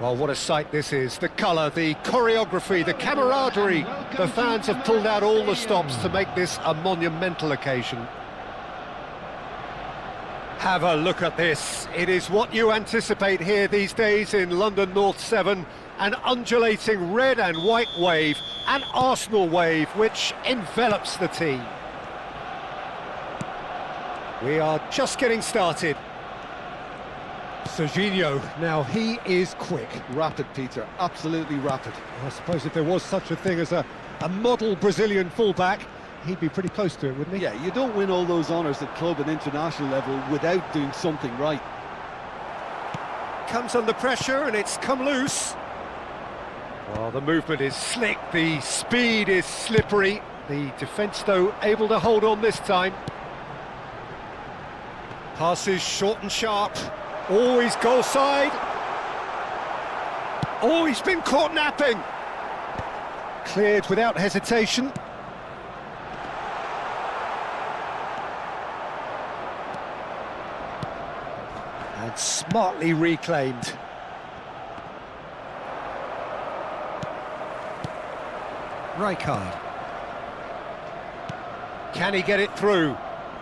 Well, what a sight this is. The colour, the choreography, the camaraderie. The fans have pulled out all the stops to make this a monumental occasion. Have a look at this. It is what you anticipate here these days in London North 7. An undulating red and white wave, an Arsenal wave which envelops the team. We are just getting started. Serginho, now he is quick. Rapid, Peter, absolutely rapid. I suppose if there was such a thing as a model Brazilian fullback, he'd be pretty close to it, wouldn't he? Yeah, you don't win all those honours at club and international level without doing something right. Comes under pressure and it's come loose. Well, the movement is slick, the speed is slippery. The defence, though, able to hold on this time. Passes short and sharp. Always goal side. Oh, he's been caught napping. Cleared without hesitation. And smartly reclaimed. Rijkaard. Can he get it through?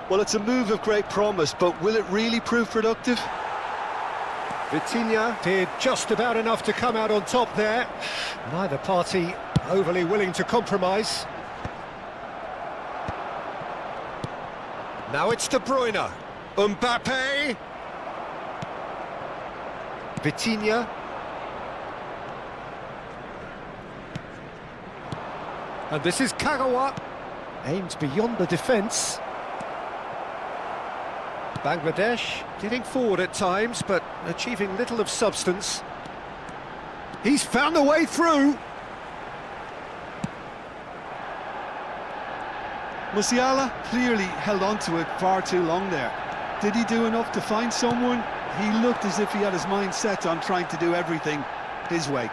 Well, it's a move of great promise, but will it really prove productive? Vitinha did just about enough to come out on top there. Neither party overly willing to compromise. Now it's De Bruyne. Mbappe. Vitinha. And this is Kagawa. Aimed beyond the defence. Bangladesh getting forward at times, but achieving little of substance. He's found a way through. Musiala clearly held on to it far too long there. Did he do enough to find someone? He looked as if he had his mind set on trying to do everything his way.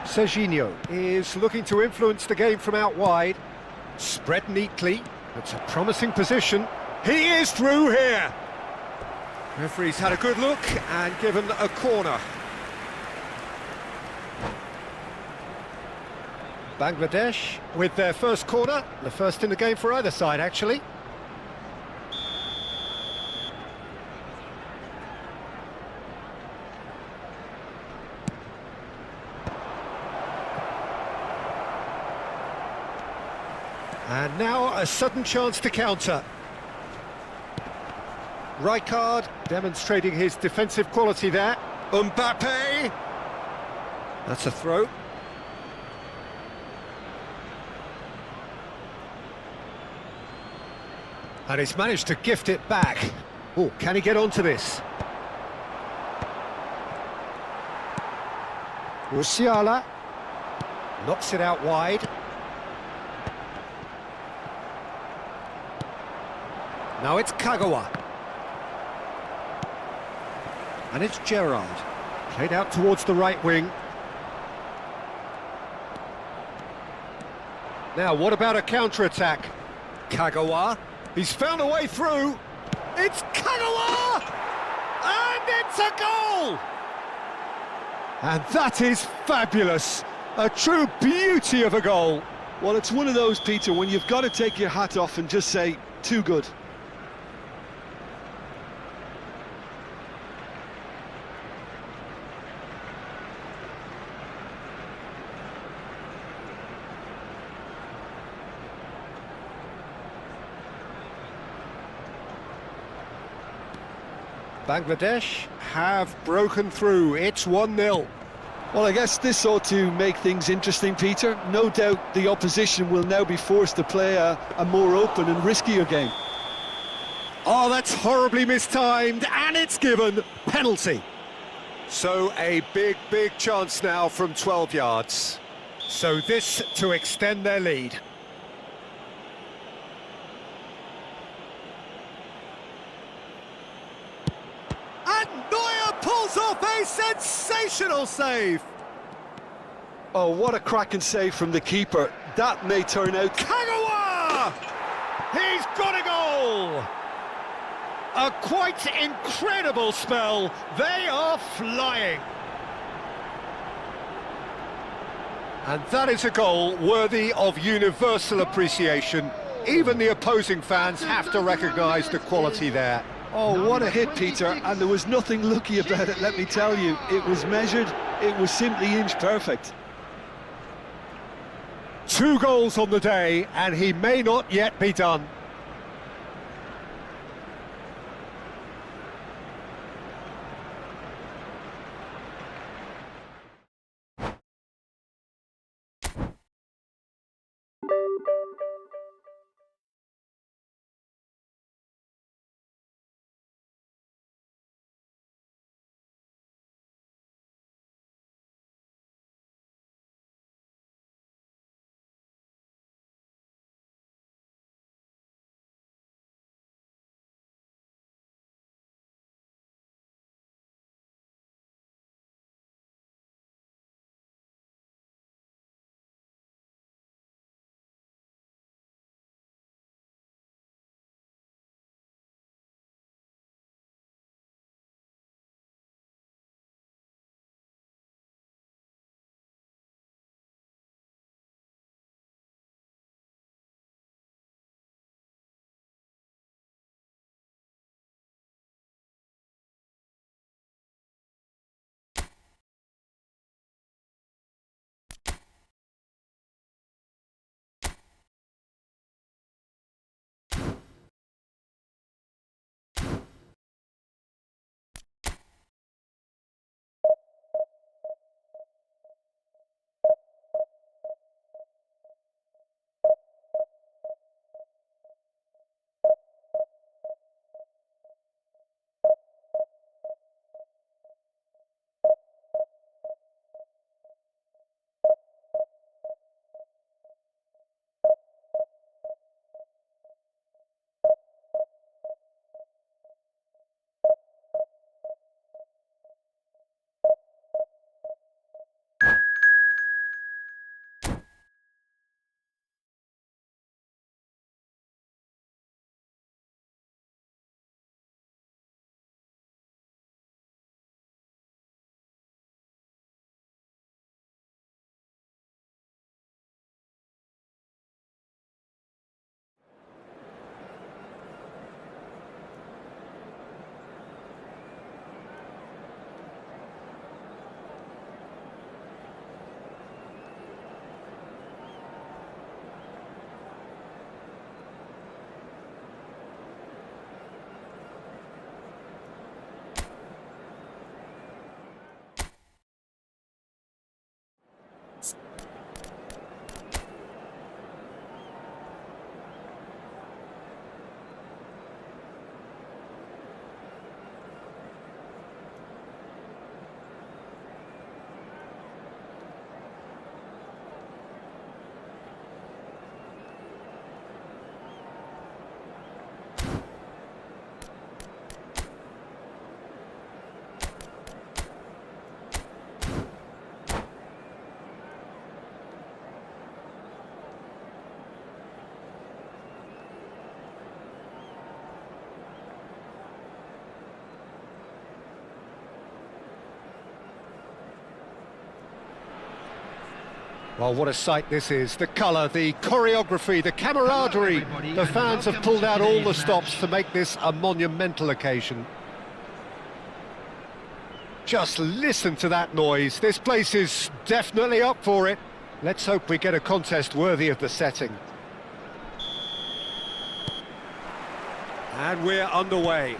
Serginho is looking to influence the game from out wide. Spread neatly. It's a promising position. He is through here. Referee's had a good look and given a corner. Bangladesh with their first corner. The first in the game for either side, actually. And now a sudden chance to counter. Rijkaard demonstrating his defensive quality there. Mbappe! That's a throw. And he's managed to gift it back. Oh, can he get onto this? Musiala knocks it out wide. Now it's Kagawa. And it's Gerrard. Played out towards the right wing. Now, what about a counter-attack? Kagawa. He's found a way through. It's Kagawa! And it's a goal! And that is fabulous. A true beauty of a goal. Well, it's one of those, Peter, when you've got to take your hat off and just say, too good. Bangladesh have broken through. It's 1-0. Well, I guess this ought to make things interesting, Peter. No doubt the opposition will now be forced to play a more open and riskier game. Oh, that's horribly mistimed, and it's given. Penalty. So a big chance now from 12 yards. So this to extend their lead. And Neuer pulls off a sensational save. Oh, what a cracking save from the keeper. That may turn out... Kagawa! He's got a goal! A quite incredible spell. They are flying. And that is a goal worthy of universal appreciation. Even the opposing fans have to recognise the quality there. Oh, what a hit, Peter, and there was nothing lucky about it, let me tell you. It was measured, it was simply inch perfect. 2 goals on the day, and he may not yet be done. Well, what a sight this is. The colour, the choreography, the camaraderie. The fans have pulled out all the stops to make this a monumental occasion. Just listen to that noise. This place is definitely up for it. Let's hope we get a contest worthy of the setting. And we're underway.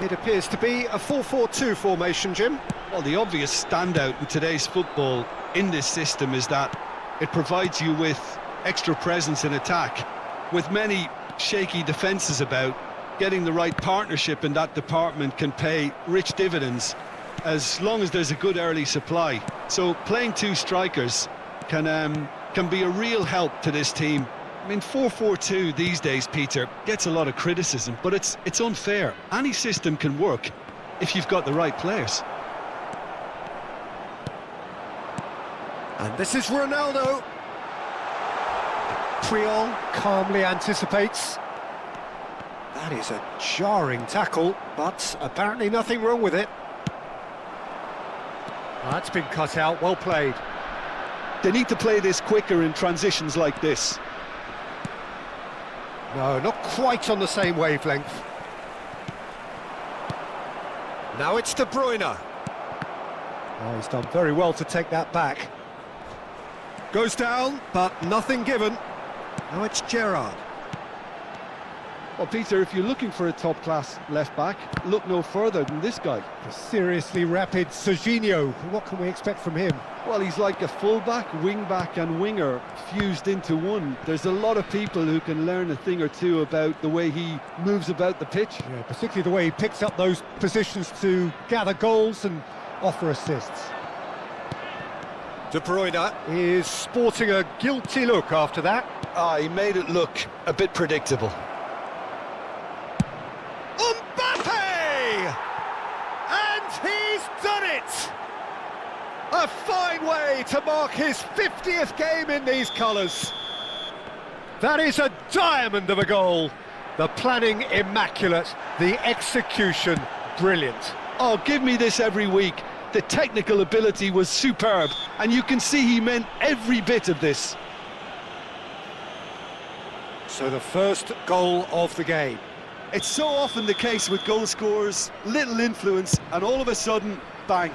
It appears to be a 4-4-2 formation, Jim. Well, the obvious standout in today's football in this system is that it provides you with extra presence in attack. With many shaky defences about, getting the right partnership in that department can pay rich dividends as long as there's a good early supply. So playing 2 strikers can be a real help to this team. I mean, 4-4-2 these days, Peter, gets a lot of criticism, but it's unfair. Any system can work if you've got the right players. And this is Ronaldo. Priol calmly anticipates. That is a jarring tackle, but apparently nothing wrong with it. That's been cut out, well played. They need to play this quicker in transitions like this. No, not quite on the same wavelength. Now it's De Bruyne. Oh, he's done very well to take that back. Goes down, but nothing given. Now it's Gerrard. Well, Peter, if you're looking for a top-class left-back, look no further than this guy. A seriously rapid Serginho. What can we expect from him? Well, he's like a full-back, wing-back and winger fused into one. There's a lot of people who can learn a thing or two about the way he moves about the pitch. Yeah, particularly the way he picks up those positions to gather goals and offer assists. De Bruyne is sporting a guilty look after that. He made it look a bit predictable. And he's done it! A fine way to mark his 50th game in these colours. That is a diamond of a goal. The planning immaculate, the execution brilliant. Oh, give me this every week. The technical ability was superb, and you can see he meant every bit of this. So the first goal of the game. It's so often the case with goal scorers, little influence, and all of a sudden, bang.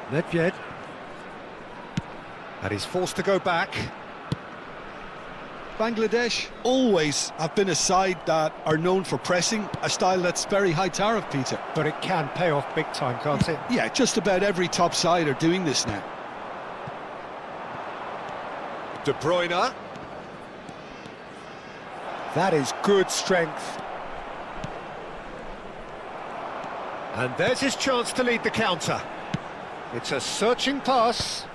Nedved. And he's forced to go back. Bangladesh always have been a side that are known for pressing, a style that's very high tariff, Peter. But it can pay off big time, can't it? Yeah, just about every top side are doing this now. De Bruyne. That is good strength. And there's his chance to lead the counter. It's a searching pass.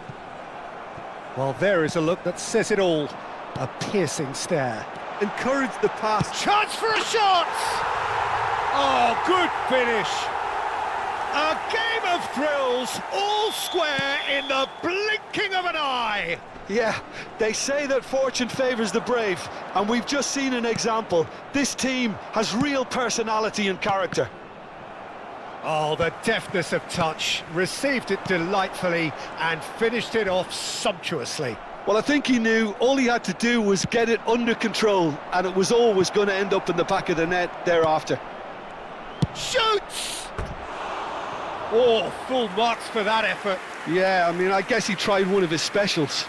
Well, there is a look that says it all. A piercing stare. Encourage the pass. Chance for a shot! Oh, good finish. A game of thrills, all square in the blinking of an eye. Yeah, they say that fortune favours the brave, and we've just seen an example. This team has real personality and character. Oh, the deftness of touch. Received it delightfully and finished it off sumptuously. Well, I think he knew all he had to do was get it under control, and it was always going to end up in the back of the net thereafter. Shoots! Oh, full marks for that effort. Yeah, I mean, I guess he tried one of his specials.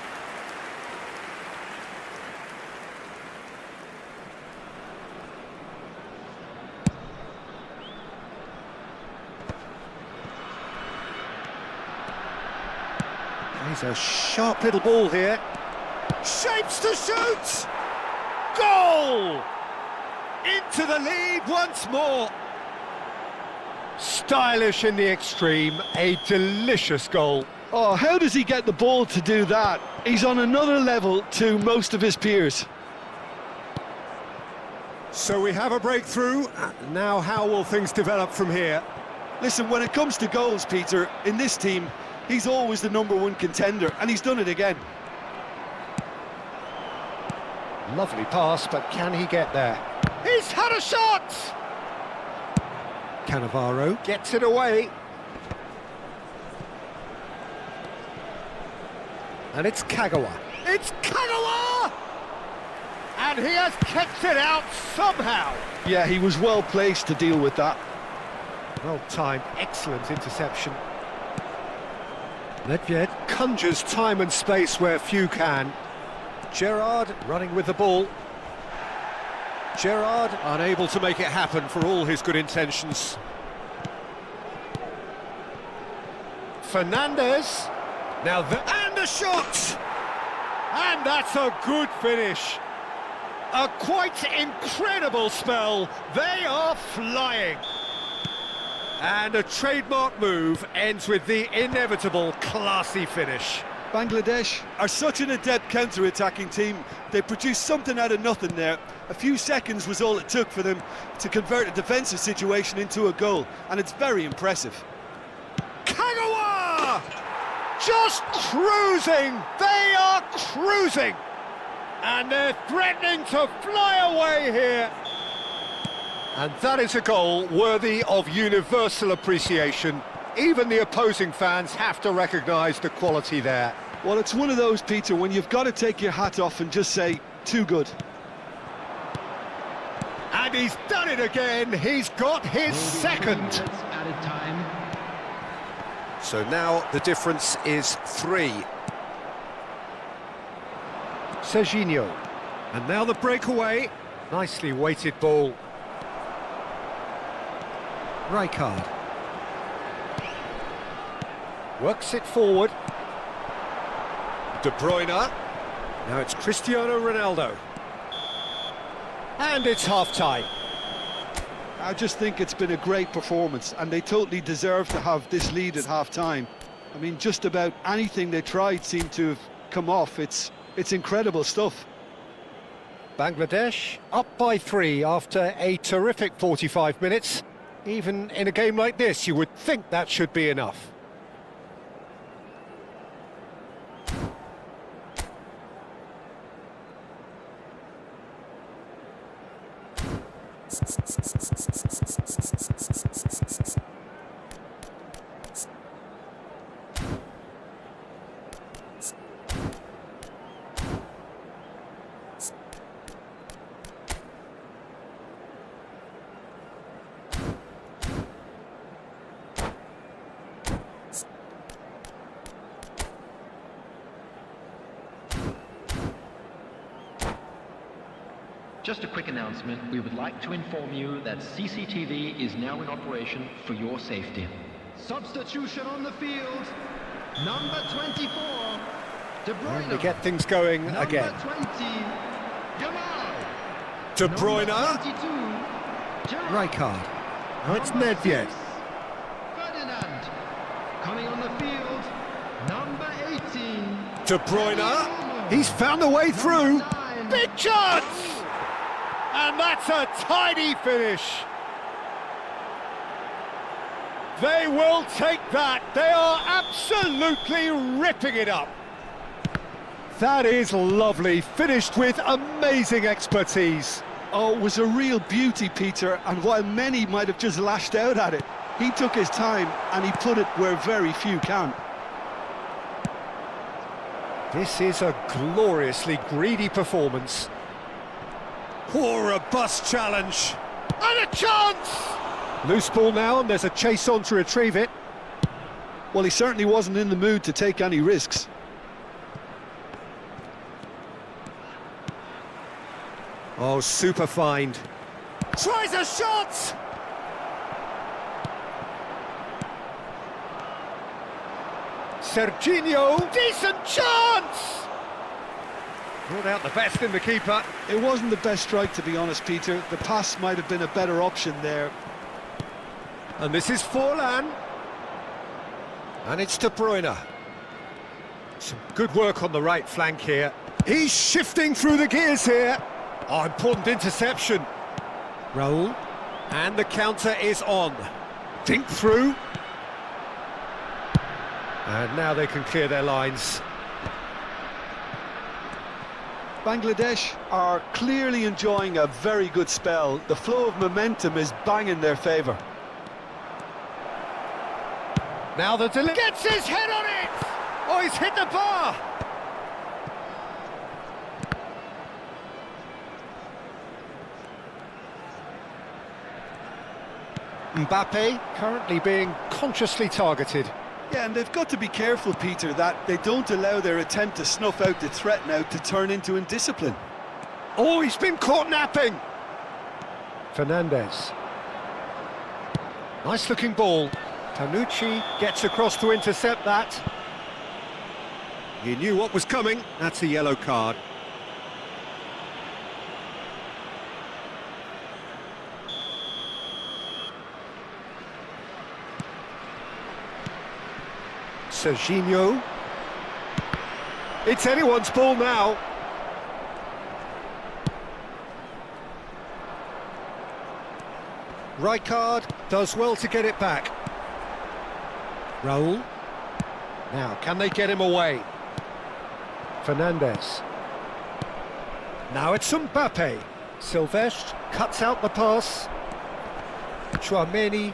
He's a sharp little ball here. Shapes to shoot! Goal! Into the lead once more. Stylish in the extreme, a delicious goal. Oh, how does he get the ball to do that? He's on another level to most of his peers. So we have a breakthrough. Now how will things develop from here? Listen, when it comes to goals, Peter, in this team, he's always the #1 contender, and he's done it again. Lovely pass, but can he get there? He's had a shot! Cannavaro gets it away. And it's Kagawa. It's Kagawa! And he has kept it out somehow. Yeah, he was well placed to deal with that. Well timed, excellent interception. Nedved conjures time and space where few can. Gerrard running with the ball. Gerrard unable to make it happen for all his good intentions. Fernandez. Now and a shot! And that's a good finish. A quite incredible spell. They are flying. And a trademark move ends with the inevitable classy finish. Bangladesh are such an adept counter-attacking team. They produced something out of nothing there. A few seconds was all it took for them to convert a defensive situation into a goal, and it's very impressive. Kagawa! Just cruising! They are cruising! And they're threatening to fly away here. And that is a goal worthy of universal appreciation. Even the opposing fans have to recognise the quality there. Well, it's one of those, Peter, when you've got to take your hat off and just say, too good. And he's done it again. He's got his second. So now the difference is 3. Serginho. And now the breakaway. Nicely weighted ball. Rijkaard. Works it forward. De Bruyne. Now it's Cristiano Ronaldo. And it's half-time. I just think it's been a great performance, and they totally deserve to have this lead at half-time. I mean, just about anything they tried seemed to have come off. It's incredible stuff. Bangladesh up by 3 after a terrific 45 minutes. Even in a game like this, you would think that should be enough. Just a quick announcement. We would like to inform you that CCTV is now in operation for your safety. Substitution on the field. Number 24, De Bruyne. And we get things going Number again. 20, Jamal. De Bruyne. Number 22, Gerrard. Rijkaard. Now it's Number Nedved. 6, Ferdinand. Coming on the field, number 18. De Bruyne. He's found a way through. Big chance! And that's a tidy finish. They will take that. They are absolutely ripping it up. That is lovely, finished with amazing expertise. Oh, it was a real beauty, Peter, and while many might have just lashed out at it, he took his time and he put it where very few can. This is a gloriously greedy performance. Poor robust challenge. And a chance! Loose ball now, and there's a chase on to retrieve it. Well, he certainly wasn't in the mood to take any risks. Oh, super find. Tries a shot! Serginho, decent chance! Brought out the best in the keeper. It wasn't the best strike, to be honest, Peter. The pass might have been a better option there. And this is Forlan. And it's De Bruyne. Some good work on the right flank here. He's shifting through the gears here. Oh, important interception. Raul. And the counter is on. Think through. And now they can clear their lines. Bangladesh are clearly enjoying a very good spell. The flow of momentum is bang in their favour. Now the delivery gets his head on it! Oh, he's hit the bar! Mbappe currently being consciously targeted. Yeah, and they've got to be careful, Peter, that they don't allow their attempt to snuff out the threat now to turn into indiscipline. Oh, he's been caught napping! Fernandez. Nice looking ball. Tanucci gets across to intercept that. He knew what was coming. That's a yellow card. Serginho. It's anyone's ball now. Rijkaard does well to get it back. Raul. Now, can they get him away? Fernandez. Now it's Mbappe. Silvestre cuts out the pass. Chouameni.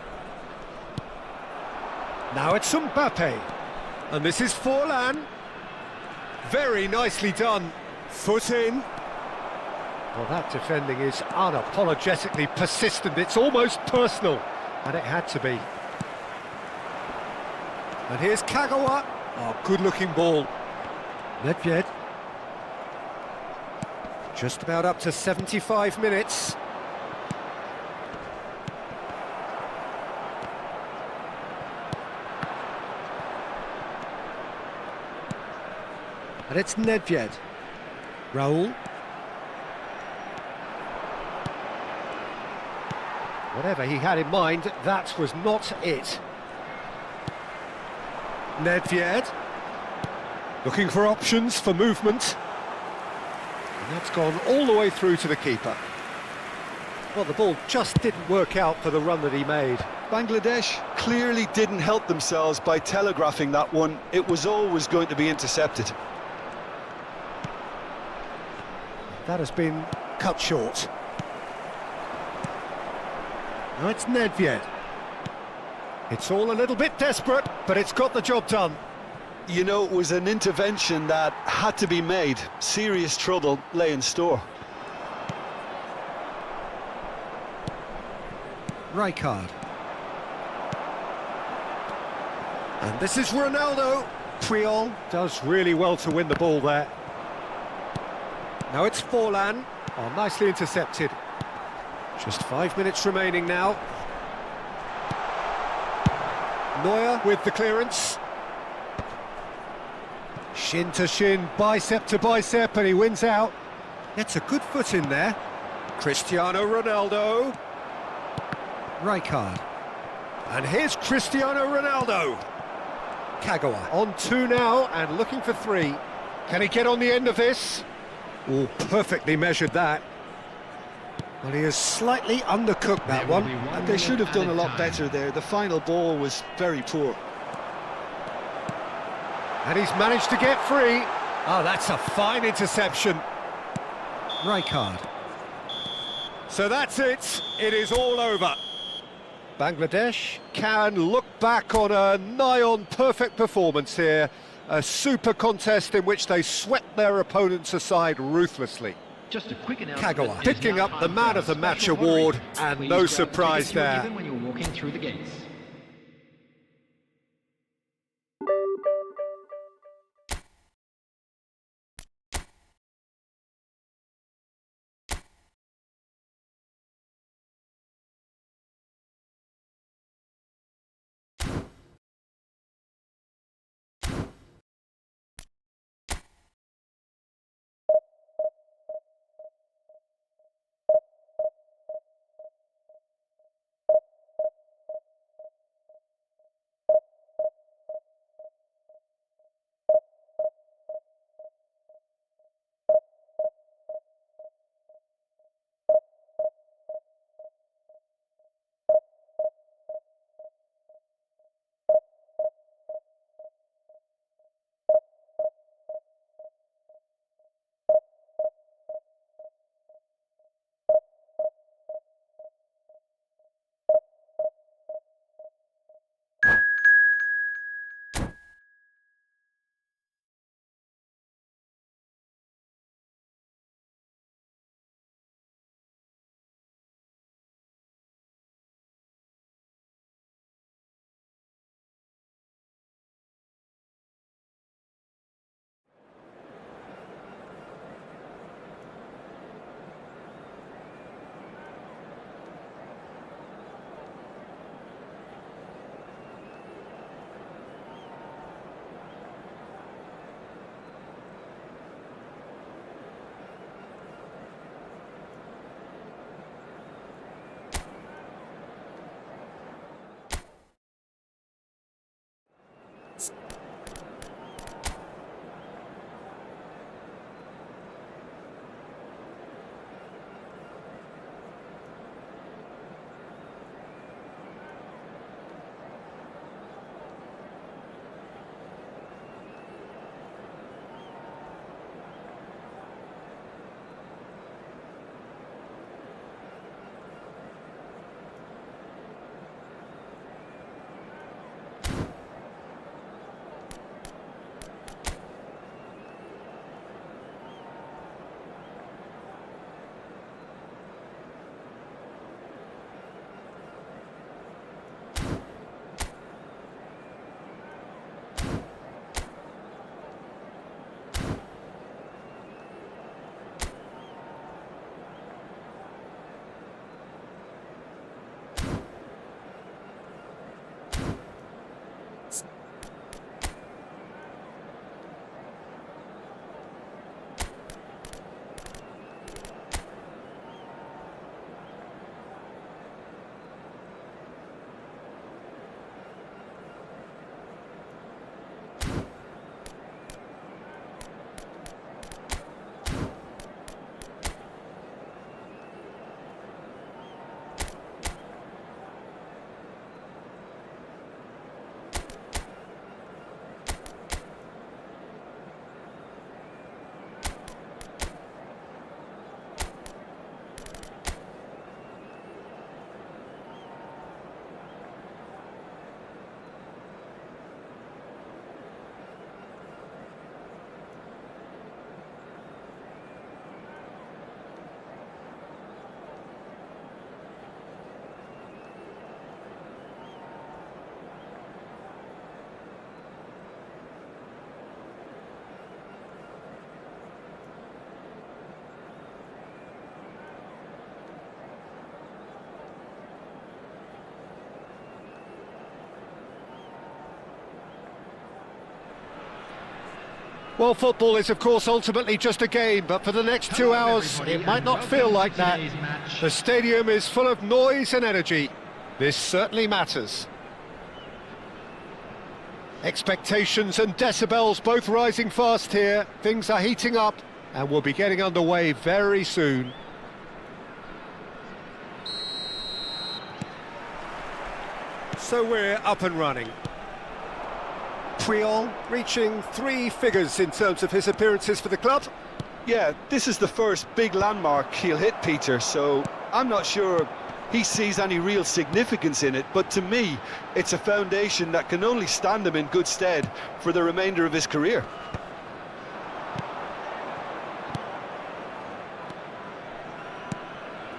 Now it's Mbappe. And this is Forlan. Very nicely done. Foot in. Well, that defending is unapologetically persistent. It's almost personal. And it had to be. And here's Kagawa. Oh, good-looking ball. Nedved. Just about up to 75 minutes. And it's Nedved. Raul. Whatever he had in mind, that was not it. Nedved. Looking for options for movement. And that's gone all the way through to the keeper. Well, the ball just didn't work out for the run that he made. Bangladesh clearly didn't help themselves by telegraphing that one. It was always going to be intercepted. That has been cut short. Now it's Nedved. It's all a little bit desperate, but it's got the job done. You know, it was an intervention that had to be made. Serious trouble lay in store. Rijkaard. And this is Ronaldo. Puyol does really well to win the ball there. Now it's Forlan. Oh, nicely intercepted. Just 5 minutes remaining now. Neuer with the clearance. Shin to shin, bicep to bicep, and he wins out. It's a good foot in there. Cristiano Ronaldo. Rijkaard. And here's Cristiano Ronaldo. Kagawa on 2 now and looking for 3. Can he get on the end of this? Oh, perfectly measured that. Well, he has slightly undercooked that one. And they should have done a lot better there. The final ball was very poor. And he's managed to get free. Oh, that's a fine interception. Rijkaard. So that's it. It is all over. Bangladesh can look back on a nigh-on perfect performance here. A super contest in which they swept their opponents aside ruthlessly. Just a quick announcement. Kagawa picking up the Man of the Match award, and no surprise there. When you're walking through the gates. Well, football is, of course, ultimately just a game, but for the next 2 hours, it might not feel like that. The stadium is full of noise and energy. This certainly matters. Expectations and decibels both rising fast here. Things are heating up, and we'll be getting underway very soon. So we're up and running. Puyol reaching 3 figures in terms of his appearances for the club. Yeah, this is the first big landmark he'll hit, Peter, so I'm not sure he sees any real significance in it, but to me, it's a foundation that can only stand him in good stead for the remainder of his career.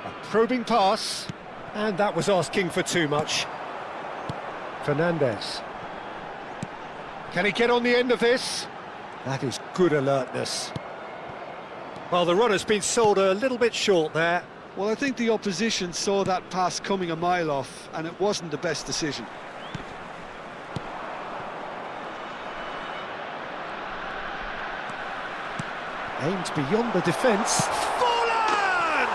A probing pass, and that was asking for too much. Fernandes. Can he get on the end of this? That is good alertness. Well, the runner's been sold a little bit short there. Well, I think the opposition saw that pass coming a mile off, and it wasn't the best decision. Aimed beyond the defence. Fallen!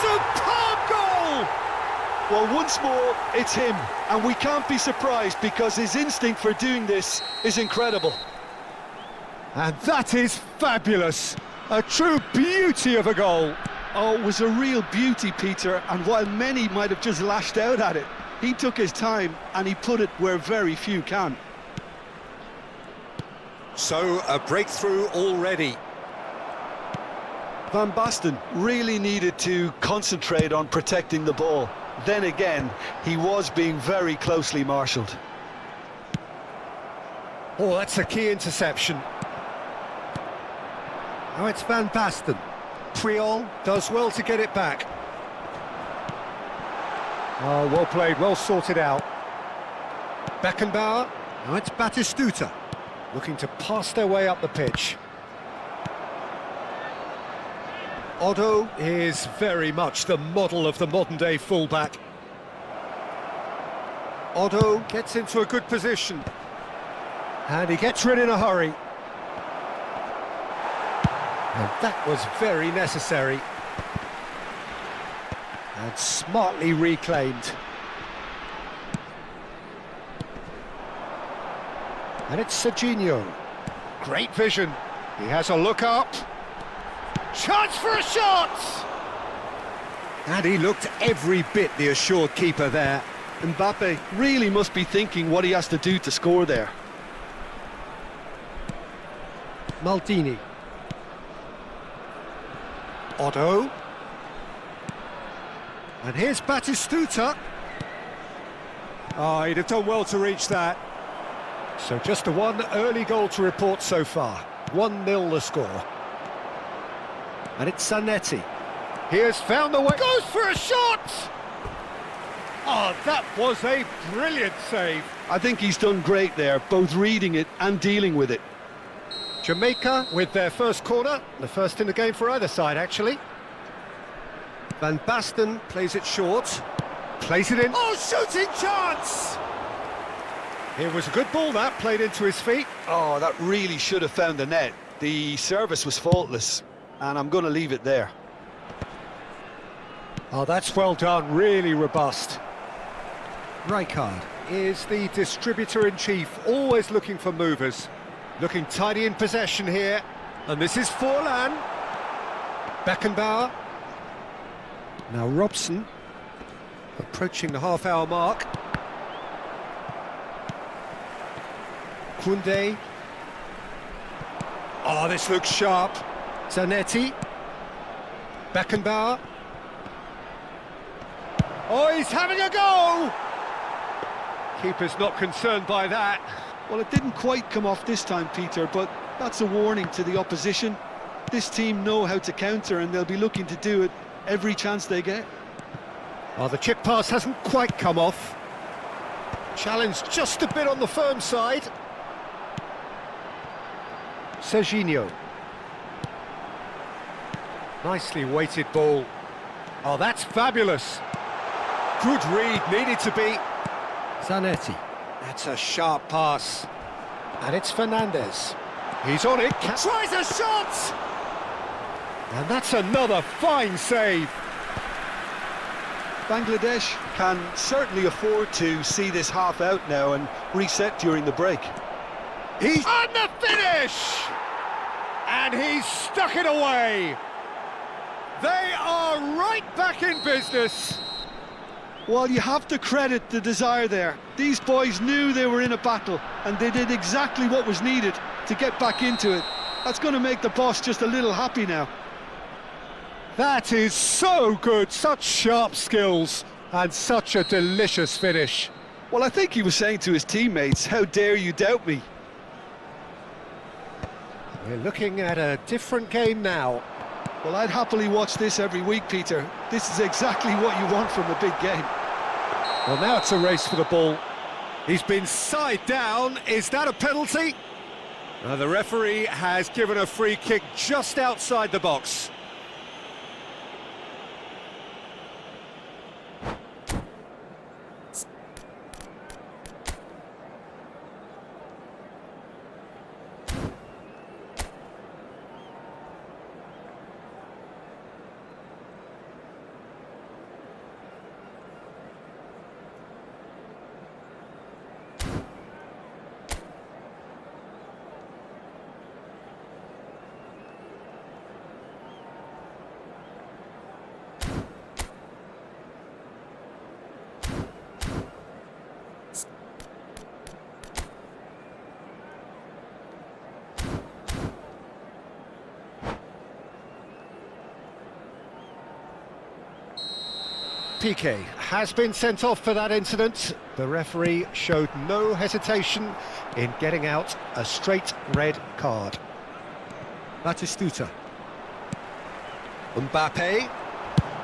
Superb goal! Well, once more, it's him, and we can't be surprised because his instinct for doing this is incredible. And that is fabulous! A true beauty of a goal! Oh, it was a real beauty, Peter, and while many might have just lashed out at it, he took his time and he put it where very few can. So, a breakthrough already. Van Basten really needed to concentrate on protecting the ball. Then again, he was being very closely marshalled. Oh, that's a key interception. Now it's Van Basten. Puyol does well to get it back. Oh, well played, well sorted out. Beckenbauer. Now it's Batistuta, looking to pass their way up the pitch. Otto is very much the model of the modern-day fullback. Otto gets into a good position. And he gets rid in a hurry. And that was very necessary. And smartly reclaimed. And it's Serginho. Great vision. He has a look up. Chance for a shot! And he looked every bit the assured keeper there. Mbappe really must be thinking what he has to do to score there. Maldini. Otto. And here's Batistuta. Oh, he'd have done well to reach that. So just the one early goal to report so far. 1-0 the score. And it's Zanetti. He has found the way. Goes for a shot! Oh, that was a brilliant save. I think he's done great there, both reading it and dealing with it. Jamaica with their first corner. The first in the game for either side, actually. Van Basten plays it short. Plays it in. Oh, shooting chance! It was a good ball, that, played into his feet. Oh, that really should have found the net. The service was faultless, and I'm going to leave it there. Oh, that's well done, really robust. Rijkaard is the distributor-in-chief, always looking for movers. Looking tidy in possession here. And this is Forlan. Beckenbauer. Now Robson, approaching the half-hour mark. Koundé. Oh, this looks sharp. Zanetti. Beckenbauer. Oh, he's having a go! Keeper's not concerned by that. Well, it didn't quite come off this time, Peter, but that's a warning to the opposition. This team know how to counter, and they'll be looking to do it every chance they get. Oh, the chip pass hasn't quite come off. Challenge just a bit on the firm side. Serginho. Nicely weighted ball. Oh, that's fabulous. Good read, needed to be. Zanetti. That's a sharp pass. And it's Fernandes. He's on it, tries a shot! And that's another fine save. Bangladesh can certainly afford to see this half out now and reset during the break. He's on the finish! And he's stuck it away. They are right back in business. Well, you have to credit the desire there. These boys knew they were in a battle and they did exactly what was needed to get back into it. That's going to make the boss just a little happy now. That is so good, such sharp skills and such a delicious finish. Well, I think he was saying to his teammates, how dare you doubt me? We're looking at a different game now. Well, I'd happily watch this every week, Peter. This is exactly what you want from a big game. Well, now it's a race for the ball. He's been side down. Is that a penalty? The referee has given a free kick just outside the box. Piqué has been sent off for that incident. The referee showed no hesitation in getting out a straight red card. Batistuta. Mbappe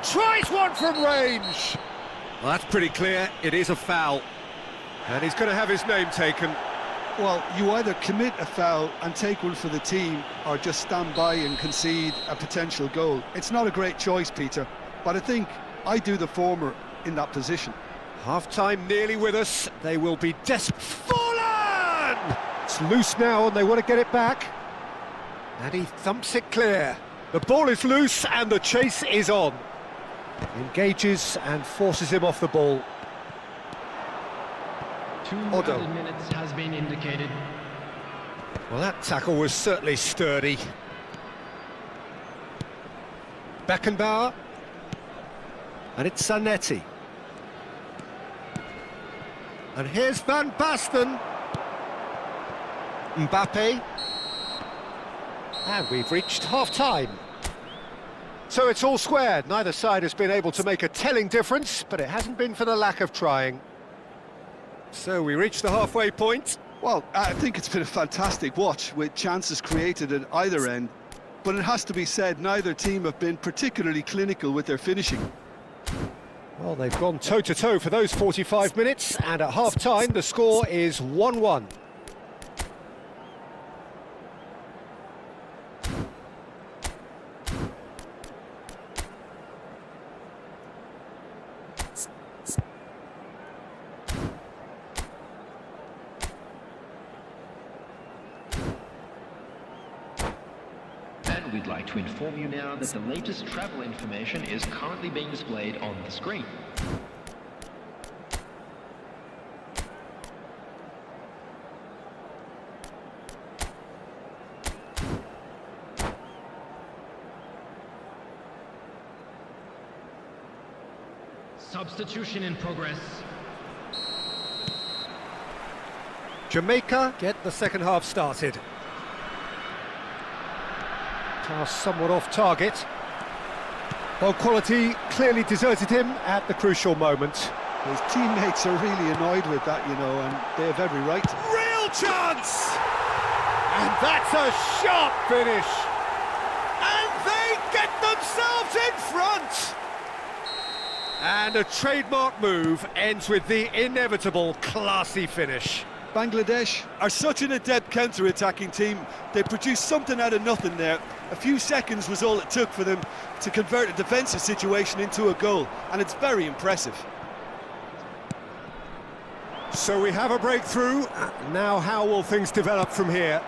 tries one from range. Well, that's pretty clear, it is a foul. And he's going to have his name taken. Well, you either commit a foul and take one for the team or just stand by and concede a potential goal. It's not a great choice, Peter, but I think I do the former in that position. Half-time nearly with us. They will be desperate. Fallen! It's loose now and they want to get it back. And he thumps it clear. The ball is loose and the chase is on. Engages and forces him off the ball. 2 minutes has been indicated. Well, that tackle was certainly sturdy. Beckenbauer. And it's Zanetti. And here's Van Basten. Mbappe. And we've reached half-time. So it's all squared. Neither side has been able to make a telling difference, but it hasn't been for the lack of trying. So we reach the halfway point. Well, I think it's been a fantastic watch with chances created at either end. But it has to be said, neither team have been particularly clinical with their finishing. Well, they've gone toe-to-toe for those 45 minutes, and at half-time the score is 1-1. We'd like to inform you now that the latest travel information is currently being displayed on the screen. Substitution in progress. Jamaica get the second half started. Pass somewhat off target. Ball quality clearly deserted him at the crucial moment. His teammates are really annoyed with that, you know, and they have every right. Real chance! And that's a sharp finish. And they get themselves in front. And a trademark move ends with the inevitable classy finish. Bangladesh are such an adept counter-attacking team. They produced something out of nothing there. A few seconds was all it took for them to convert a defensive situation into a goal, and it's very impressive. So we have a breakthrough. Now how will things develop from here?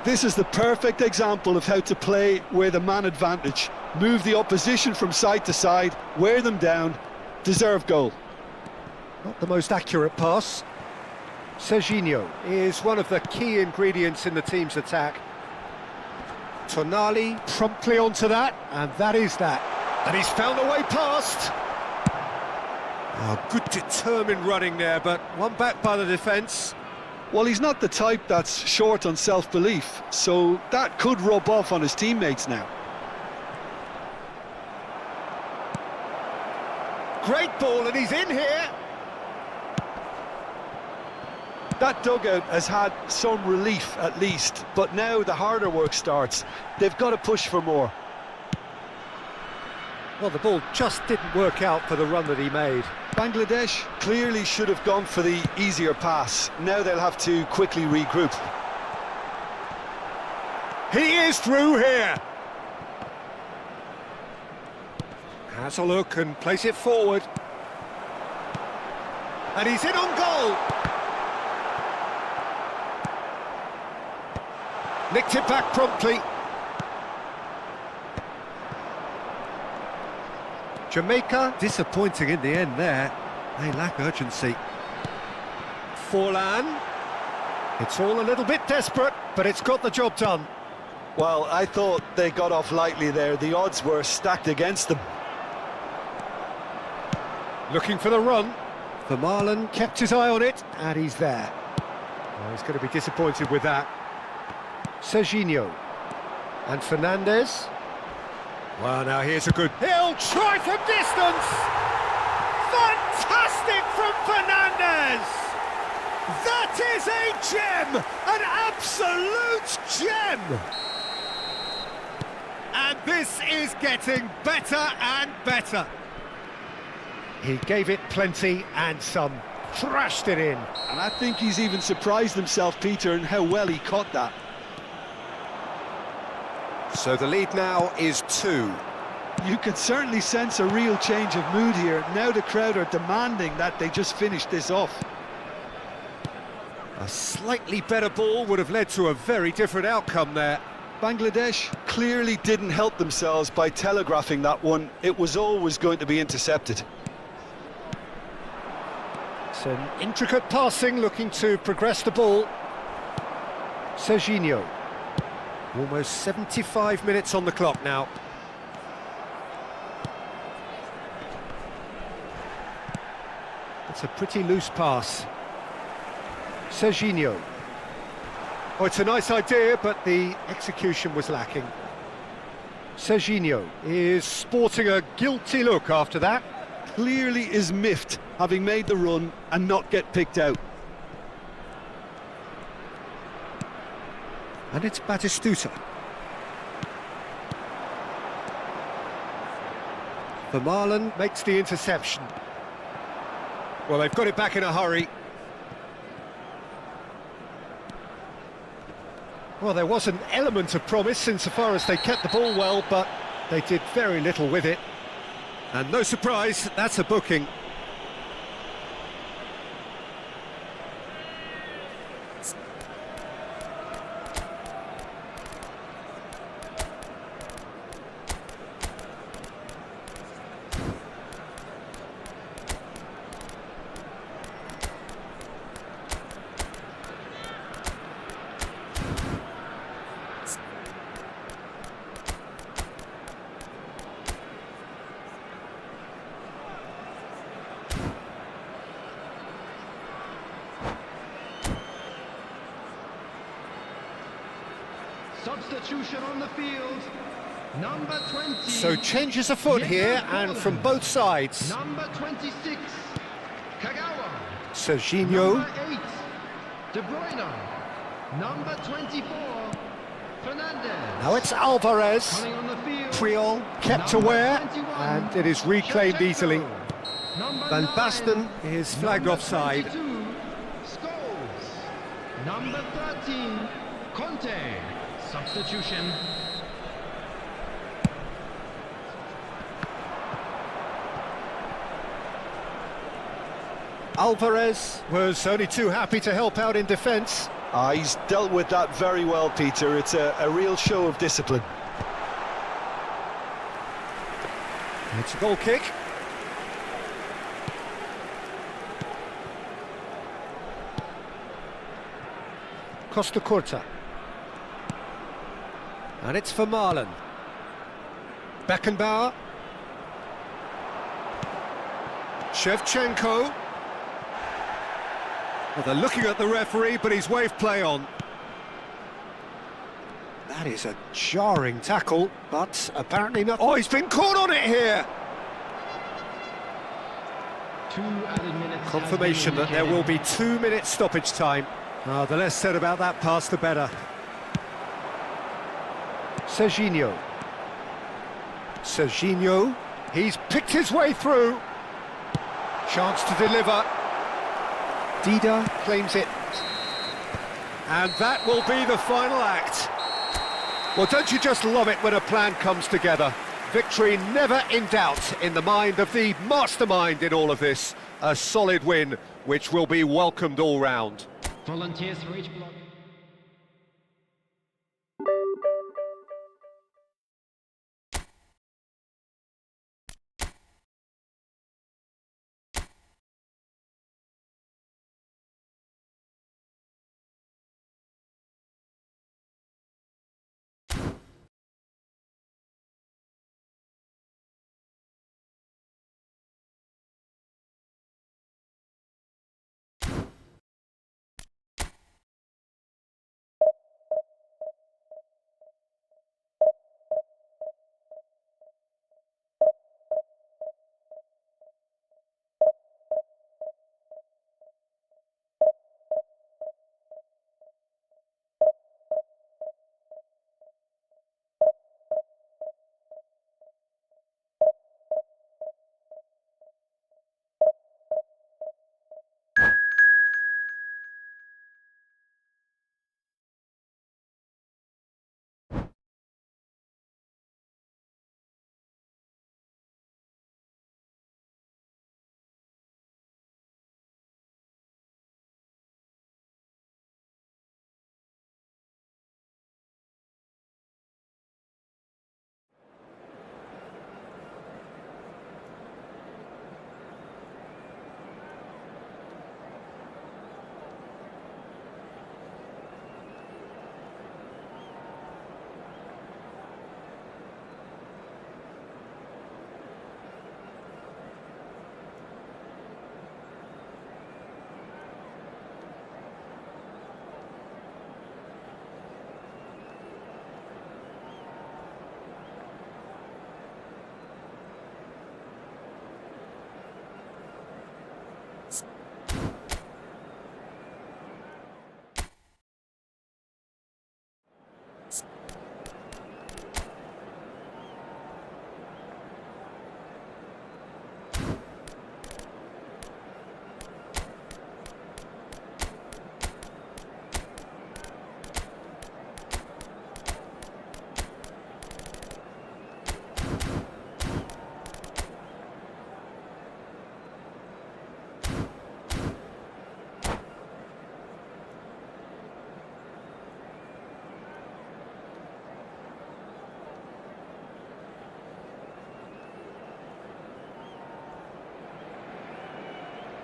This is the perfect example of how to play with a man advantage. Move the opposition from side to side, wear them down, deserve goal. Not the most accurate pass. Serginho is one of the key ingredients in the team's attack. Tonali promptly onto that, and that is that. And he's found a way past. Oh, good determined running there, but one back by the defence. Well, he's not the type that's short on self-belief, so that could rub off on his teammates now. Great ball, and he's in here. That dugout has had some relief at least, but now the harder work starts. They've got to push for more. Well, the ball just didn't work out for the run that he made. Bangladesh clearly should have gone for the easier pass. Now they'll have to quickly regroup. He is through here. Has a look and plays it forward. And he's in on goal. Nicked it back promptly. Jamaica disappointing in the end there. They lack urgency. Forlan. It's all a little bit desperate, but it's got the job done. Well, I thought they got off lightly there. The odds were stacked against them. Looking for the run. Vermaelen kept his eye on it, and he's there. Oh, he's going to be disappointed with that. Serginho. And Fernandez. Well, now here's a good... He'll try from distance! Fantastic from Fernandez! That is a gem! An absolute gem! And this is getting better and better. He gave it plenty and some. Thrashed it in. And I think he's even surprised himself, Peter, in how well he caught that. So the lead now is 2. You can certainly sense a real change of mood here. Now the crowd are demanding that they just finish this off. A slightly better ball would have led to a very different outcome there. Bangladesh clearly didn't help themselves by telegraphing that one. It was always going to be intercepted. It's an intricate passing, looking to progress the ball. Serginho. Almost 75 minutes on the clock now. It's a pretty loose pass. Serginho. Oh, it's a nice idea, but the execution was lacking. Serginho is sporting a guilty look after that. Clearly is miffed, having made the run and not get picked out. And it's Batistuta. Vermaelen makes the interception. Well, they've got it back in a hurry. Well, there was an element of promise insofar as they kept the ball well, but they did very little with it. And no surprise, that's a booking. Substitution on the field. Number 20. So changes afoot here, and from both sides. Number 26. Kagawa. Serginho. Number 8. De Bruyne. Number 24. Fernandez. Now it's Alvarez. Coming on the field. Priol kept Number aware, 21. and it is reclaimed Shevchenko. easily. Number Van 9. Basten is flagged Number offside. 22. Scholes. Number 13. Conte. Substitution. Alvarez was only too happy to help out in defence. He's dealt with that very well, Peter. It's a real show of discipline. It's a goal kick. Costa Curta. And it's for Marlon. Beckenbauer. Shevchenko. Well, they're looking at the referee, but he's waved play on. That is a jarring tackle, but apparently not. Oh, he's been caught on it here! 2 added minutes. Confirmation that there will be 2 minutes stoppage time. The less said about that pass, the better. Serginho. Serginho. He's picked his way through. Chance to deliver. Dida claims it. And that will be the final act. Well, don't you just love it when a plan comes together? Victory never in doubt in the mind of the mastermind in all of this. A solid win, which will be welcomed all round. Volunteers for each block.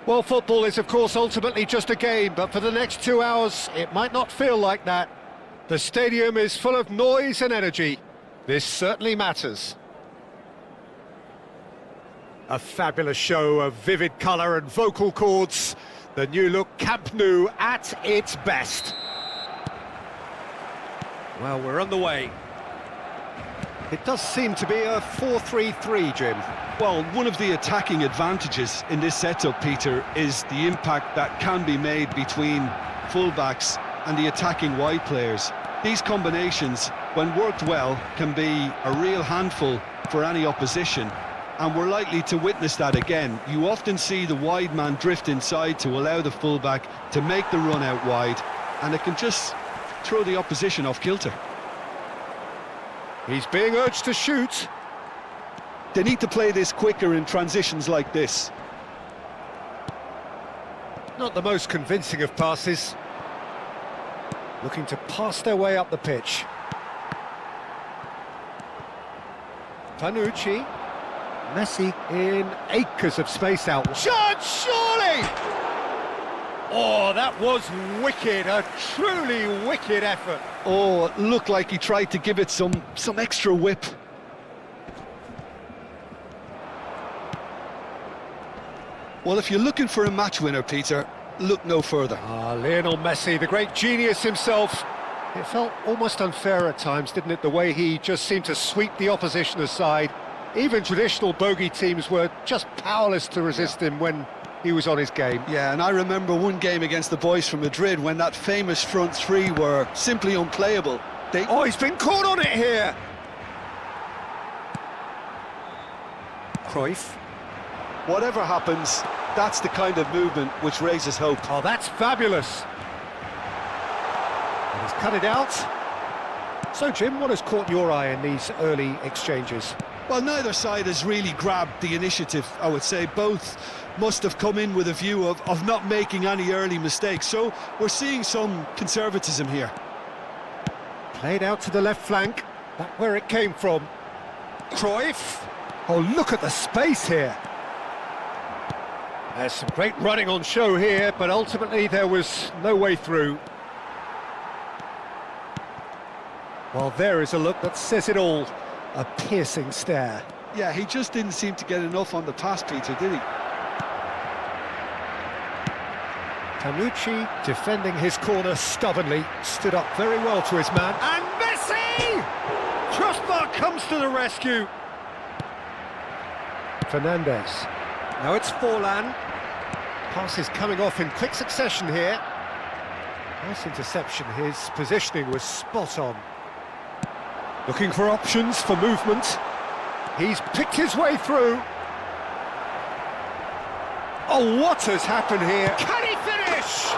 Well, football is, of course, ultimately just a game, but for the next 2 hours, it might not feel like that. The stadium is full of noise and energy. This certainly matters. A fabulous show of vivid colour and vocal cords. The new-look Camp Nou at its best. Well, we're on the way. It does seem to be a 4-3-3, Jim. Well, one of the attacking advantages in this setup, Peter, is the impact that can be made between fullbacks and the attacking wide players. These combinations, when worked well, can be a real handful for any opposition, and we're likely to witness that again. You often see the wide man drift inside to allow the fullback to make the run out wide, and it can just throw the opposition off kilter. He's being urged to shoot. They need to play this quicker in transitions like this. Not the most convincing of passes. Looking to pass their way up the pitch. Panucci. Messi in acres of space out. Shot, surely! Oh, that was wicked, a truly wicked effort. Oh, it looked like he tried to give it some extra whip. Well, if you're looking for a match winner, Peter, look no further. Lionel Messi, the great genius himself. It felt almost unfair at times, didn't it, the way he just seemed to sweep the opposition aside. Even traditional bogey teams were just powerless to resist him when he was on his game. Yeah, and I remember one game against the boys from Madrid when that famous front three were simply unplayable. Oh, he's been caught on it here! Cruyff. Whatever happens, that's the kind of movement which raises hope. Oh, that's fabulous! And he's cut it out. So, Jim, what has caught your eye in these early exchanges? Well, neither side has really grabbed the initiative, I would say. Both must have come in with a view of not making any early mistakes. So we're seeing some conservatism here. Played out to the left flank. Back where it came from. Cruyff. Oh, look at the space here. There's some great running on show here, but ultimately there was no way through. Well, there is a look that says it all. A piercing stare. Yeah, he just didn't seem to get enough on the pass, Peter, did he? Panucci, defending his corner stubbornly, stood up very well to his man. And Messi! Crossbar comes to the rescue. Fernandez. Now it's Forlan. Pass is coming off in quick succession here. Nice interception. His positioning was spot on. Looking for options for movement. He's picked his way through. Oh, what has happened here? Can he finish?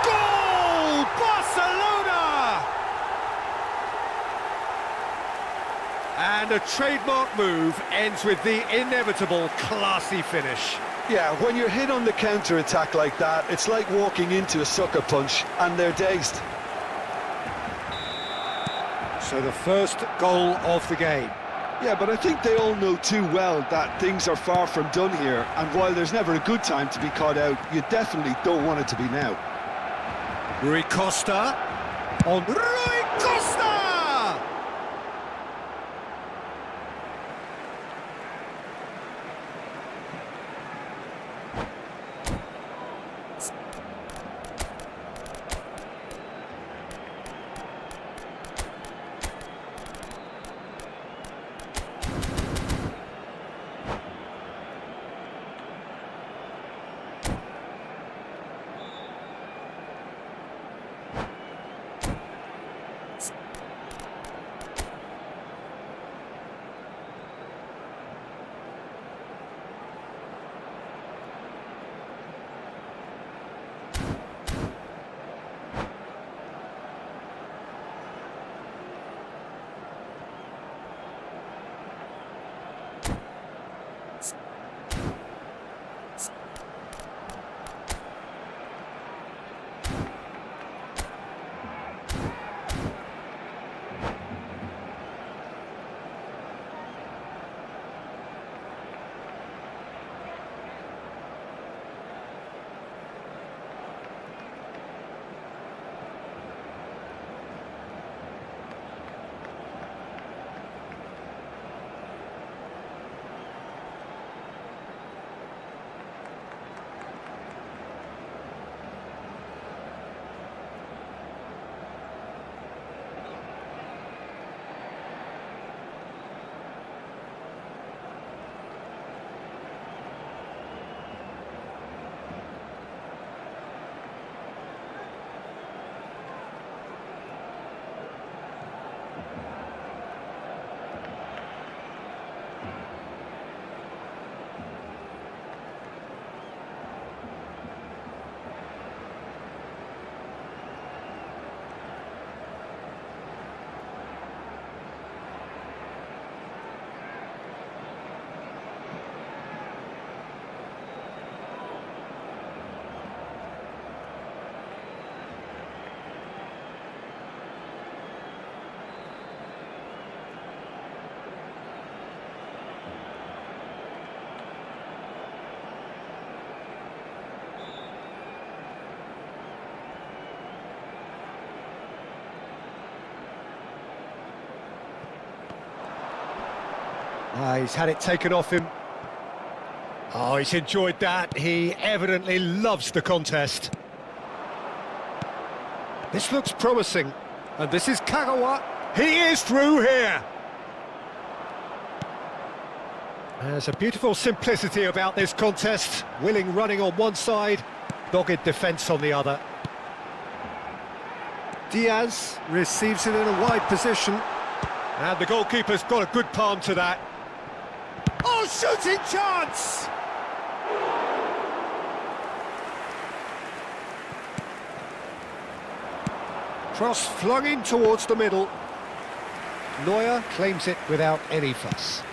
Goal! Barcelona! And a trademark move ends with the inevitable classy finish. Yeah, when you're hit on the counter-attack like that, it's like walking into a sucker punch, and they're dazed. So the first goal of the game. Yeah, but I think they all know too well that things are far from done here, and while there's never a good time to be caught out, you definitely don't want it to be now. Rui Costa on Rui Costa! He's had it taken off him. Oh, he's enjoyed that. He evidently loves the contest. This looks promising. And this is Kagawa. He is through here. There's a beautiful simplicity about this contest. Willing running on one side, dogged defence on the other. Diaz receives it in a wide position. And the goalkeeper's got a good palm to that. Oh, shooting chance! Cross flung in towards the middle. Neuer claims it without any fuss.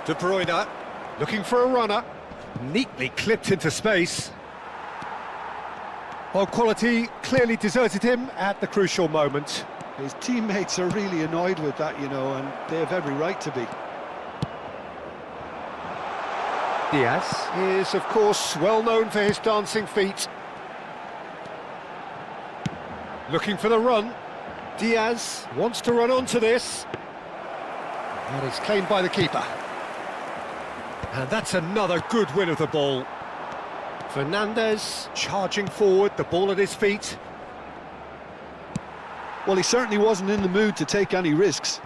De Bruyne, looking for a runner. Neatly clipped into space. Well, quality clearly deserted him at the crucial moment. His teammates are really annoyed with that, you know, and they have every right to be. Diaz is, of course, well known for his dancing feet. Looking for the run. Diaz wants to run onto this. And it's claimed by the keeper. And that's another good win of the ball. Fernandez charging forward, the ball at his feet. Well, he certainly wasn't in the mood to take any risks.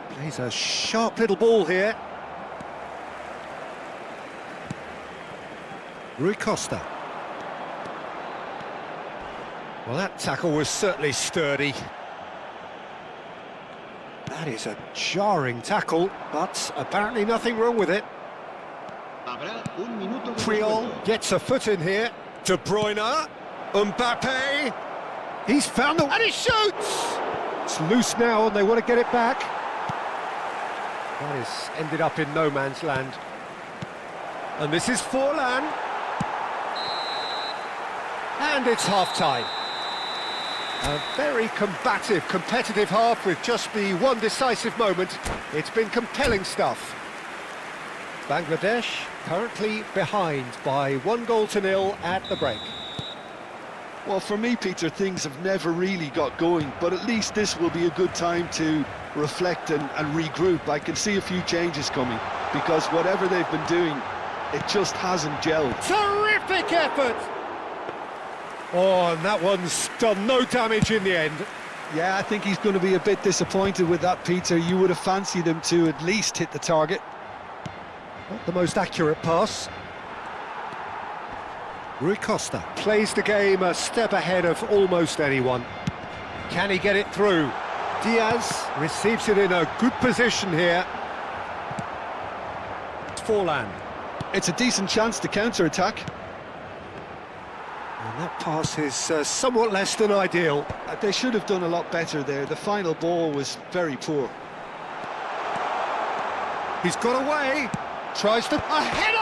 Plays a sharp little ball here. Rui Costa. Well, that tackle was certainly sturdy. That is a jarring tackle, but apparently nothing wrong with it. Priol gets a foot in here. De Bruyne, Mbappe. He's found the... and he shoots! It's loose now and they want to get it back. That has ended up in no man's land. And this is Forlan. And it's half-time. A very combative, competitive half with just the one decisive moment. It's been compelling stuff. Bangladesh currently behind by 1-0 at the break. Well, for me, Peter, things have never really got going, but at least this will be a good time to reflect and regroup. I can see a few changes coming, because whatever they've been doing, it just hasn't gelled. Terrific effort! Oh, and that one's done no damage in the end. Yeah, I think he's going to be a bit disappointed with that, Peter. You would have fancied him to at least hit the target. Not the most accurate pass. Rui Costa plays the game a step ahead of almost anyone. Can he get it through? Diaz receives it in a good position here. Forlan. It's a decent chance to counter-attack. And that pass is somewhat less than ideal. They should have done a lot better there. The final ball was very poor. He's got away. Tries to... a header!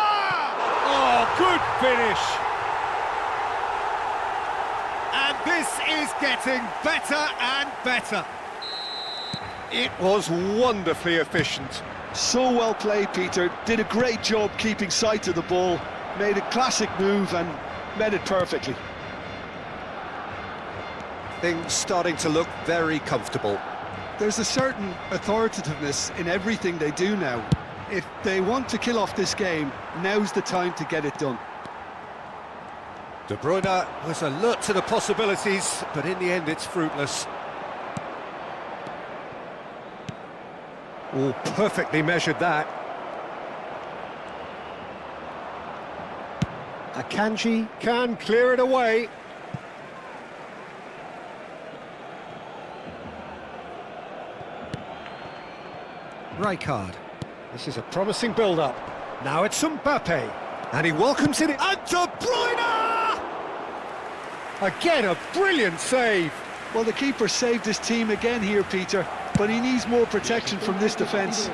Oh, good finish. And this is getting better and better. It was wonderfully efficient. So well played, Peter. Did a great job keeping sight of the ball. Made a classic move and met it perfectly. Things starting to look very comfortable. There's a certain authoritativeness in everything they do now. If they want to kill off this game, now's the time to get it done. De Bruyne was alert to the possibilities, but in the end it's fruitless. Oh, perfectly measured that. Akanji can clear it away. Rijkaard. This is a promising build-up. Now it's Mbappe. And he welcomes it in. And De Bruyne! Again, a brilliant save. Well, the keeper saved his team again here, Peter, but he needs more protection from this defence.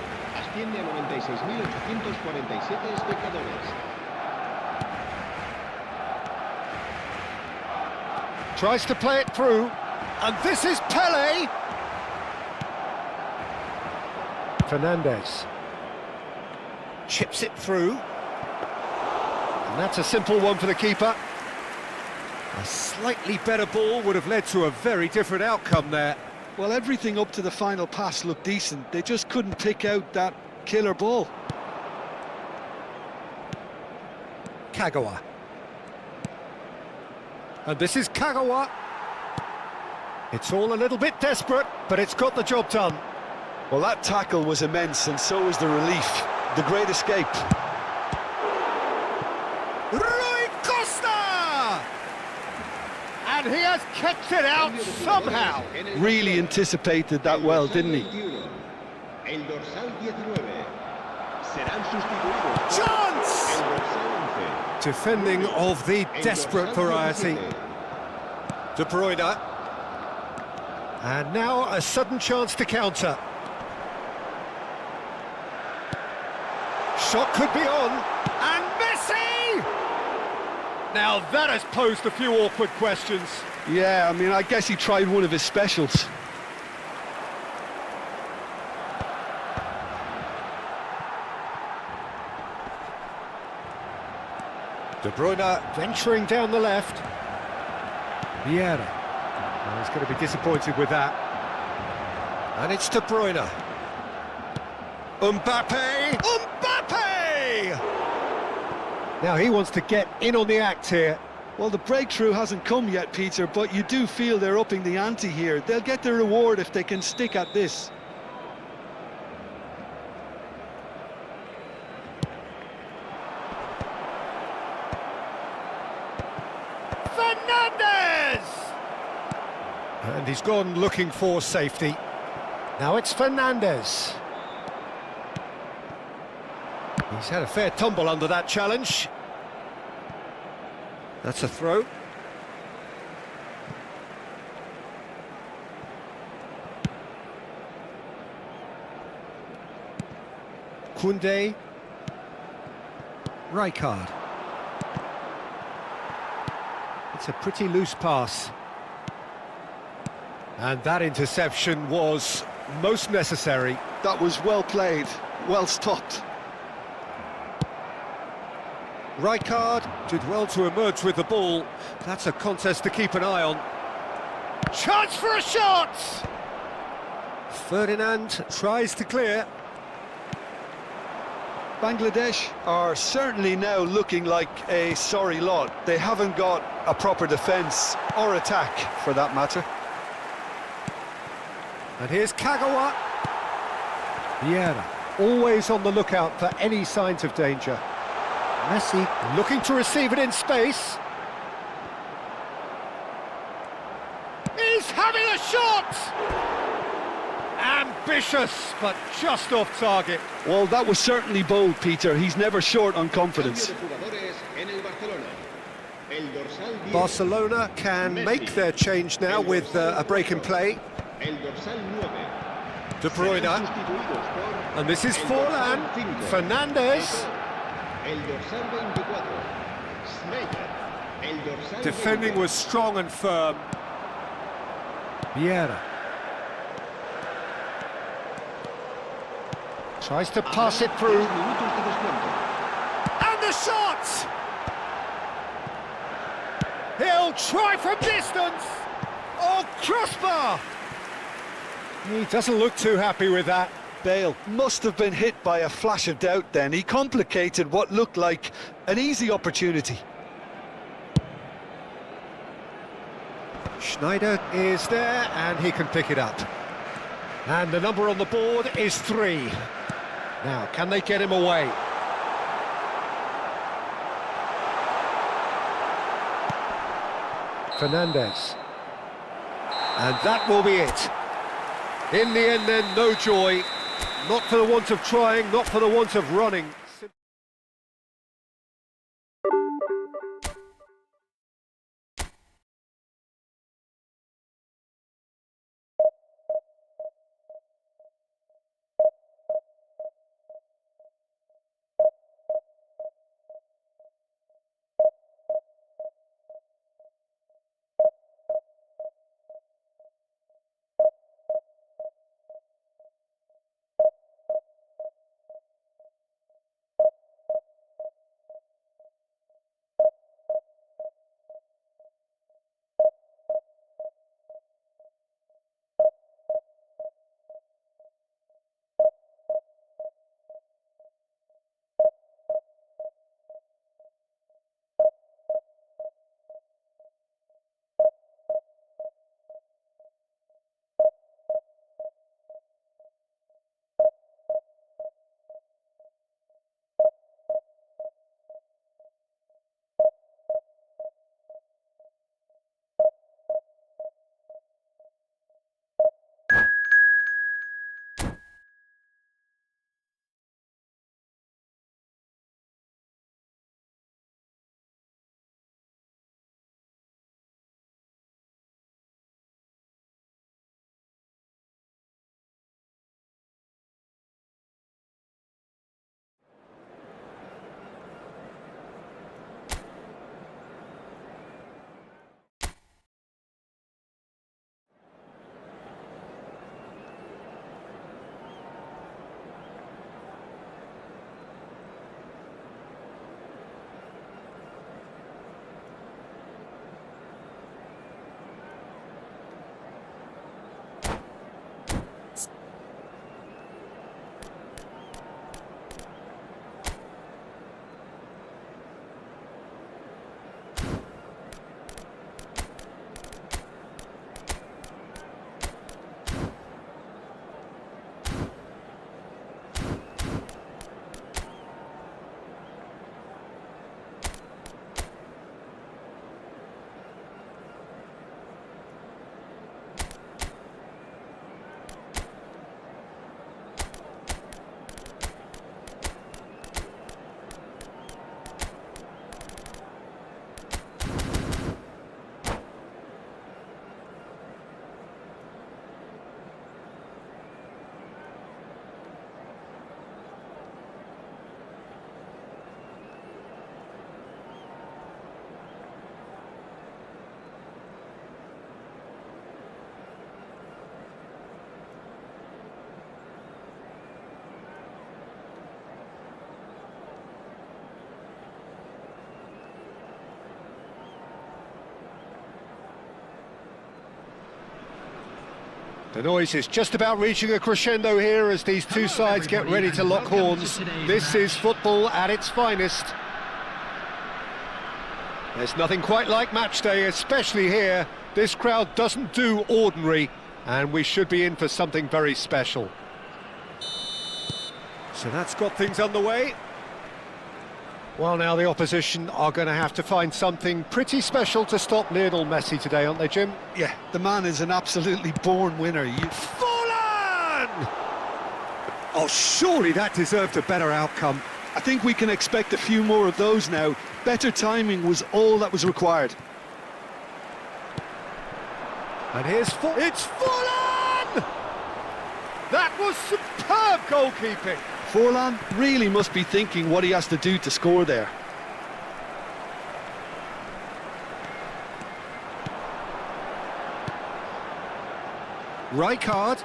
Tries to play it through, and this is Pele. Fernandez chips it through, and that's a simple one for the keeper. A slightly better ball would have led to a very different outcome there. Well, everything up to the final pass looked decent. They just couldn't pick out that killer ball. Kagawa. And this is Kagawa. It's all a little bit desperate, but it's got the job done. Well, that tackle was immense, and so was the relief. The great escape. Rui Costa! And he has kept it out somehow. Really anticipated that well, didn't he? Chance! Defending of the desperate variety. De Bruyne. And now a sudden chance to counter. Shot could be on. And Messi! Now that has posed a few awkward questions. Yeah, I mean, I guess he tried one of his specials. De Bruyne venturing down the left. Vieira. Well, he's going to be disappointed with that. And it's De Bruyne. Mbappe! Mbappe! Now he wants to get in on the act here. Well, the breakthrough hasn't come yet, Peter, but you do feel they're upping the ante here. They'll get their reward if they can stick at this. Fernandez! And he's gone looking for safety. Now it's Fernandez. He's had a fair tumble under that challenge. That's a throw. Koundé. Rijkaard. It's a pretty loose pass. And that interception was most necessary. That was well played, well stopped. Rijkaard did well to emerge with the ball. That's a contest to keep an eye on. Chance for a shot! Ferdinand tries to clear. Bangladesh are certainly now looking like a sorry lot. They haven't got a proper defence or attack, for that matter. And here's Kagawa. Vieira, always on the lookout for any signs of danger. Messi looking to receive it in space. He's having a shot! Ambitious, but just off target. Well, that was certainly bold, Peter. He's never short on confidence. Barcelona can make their change now with a break in play. De Bruyne. And this is Forlan. Fernandez. Defending was strong and firm. Vieira. Tries to pass it through. And the shot! He'll try from distance! Oh, crossbar! He doesn't look too happy with that. Bale must have been hit by a flash of doubt then. He complicated what looked like an easy opportunity. Schneider is there, and he can pick it up. And the number on the board is 3. Now, can they get him away? Fernandez. And that will be it. In the end, then, no joy. Not for the want of trying, not for the want of running. The noise is just about reaching a crescendo here as these two sides get ready to lock horns. This is football at its finest. There's nothing quite like match day, especially here. This crowd doesn't do ordinary, and we should be in for something very special. So that's got things underway. Well, now the opposition are going to have to find something pretty special to stop Lionel Messi today, aren't they, Jim? Yeah, the man is an absolutely born winner. Fallen! Oh, surely that deserved a better outcome. I think we can expect a few more of those now. Better timing was all that was required. And here's it's Fallen! That was superb goalkeeping. Forlan really must be thinking what he has to do to score there. Rijkaard.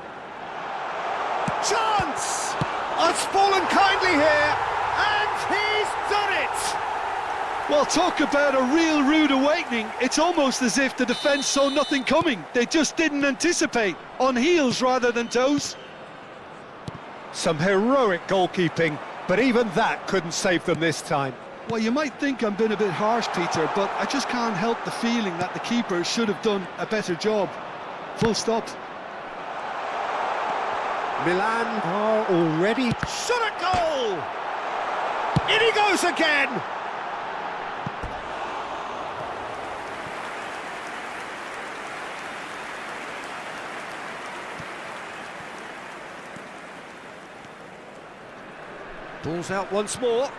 Chance! Has fallen kindly here, and he's done it! Well, talk about a real rude awakening. It's almost as if the defence saw nothing coming. They just didn't anticipate. On heels rather than toes. Some heroic goalkeeping, but even that couldn't save them this time. Well, you might think I'm being a bit harsh, Peter, but I just can't help the feeling that the keeper should have done a better job. Full stop. Milan are already shot at goal! In he goes again! Ball's out once more.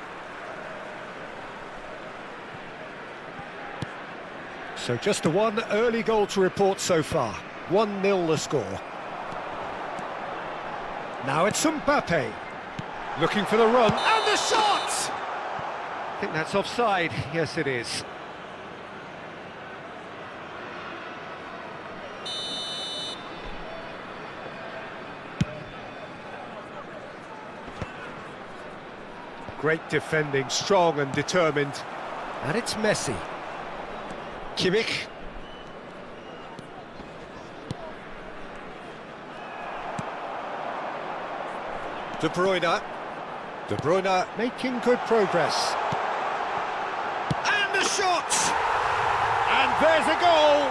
So just a one early goal to report so far. 1-0 the score. Now it's Mbappe. Looking for the run. And the shot! I think that's offside. Yes, it is. Great defending, strong and determined. And it's Messi. Kimmich. De Bruyne. De Bruyne making good progress. And the shot! And there's a goal!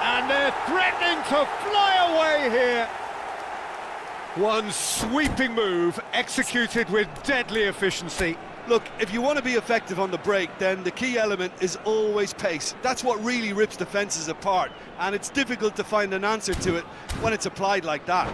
And they're threatening to fly away here. One sweeping move, executed with deadly efficiency. Look, if you want to be effective on the break, then the key element is always pace. That's what really rips defences apart, and it's difficult to find an answer to it when it's applied like that.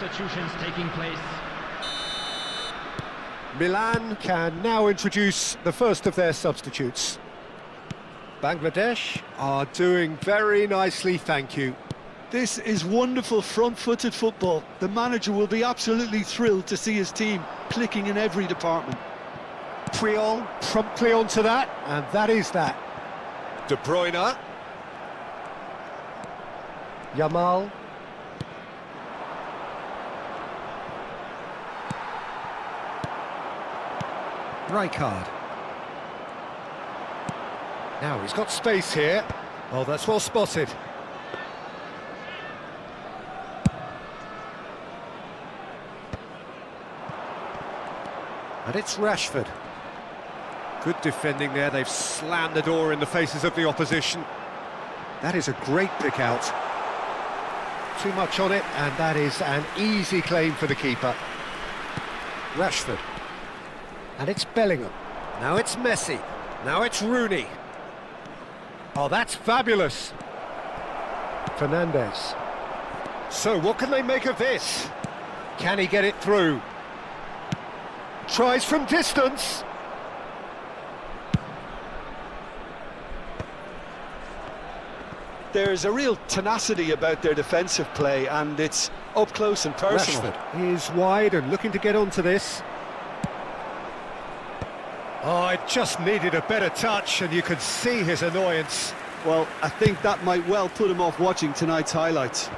Substitutions taking place. Milan can now introduce the first of their substitutes. Bangladesh are doing very nicely, thank you. This is wonderful front-footed football. The manager will be absolutely thrilled to see his team clicking in every department. Puyol promptly onto that, and that is that. De Bruyne. Yamal. Rijkaard. Now he's got space here. Oh, that's well spotted. And it's Rashford. Good defending there. They've slammed the door in the faces of the opposition. That is a great pick out. Too much on it, and that is an easy claim for the keeper. Rashford. And it's Bellingham. Now it's Messi. Now it's Rooney. Oh, that's fabulous. Fernandes. So what can they make of this? Can he get it through? Tries from distance. There's a real tenacity about their defensive play, and it's up close and personal. Rashford is wide and looking to get onto this. Oh, it just needed a better touch, and you could see his annoyance. Well, I think that might well put him off watching tonight's highlights.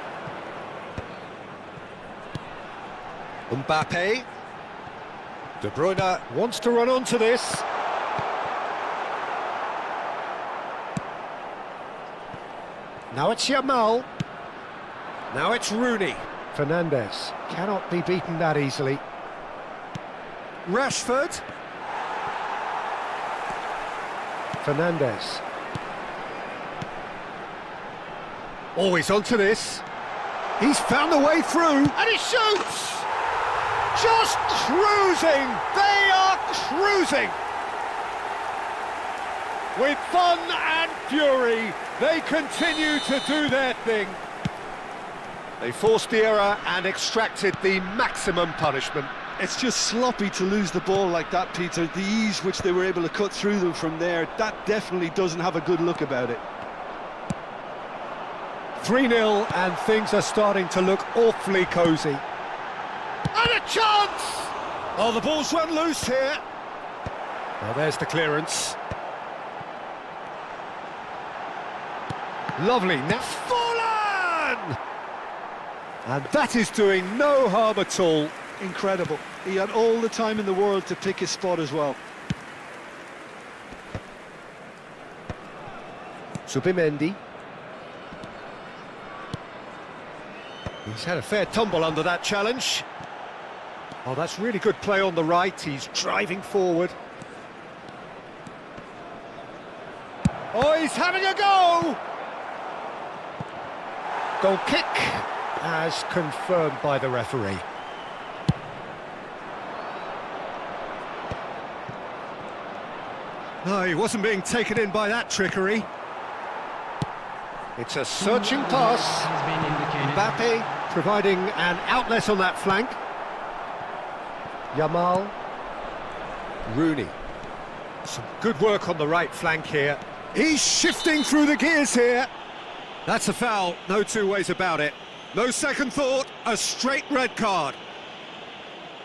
Mbappe. De Bruyne wants to run onto this. Now it's Yamal. Now it's Rooney. Fernandes cannot be beaten that easily. Rashford. Fernandes. Always onto this. He's found the way through, and he shoots! Just cruising! They are cruising! With fun and fury, they continue to do their thing. They forced the error and extracted the maximum punishment. It's just sloppy to lose the ball like that, Peter. The ease which they were able to cut through them from there, that definitely doesn't have a good look about it. 3-0, and things are starting to look awfully cosy. And a chance! Oh, the ball's run loose here. Well, there's the clearance. Lovely, now fallen! And that is doing no harm at all. Incredible. He had all the time in the world to pick his spot as well. Subimendi. He's had a fair tumble under that challenge. Oh, that's really good play on the right. He's driving forward. Oh, he's having a go! Goal kick, as confirmed by the referee. No, he wasn't being taken in by that trickery. It's a searching pass. Mbappe providing an outlet on that flank. Yamal. Rooney. Some good work on the right flank here. He's shifting through the gears here. That's a foul, no two ways about it. No second thought, a straight red card.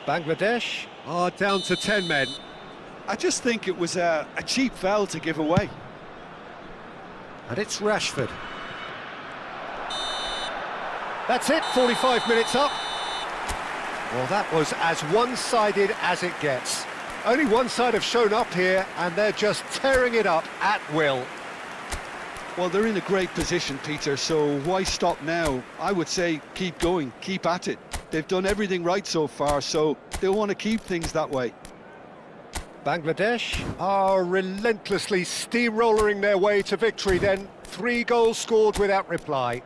Bangladesh are down to 10 men. I just think it was a cheap foul to give away. And it's Rashford. That's it, 45 minutes up. Well, that was as one-sided as it gets. Only one side have shown up here, and they're just tearing it up at will. Well, they're in a great position, Peter, so why stop now? I would say keep going, keep at it. They've done everything right so far, so they'll want to keep things that way. Bangladesh are relentlessly steamrolling their way to victory then. 3 goals scored without reply.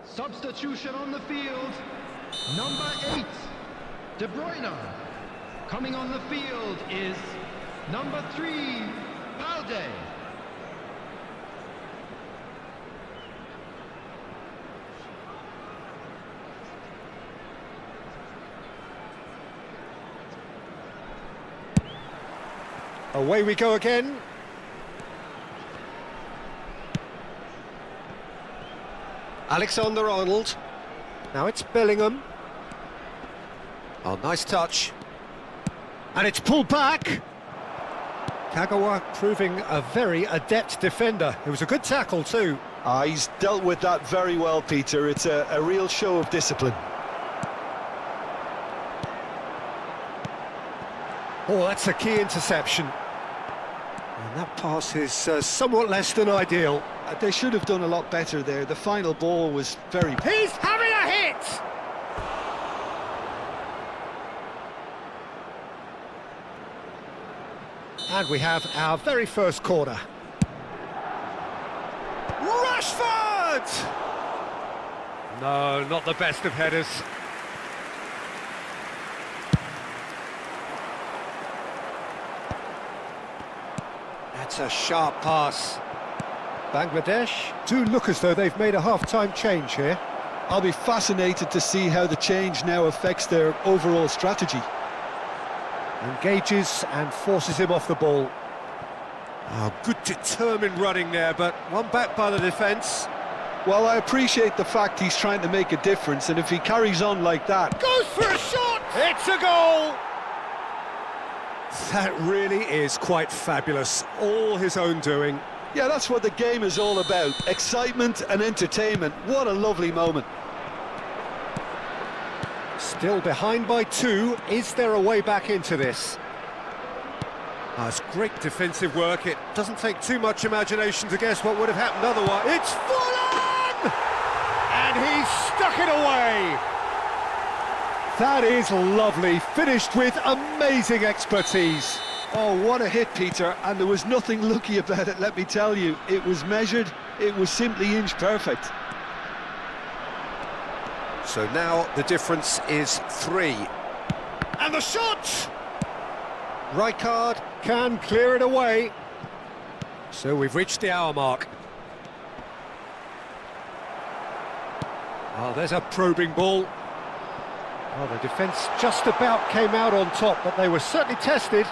Substitution on the field, number 8, De Bruyne. Coming on the field is number 3, Balde. Away we go again. Alexander-Arnold. Now it's Bellingham. Oh, nice touch. And it's pulled back. Kagawa proving a very adept defender. It was a good tackle too. He's dealt with that very well, Peter. It's a real show of discipline. Oh, that's a key interception. And that pass is somewhat less than ideal. They should have done a lot better there. The final ball was very... He's having a hit! And we have our very first corner. Rashford! No, not the best of headers. That's a sharp pass. Bangladesh do look as though they've made a half-time change here. I'll be fascinated to see how the change now affects their overall strategy. Engages and forces him off the ball. Oh, good determined running there, but one back by the defence. Well, I appreciate the fact he's trying to make a difference, and if he carries on like that... Goes for a shot! It's a goal! That really is quite fabulous. All his own doing. Yeah, that's what the game is all about. Excitement and entertainment. What a lovely moment. Still behind by 2. Is there a way back into this? Oh, it's great defensive work. It doesn't take too much imagination to guess what would have happened otherwise. It's full on! And he's stuck it away. That is lovely. Finished with amazing expertise. Oh, what a hit, Peter. And there was nothing lucky about it, let me tell you. It was measured. It was simply inch perfect. So now the difference is 3. And the shot! Rijkaard can clear it away. So we've reached the hour mark. Oh, there's a probing ball. Oh, the defence just about came out on top, but they were certainly tested.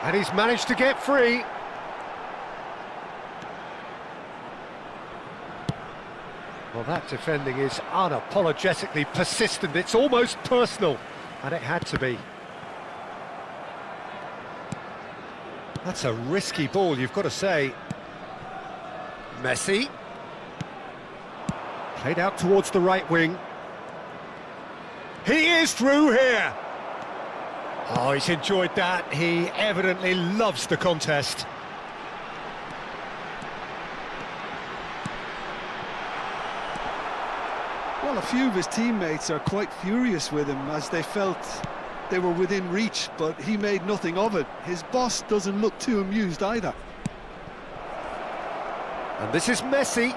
And he's managed to get free. Well, that defending is unapologetically persistent. It's almost personal, and it had to be. That's a risky ball, you've got to say. Messi. Played out towards the right wing. He is through here. Oh, he's enjoyed that. He evidently loves the contest. Well, a few of his teammates are quite furious with him as they felt they were within reach, but he made nothing of it. His boss doesn't look too amused either. And this is Messi.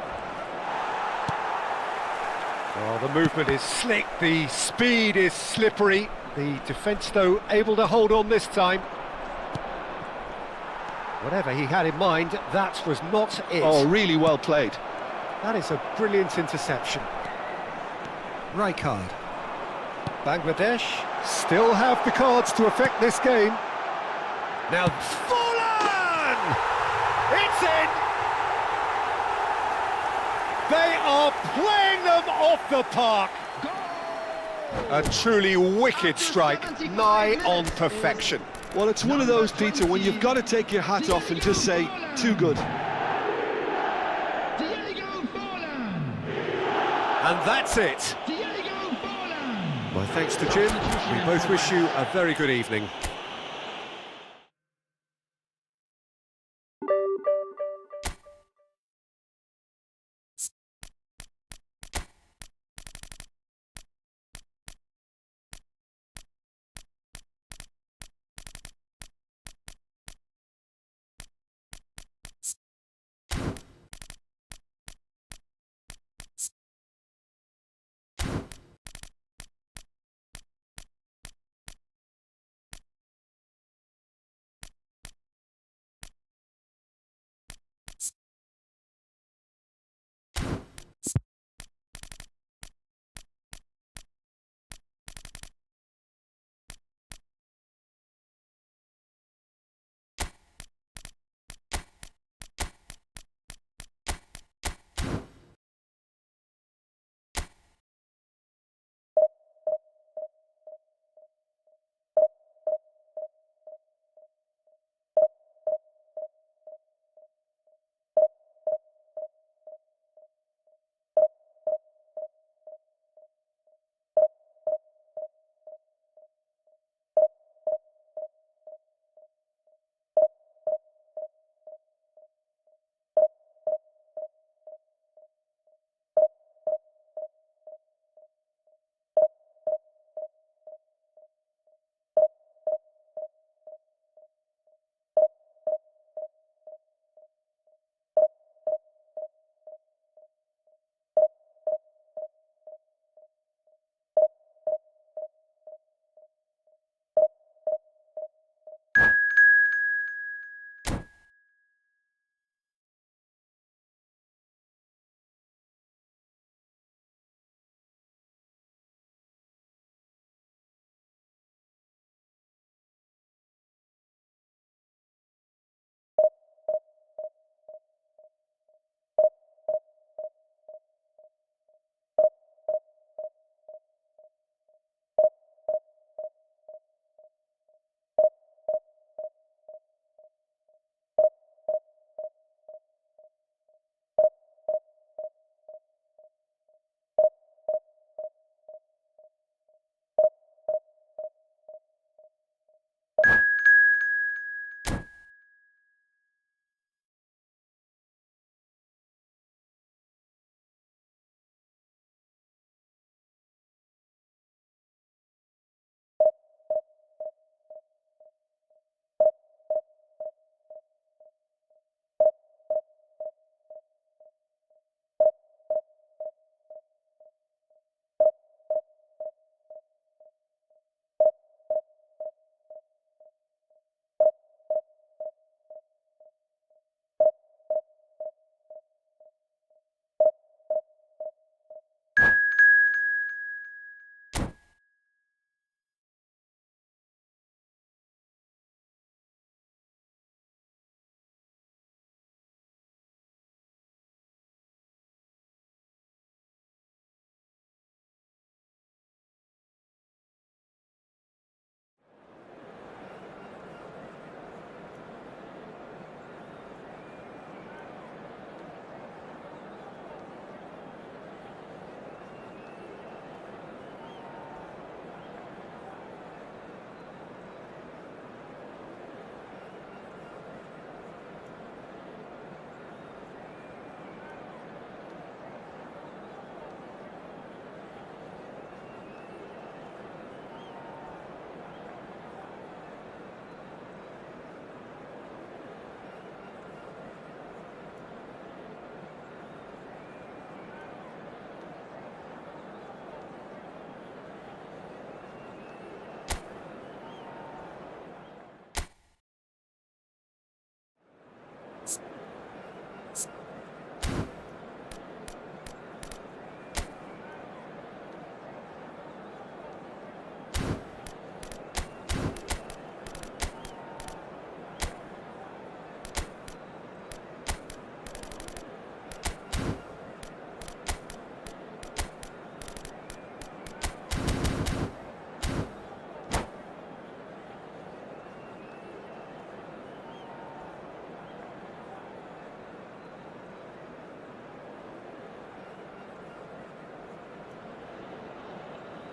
Oh, the movement is slick, the speed is slippery. The defence, though, able to hold on this time. Whatever he had in mind, that was not it. Oh, really well played. That is a brilliant interception. Rijkaard. Bangladesh still have the cards to affect this game. Now, Fulan! It's in! They are playing them off the park. A truly wicked strike, nigh on perfection. Well, it's one of those, Peter, when you've got to take your hat off and just say, too good. And that's it. My thanks to Jim. We both wish you a very good evening.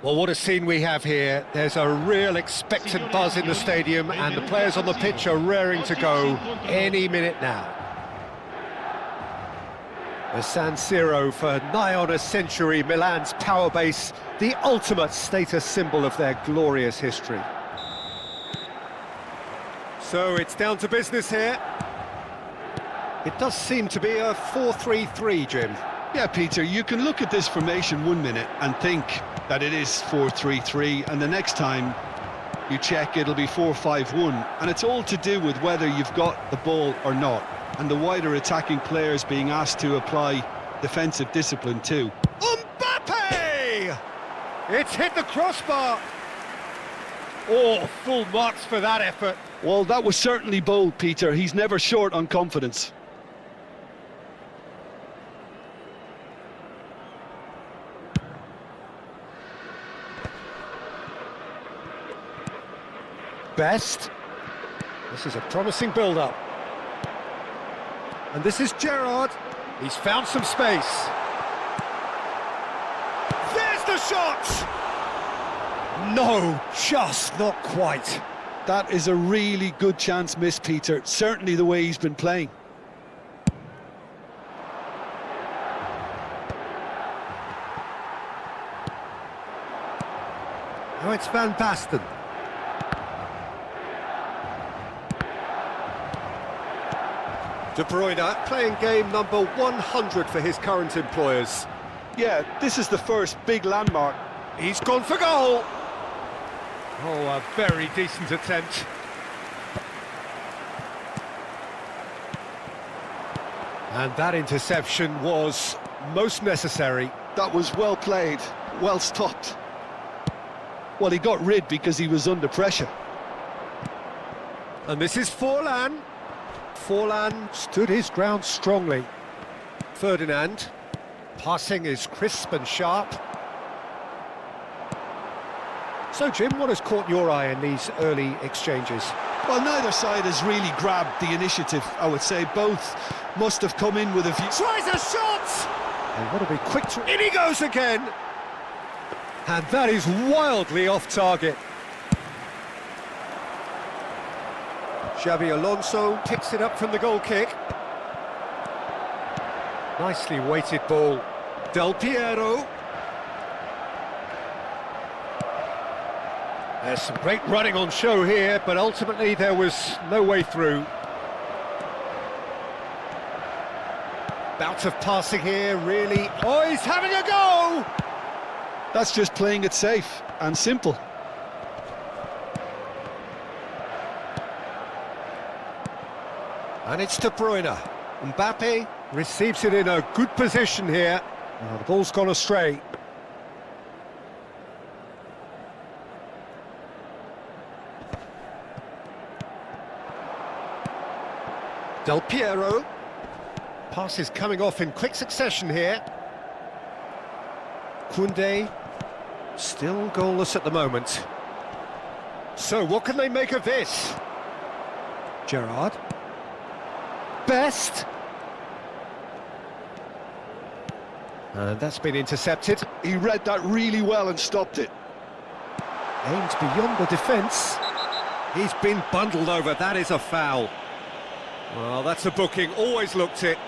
Well, what a scene we have here. There's a real expectant buzz in the stadium, and the players on the pitch are raring to go any minute now. The San Siro, for nigh on a century, Milan's power base, the ultimate status symbol of their glorious history. So it's down to business here. It does seem to be a 4-3-3, Jim. Yeah, Peter, you can look at this formation 1 minute and think that it is 4-3-3, and the next time you check it'll be 4-5-1, and it's all to do with whether you've got the ball or not, and the wider attacking players being asked to apply defensive discipline too. Mbappe! It's hit the crossbar! Oh, full marks for that effort. Well, that was certainly bold, Peter. He's never short on confidence. Best. This is a promising build-up. And this is Gerrard. He's found some space. There's the shot! No, just not quite. That is a really good chance missed, Peter. Certainly the way he's been playing. Now it's Van Basten. De Bruyne playing game number 100 for his current employers. Yeah, this is the first big landmark. He's gone for goal. Oh, a very decent attempt. And that interception was most necessary. That was well played, well stopped. Well, he got rid because he was under pressure. And this is Forlan. Forlan stood his ground strongly. Ferdinand. Passing is crisp and sharp. So, Jim, what has caught your eye in these early exchanges? Well, neither side has really grabbed the initiative, I would say. Both must have come in with a view. Tries a shot! And what a big quick... In he goes again! And that is wildly off target. Xabi Alonso picks it up from the goal kick. Nicely weighted ball. Del Piero. There's some great running on show here, but ultimately there was no way through. Bout of passing here, really. Oh, he's having a go! That's just playing it safe and simple. And it's De Bruyne. Mbappe receives it in a good position here. Oh, the ball's gone astray. Del Piero. Pass is coming off in quick succession here. Koundé. Still goalless at the moment. So what can they make of this? Gerrard. Best. And that's been intercepted. He read that really well and stopped it. Aimed beyond the defence. He's been bundled over. That is a foul. Well, that's a booking. Always looked it.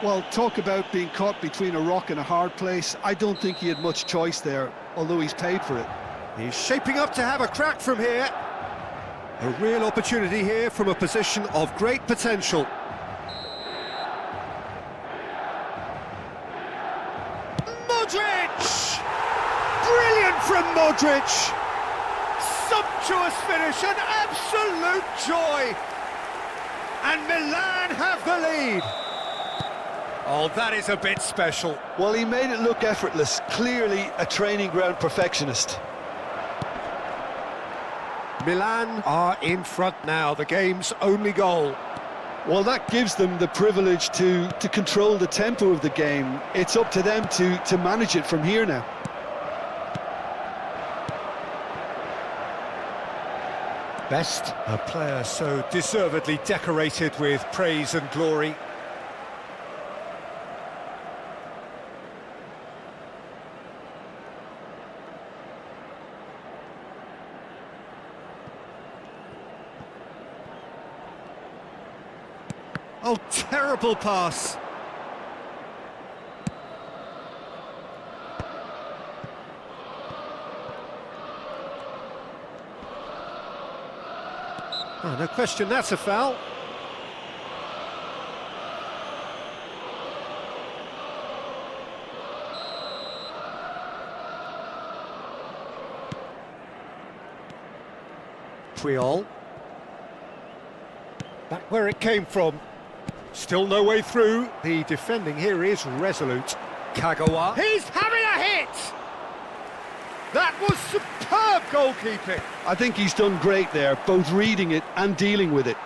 Well, talk about being caught between a rock and a hard place. I don't think he had much choice there, although he's paid for it. He's shaping up to have a crack from here. A real opportunity here from a position of great potential. Modric! Brilliant from Modric! Sumptuous finish, an absolute joy! And Milan have the lead. Oh, that is a bit special. Well, he made it look effortless. Clearly a training ground perfectionist. Milan are in front now, the game's only goal. Well, that gives them the privilege to control the tempo of the game. It's up to them to manage it from here now. Best, a player so deservedly decorated with praise and glory. Oh, terrible pass. Oh, no question, that's a foul. Puyol. Back where it came from. Still no way through. The defending here is resolute. Kagawa. He's having a hit! That was superb goalkeeping. I think he's done great there, both reading it and dealing with it.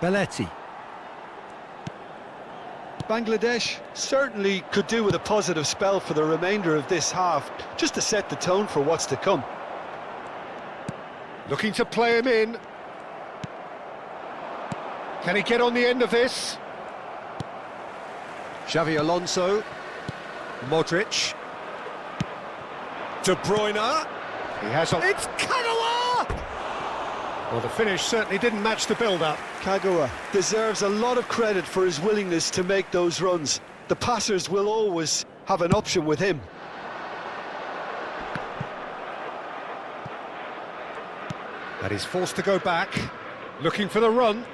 Belletti. Bangladesh certainly could do with a positive spell for the remainder of this half, just to set the tone for what's to come. Looking to play him in. Can he get on the end of this? Xavi Alonso. Modric. De Bruyne. He has on. It's Kagawa! Well, the finish certainly didn't match the build-up. Kagawa deserves a lot of credit for his willingness to make those runs. The passers will always have an option with him. And he's forced to go back, looking for the run.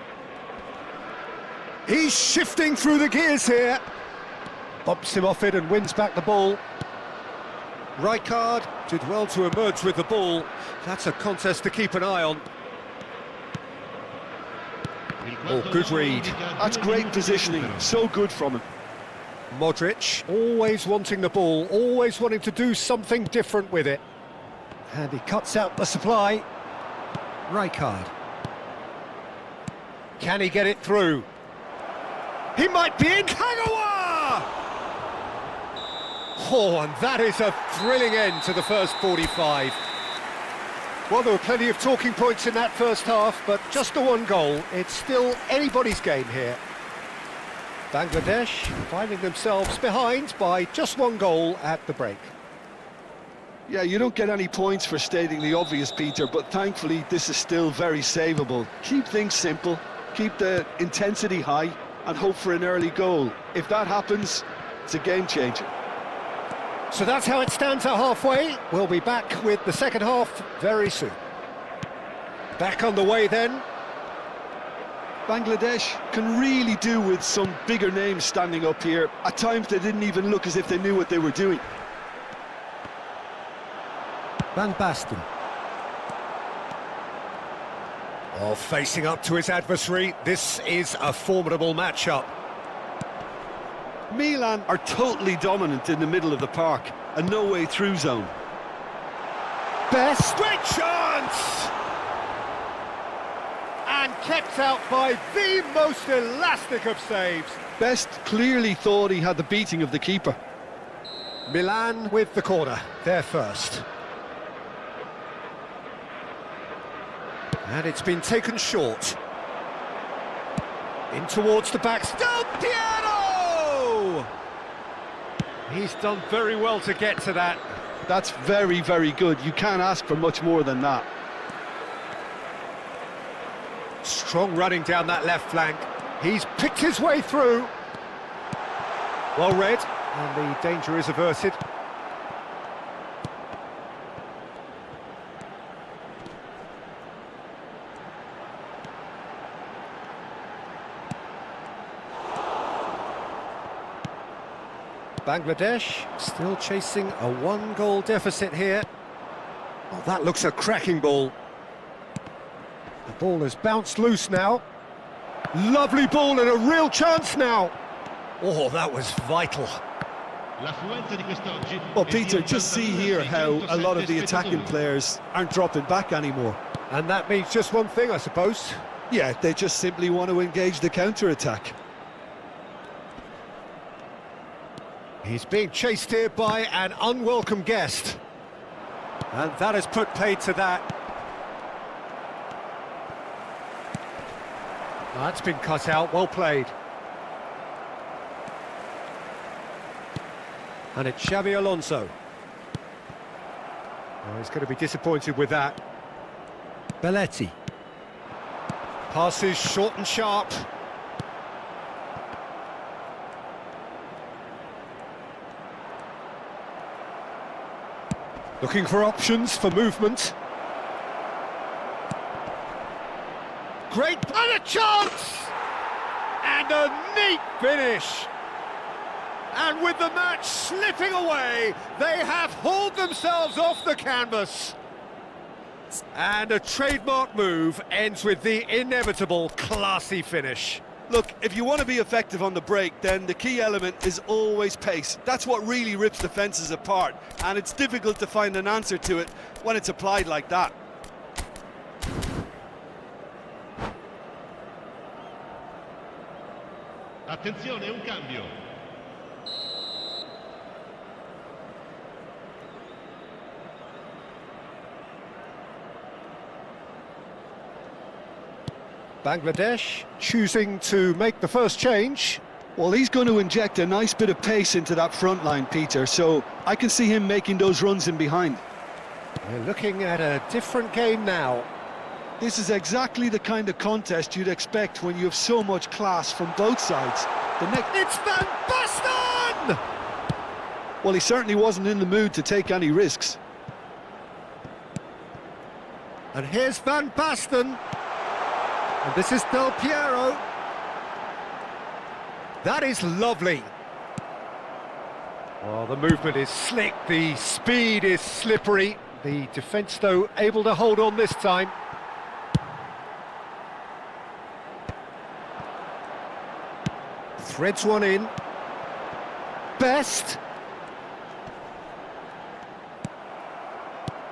He's shifting through the gears here. Bumps him off it and wins back the ball. Rijkaard did well to emerge with the ball. That's a contest to keep an eye on. Oh, good read. That's great positioning, so good from him. Modric, always wanting the ball, always wanting to do something different with it. And he cuts out the supply. Rijkaard. Can he get it through? He might be in. Kagawa! Oh, and that is a thrilling end to the first 45. Well, there were plenty of talking points in that first half, but just the one goal. It's still anybody's game here. Bangladesh finding themselves behind by just one goal at the break. Yeah, you don't get any points for stating the obvious, Peter, but thankfully this is still very savable. Keep things simple, keep the intensity high, and hope for an early goal. If that happens, it's a game changer. So that's how it stands at halfway. We'll be back with the second half very soon. Back on the way then. Bangladesh can really do with some bigger names standing up here. At times they didn't even look as if they knew what they were doing. Van Basten. Oh, facing up to his adversary. This is a formidable matchup. Milan are totally dominant in the middle of the park, a no-way through zone. Best. Great chance! And kept out by the most elastic of saves. Best clearly thought he had the beating of the keeper. Milan with the corner, they're first. And it's been taken short. In towards the back. Del Piero! He's done very well to get to that. That's very, very good. You can't ask for much more than that. Strong running down that left flank. He's picked his way through. Well read, and the danger is averted. Bangladesh still chasing a one-goal deficit here. Oh, that looks a cracking ball. The ball has bounced loose now. Lovely ball and a real chance now. Oh, that was vital. Well, Peter, just see here how a lot of the attacking players aren't dropping back anymore. And that means just one thing, I suppose. Yeah, they just simply want to engage the counter-attack. He's being chased here by an unwelcome guest. And that has put paid to that. That's been cut out, well played. And it's Xavi Alonso. Oh, he's going to be disappointed with that. Belletti. Passes short and sharp. Looking for options for movement. Great, and a chance! And a neat finish. And with the match slipping away, they have hauled themselves off the canvas. And a trademark move ends with the inevitable classy finish. Look, if you want to be effective on the break, then the key element is always pace. That's what really rips defences apart, and it's difficult to find an answer to it when it's applied like that. Attenzione, un cambio. Bangladesh choosing to make the first change. Well, he's going to inject a nice bit of pace into that front line, Peter, so I can see him making those runs in behind. We're looking at a different game now. This is exactly the kind of contest you'd expect when you have so much class from both sides. It's Van Basten! Well, he certainly wasn't in the mood to take any risks. And here's Van Basten. And this is Del Piero. That is lovely. Oh, the movement is slick, the speed is slippery. The defence, though, able to hold on this time. Threads one in. Best.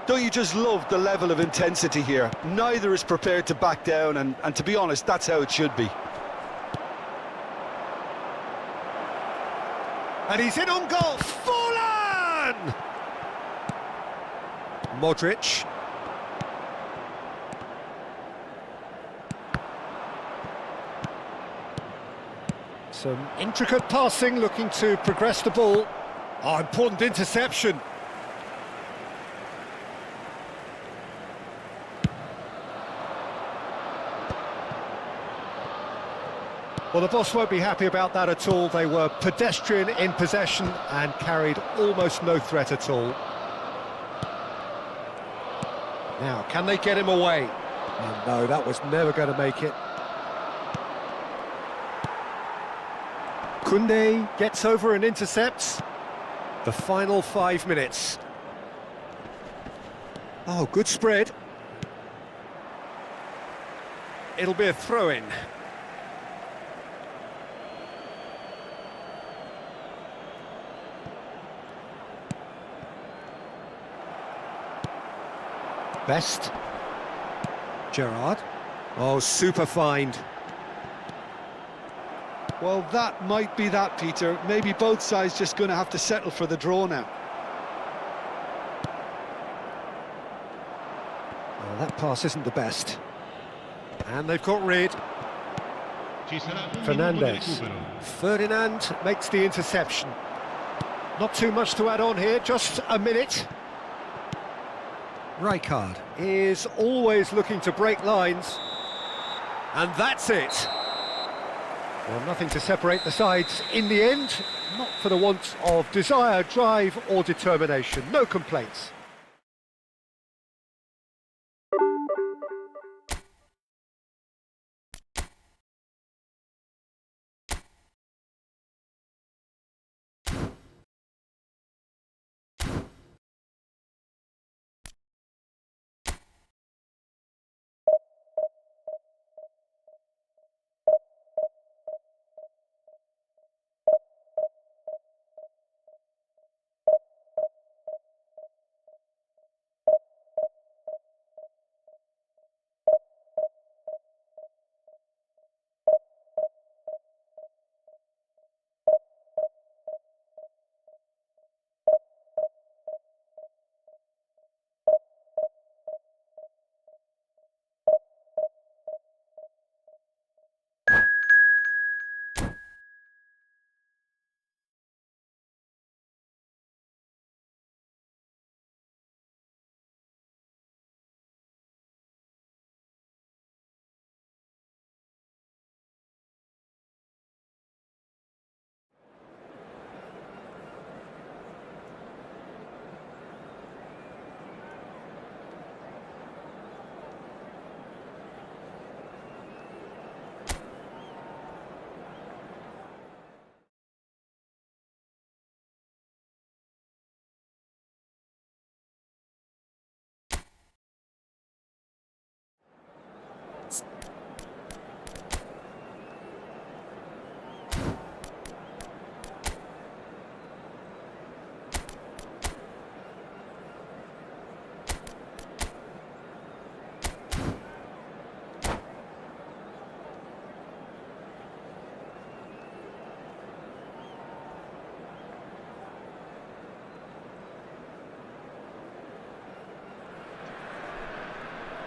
Don't you just love the level of intensity here? Neither is prepared to back down, and to be honest, that's how it should be. And he's in on goal. Fallen! Modric. Some intricate passing, looking to progress the ball. Oh, important interception. Well, the boss won't be happy about that at all. They were pedestrian in possession and carried almost no threat at all. Now, can they get him away? Oh, no, that was never going to make it. Koundé gets over and intercepts. The final 5 minutes. Oh, good spread. It'll be a throw-in. Best. Gerrard. Oh, super find. Well, that might be that, Peter. Maybe both sides just going to have to settle for the draw now. Well, that pass isn't the best. And they've got rid. Fernandez. Ferdinand makes the interception. Not too much to add on here, just a minute. Rijkaard is always looking to break lines. And that's it. Well, nothing to separate the sides in the end. Not for the want of desire, drive or determination. No complaints.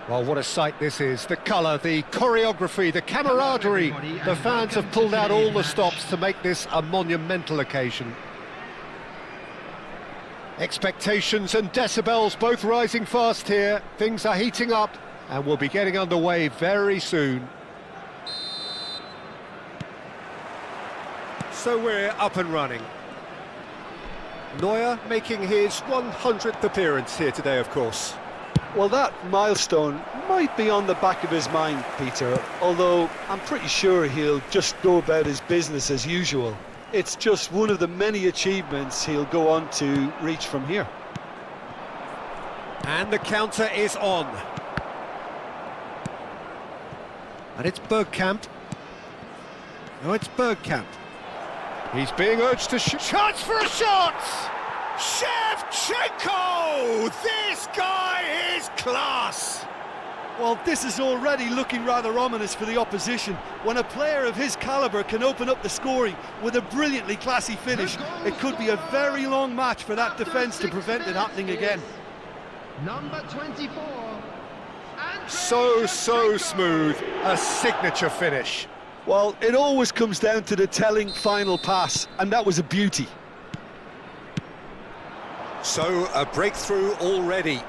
Well, what a sight this is. The colour, the choreography, the camaraderie. The fans have pulled out all the stops to make this a monumental occasion. Expectations and decibels both rising fast here. Things are heating up and we'll be getting underway very soon. So we're up and running. Neuer making his 100th appearance here today, of course. Well, that milestone might be on the back of his mind, Peter, although I'm pretty sure he'll just go about his business as usual. It's just one of the many achievements he'll go on to reach from here. And the counter is on. And it's Bergkamp. No, it's Bergkamp. He's being urged to shoot. Chance for a shot! Shevchenko! This guy is class! Well, this is already looking rather ominous for the opposition. When a player of his calibre can open up the scoring with a brilliantly classy finish, it could be a very long match for that defence to prevent it happening again. Number 24. So smooth, a signature finish. Well, it always comes down to the telling final pass, and that was a beauty. So, a breakthrough already.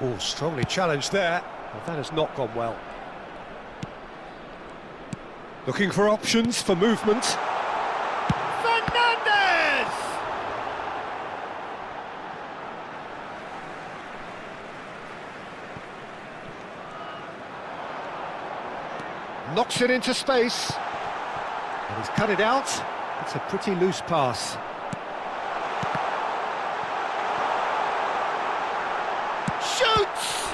Oh, strongly challenged there. Well, that has not gone well. Looking for options for movement. Fernandez! Knocks it into space. And he's cut it out. It's a pretty loose pass. Shoots!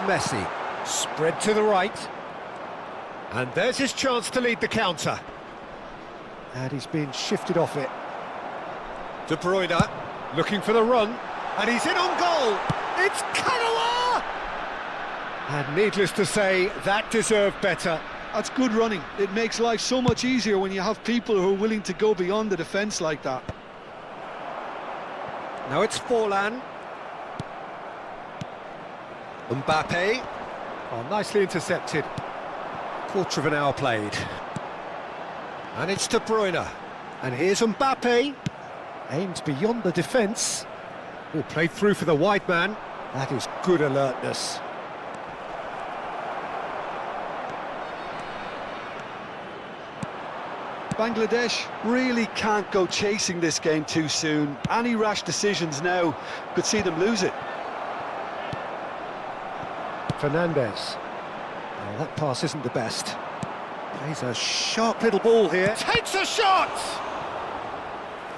Messi, spread to the right. And there's his chance to lead the counter. And he's been shifted off it. De Bruyne, looking for the run. And he's in on goal. It's Kagawa! And needless to say, that deserved better. That's good running. It makes life so much easier when you have people who are willing to go beyond the defence like that. Now it's Forlan. Mbappe. Oh, nicely intercepted. Quarter of an hour played. And it's De Bruyne. And here's Mbappe. Aimed beyond the defence. Oh, played through for the wide man. That is good alertness. Bangladesh really can't go chasing this game too soon. Any rash decisions now could see them lose it. Fernandez. Oh, that pass isn't the best. Plays a sharp little ball here. Takes a shot!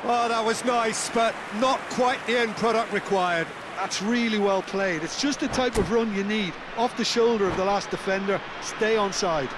Oh, that was nice, but not quite the end product required. That's really well played. It's just the type of run you need. Off the shoulder of the last defender, stay onside.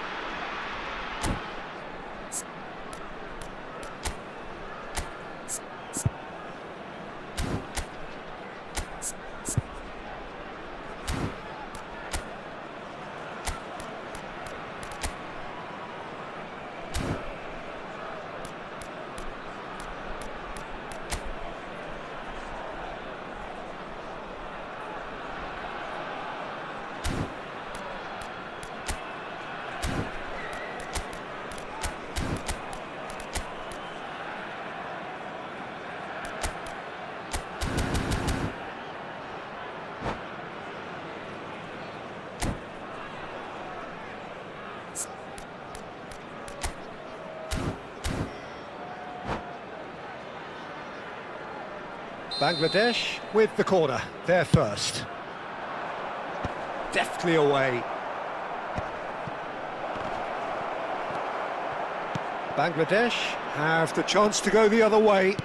Bangladesh with the corner, there first. Deftly away. Bangladesh have the chance to go the other way.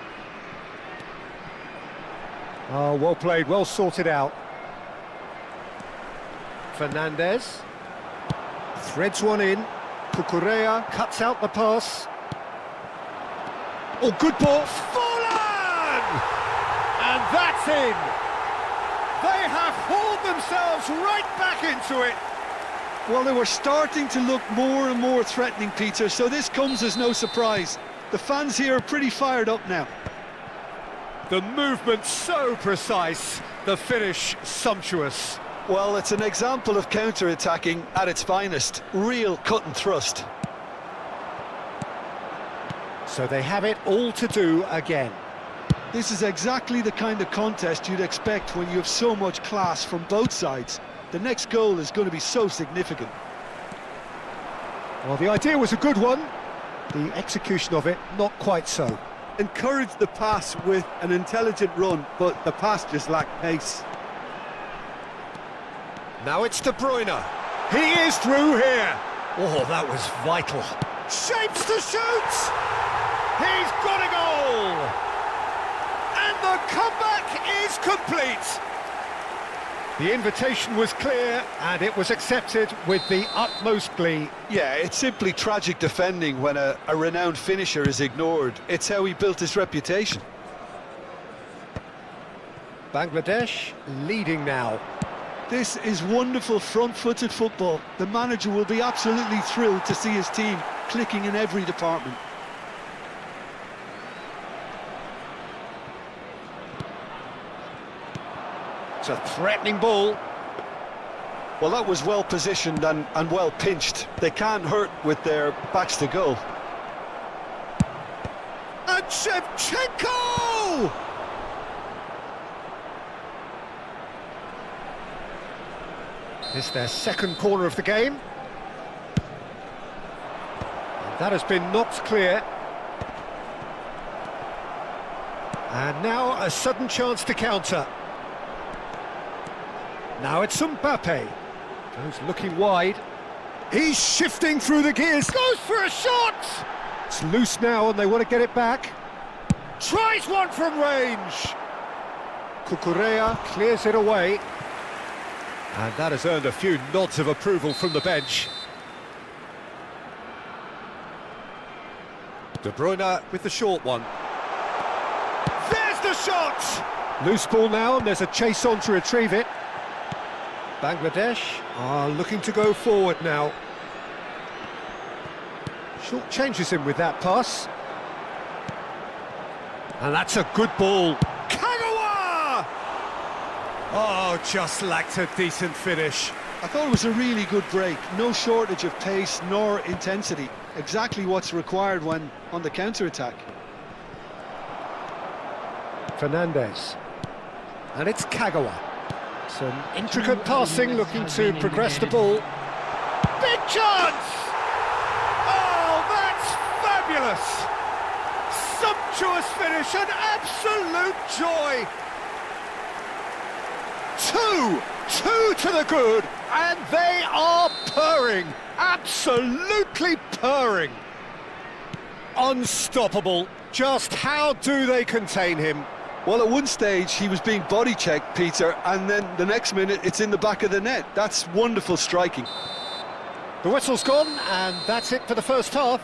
Oh, well played, well sorted out. Fernandez threads one in. Cucurella cuts out the pass. Oh, good ball. Forlan! And that's in! They have hauled themselves right back into it! Well, they were starting to look more and more threatening, Peter, so this comes as no surprise. The fans here are pretty fired up now. The movement so precise, the finish sumptuous. Well, it's an example of counter-attacking at its finest. Real cut and thrust. So they have it all to do again. This is exactly the kind of contest you'd expect when you have so much class from both sides. The next goal is going to be so significant. Well, the idea was a good one. The execution of it, not quite so. Encouraged the pass with an intelligent run, but the pass just lacked pace. Now it's De Bruyne. He is through here. Oh, that was vital. Shapes to shoot! He's got a goal! And the comeback is complete. The invitation was clear, and it was accepted with the utmost glee. Yeah, it's simply tragic defending when a renowned finisher is ignored. It's how he built his reputation. Bangladesh leading now. This is wonderful front-footed football. The manager will be absolutely thrilled to see his team clicking in every department. It's a threatening ball. Well, that was well positioned and well pinched. They can't hurt with their backs to goal. And Shevchenko! It's their second corner of the game. And that has been knocked clear. And now a sudden chance to counter. Now it's Mbappe. Goes looking wide. He's shifting through the gears. Goes for a shot! It's loose now and they want to get it back. Tries one from range. Cucurella clears it away. And that has earned a few nods of approval from the bench. De Bruyne with the short one. There's the shot! Loose ball now and there's a chase on to retrieve it. Bangladesh are looking to go forward now. Short changes him with that pass. And that's a good ball. Kagawa! Oh, just lacked a decent finish. I thought it was a really good break. No shortage of pace nor intensity. Exactly what's required when on the counter-attack. Fernandez. And it's Kagawa. Some intricate passing, looking to progress the ball. Big chance! Oh, that's fabulous! Sumptuous finish, an absolute joy! Two to the good, and they are purring, absolutely purring. Unstoppable. Just how do they contain him? Well, at one stage he was being body checked, Peter, and then the next minute it's in the back of the net. That's wonderful striking. The whistle's gone, and that's it for the first half.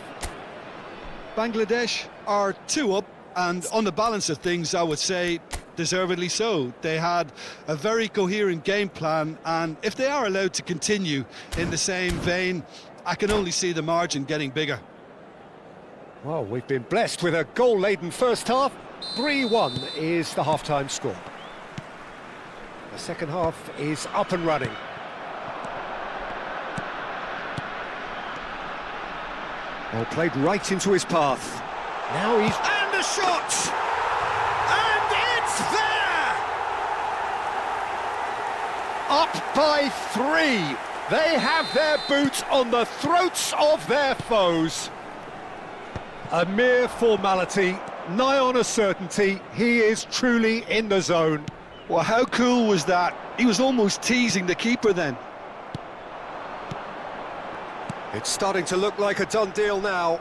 Bangladesh are 2 up, and on the balance of things, I would say deservedly so. They had a very coherent game plan, and if they are allowed to continue in the same vein, I can only see the margin getting bigger. Well, we've been blessed with a goal-laden first half. 3-1 is the half-time score. The second half is up and running. Well, played right into his path. Now he's... And a shot! And it's there! Up by 3. They have their boots on the throats of their foes. A mere formality, nigh on a certainty. He is truly in the zone. Well, how cool was that? He was almost teasing the keeper then. It's starting to look like a done deal now.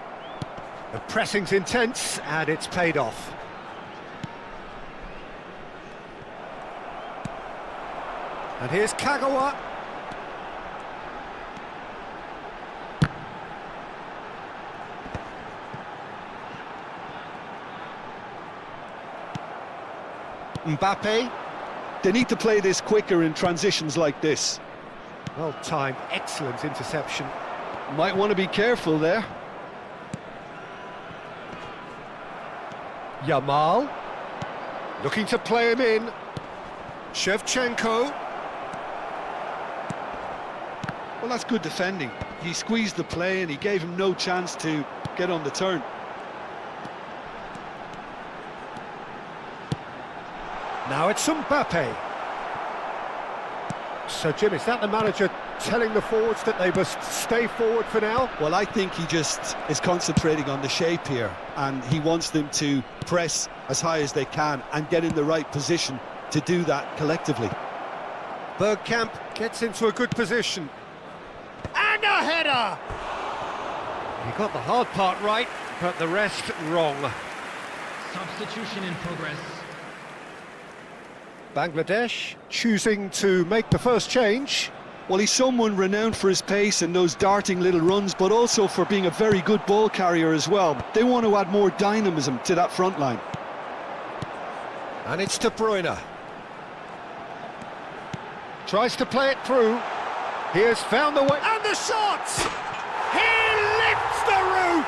The pressing's intense, and it's paid off. And here's Kagawa. Mbappe. They need to play this quicker in transitions like this. Well timed, excellent interception. Might want to be careful there. Yamal. Looking to play him in. Shevchenko. Well, that's good defending. He squeezed the play and he gave him no chance to get on the turn. Now it's Mbappe. So, Jim, is that the manager telling the forwards that they must stay forward for now? Well, I think he just is concentrating on the shape here, and he wants them to press as high as they can and get in the right position to do that collectively. Bergkamp gets into a good position. And a header! He got the hard part right, but the rest wrong. Substitution in progress. Bangladesh choosing to make the first change. Well, he's someone renowned for his pace and those darting little runs, but also for being a very good ball carrier as well. They want to add more dynamism to that front line. And it's De Bruyne. Tries to play it through. He has found the way. And the shot! He lifts the roof!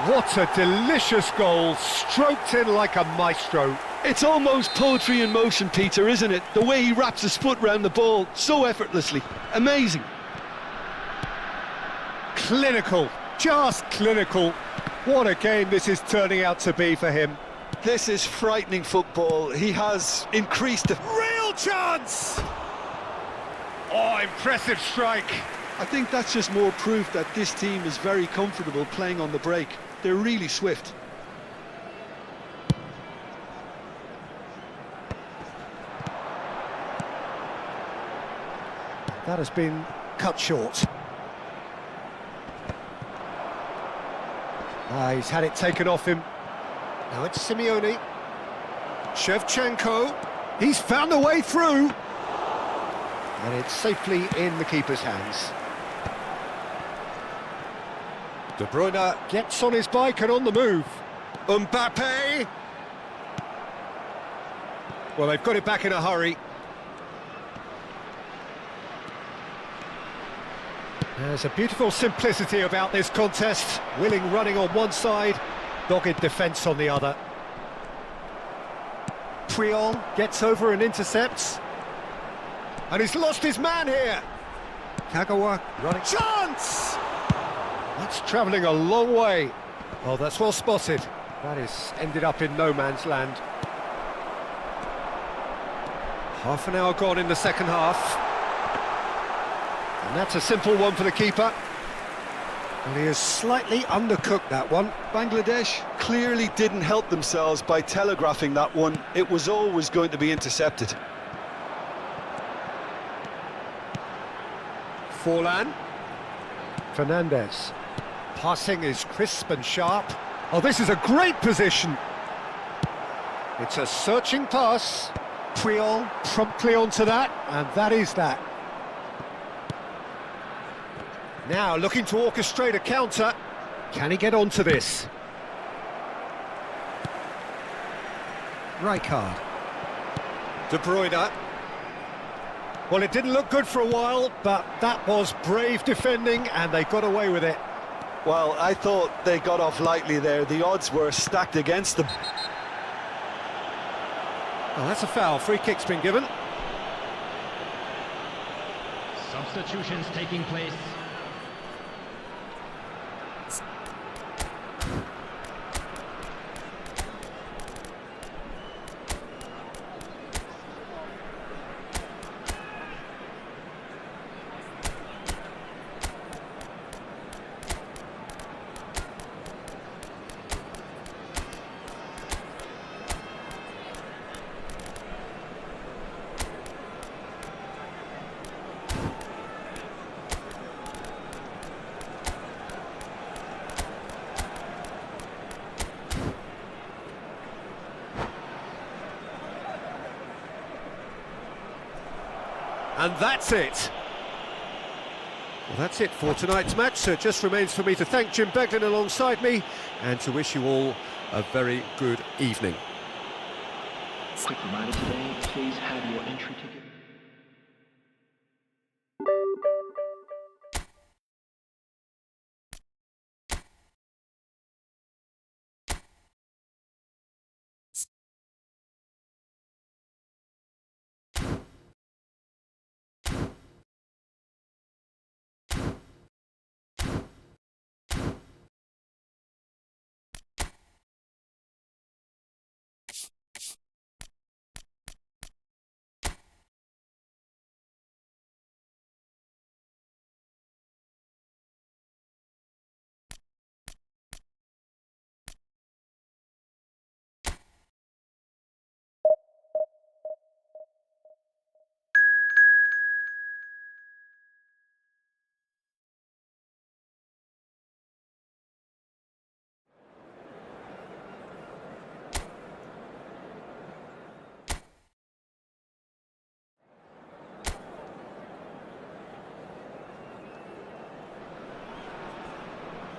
What a delicious goal, stroked in like a maestro. It's almost poetry in motion, Peter, isn't it? The way he wraps his foot round the ball so effortlessly. Amazing. Clinical, just clinical. What a game this is turning out to be for him. This is frightening football. He has increased the... Real chance! Oh, impressive strike. I think that's just more proof that this team is very comfortable playing on the break. They're really swift. That has been cut short. He's had it taken off him. Now it's Simeone. Shevchenko. He's found a way through. And it's safely in the keeper's hands. De Bruyne gets on his bike and on the move. Mbappe. Well, they've got it back in a hurry. There's a beautiful simplicity about this contest. Willing running on one side, dogged defence on the other. Puyol gets over and intercepts. And he's lost his man here. Kagawa running. Chance! That's travelling a long way. Oh, that's well spotted. That is ended up in no man's land. Half an hour gone in the second half. And that's a simple one for the keeper. And he has slightly undercooked that one. Bangladesh clearly didn't help themselves by telegraphing that one. It was always going to be intercepted. Forlan. Fernandez. Passing is crisp and sharp. Oh, this is a great position. It's a searching pass. Puyol promptly onto that, and that is that. Now looking to orchestrate a counter. Can he get onto this? Rijkaard. De Bruyne. Well, it didn't look good for a while, but that was brave defending, and they got away with it. Well, I thought they got off lightly there. The odds were stacked against them. Oh, that's a foul. Free kick's been given. Substitutions taking place. And that's it. Well, that's it for tonight's match, so it just remains for me to thank Jim Beglin alongside me and to wish you all a very good evening. Quick reminder today, please have your entry ticket.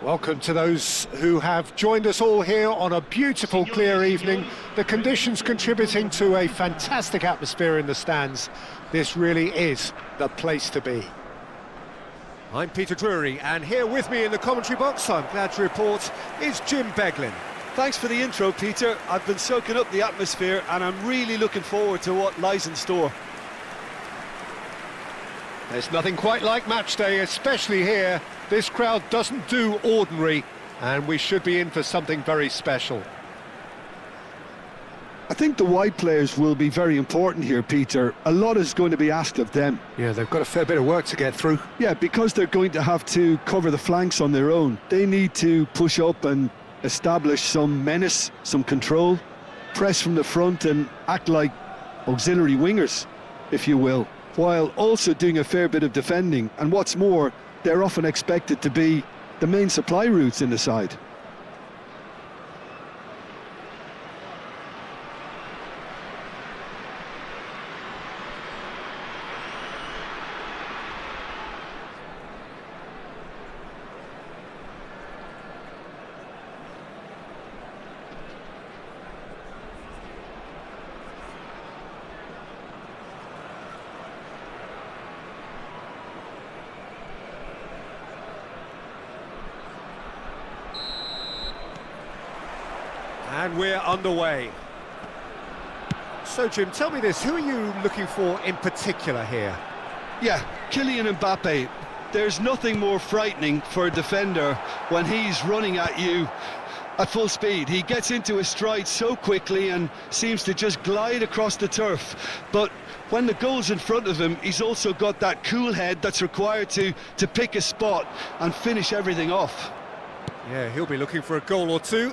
Welcome to those who have joined us all here on a beautiful, clear evening. The conditions contributing to a fantastic atmosphere in the stands. This really is the place to be. I'm Peter Drury, and here with me in the commentary box, I'm glad to report, is Jim Beglin. Thanks for the intro, Peter. I've been soaking up the atmosphere and I'm really looking forward to what lies in store. There's nothing quite like match day, especially here. This crowd doesn't do ordinary, and we should be in for something very special. I think the wide players will be very important here, Peter. A lot is going to be asked of them. Yeah, they've got a fair bit of work to get through. Yeah, because they're going to have to cover the flanks on their own. They need to push up and establish some menace, some control, press from the front and act like auxiliary wingers, if you will, while also doing a fair bit of defending. And what's more, they're often expected to be the main supply routes in the side. And we're underway. So, Jim, tell me this, who are you looking for in particular here? Yeah, Kylian Mbappe. There's nothing more frightening for a defender when he's running at you at full speed. He gets into his stride so quickly and seems to just glide across the turf. But when the goal's in front of him, he's also got that cool head that's required to pick a spot and finish everything off. Yeah, he'll be looking for a goal or two.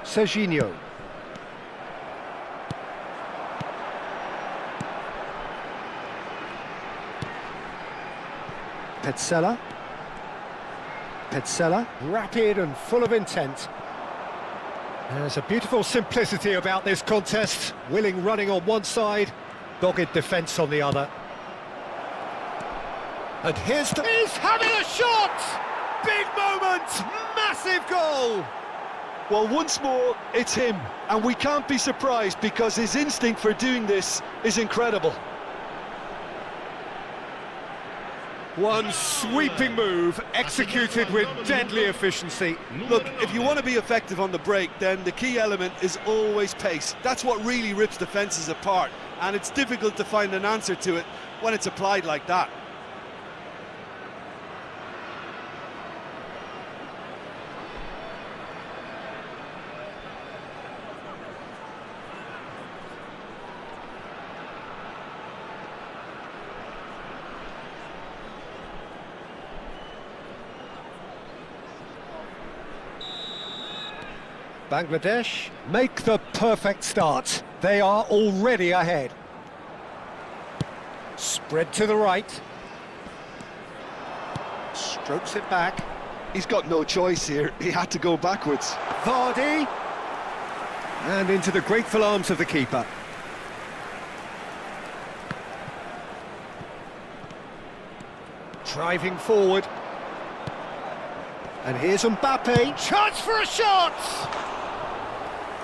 Serginho. Petzela. Rapid and full of intent. There's a beautiful simplicity about this contest. Willing running on one side, dogged defence on the other. And he's having a shot! Big moment! Massive goal! Well, once more, it's him, and we can't be surprised because his instinct for doing this is incredible. One sweeping move, executed with deadly efficiency. Look, if you want to be effective on the break, then the key element is always pace. That's what really rips defences apart, and it's difficult to find an answer to it when it's applied like that. Bangladesh make the perfect start. They are already ahead. Spread to the right. Strokes it back. He's got no choice here. He had to go backwards. Vardy. And into the grateful arms of the keeper. Driving forward. And here's Mbappe. Chance for a shot!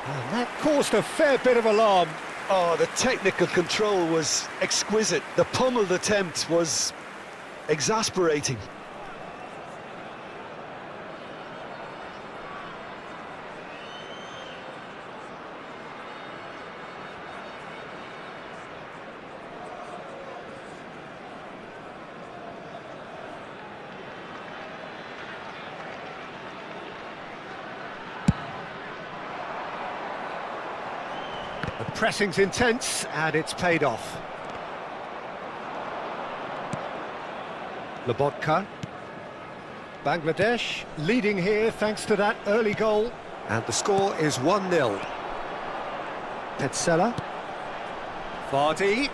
And that caused a fair bit of alarm. Oh, the technical control was exquisite. The pummeled attempt was exasperating. The pressing's intense, and it's paid off. Lobotka. Bangladesh leading here thanks to that early goal. And the score is 1-0. Petzela. Vardy.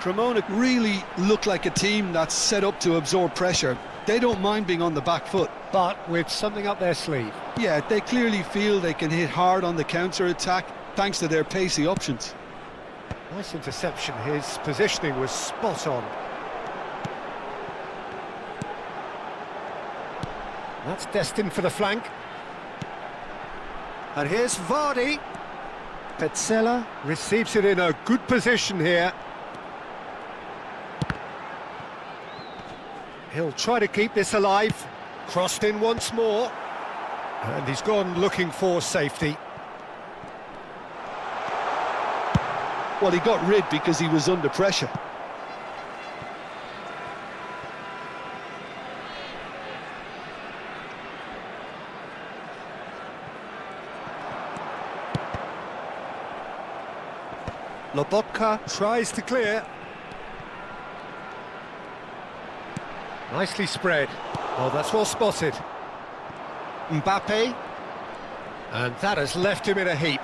Cremona really look like a team that's set up to absorb pressure. They don't mind being on the back foot. But with something up their sleeve. Yeah, they clearly feel they can hit hard on the counter-attack, thanks to their pacey options. Nice interception, his positioning was spot on. That's destined for the flank. And here's Vardy. Petzela receives it in a good position here. He'll try to keep this alive. Crossed in once more. And he's gone looking for safety. Well, he got rid because he was under pressure. Lobotka tries to clear. Nicely spread. Oh, that's well spotted. Mbappe. And that has left him in a heap.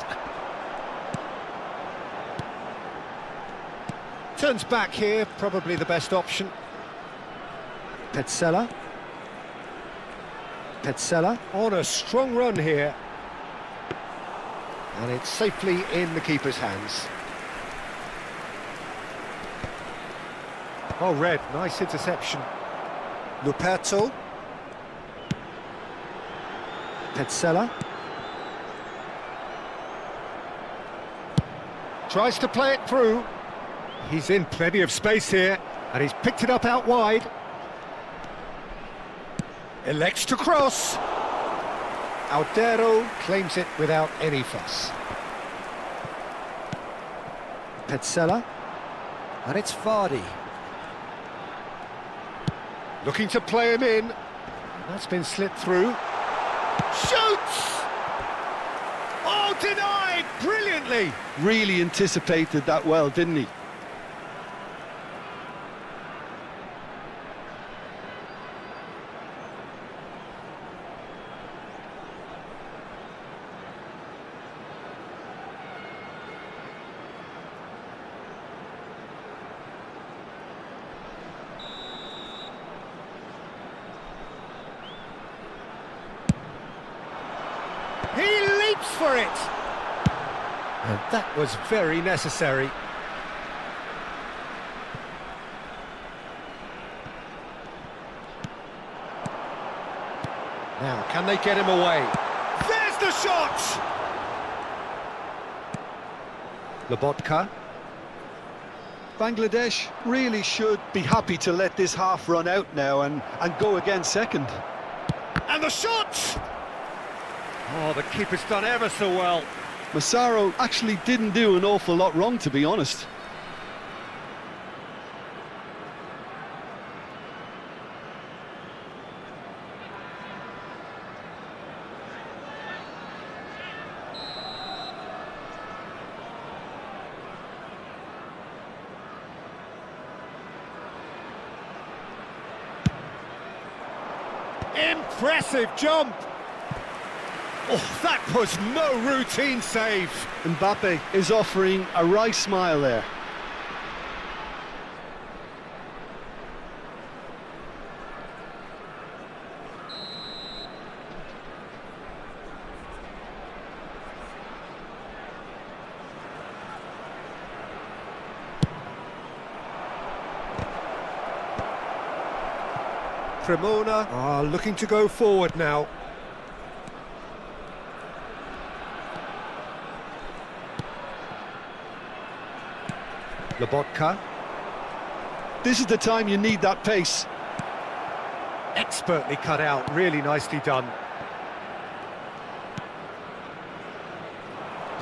Turns back here, probably the best option. Petzela. Petzela on a strong run here. And it's safely in the keeper's hands. Oh, Red, nice interception. Luperto. Petzela. Tries to play it through. He's in plenty of space here, and he's picked it up out wide. Elects to cross. Aldero claims it without any fuss. Petzela. And it's Vardy. Looking to play him in. That's been slipped through. Shoots! Oh, denied! Brilliantly! Really anticipated that well, didn't he? He leaps for it! And that was very necessary. Now, can they get him away? There's the shot! Lobotka. Bangladesh really should be happy to let this half run out now and go again second. And the shot! Oh, the keeper's done ever so well. Massaro actually didn't do an awful lot wrong, to be honest. Impressive jump! Oh, that was no routine save. Mbappe is offering a wry smile there. Cremona are looking to go forward now. Lobotka. This is the time you need that pace. Expertly cut out, really nicely done.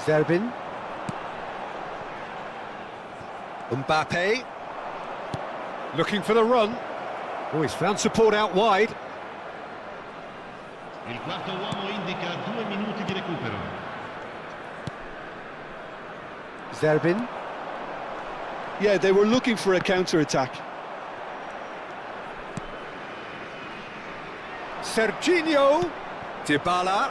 Zerbin. Mbappe. Looking for the run. Oh, he's found support out wide. Il quarto uomo indica 2 minuti di recupero. Zerbin. Yeah, they were looking for a counter-attack. Serginho. Dybala.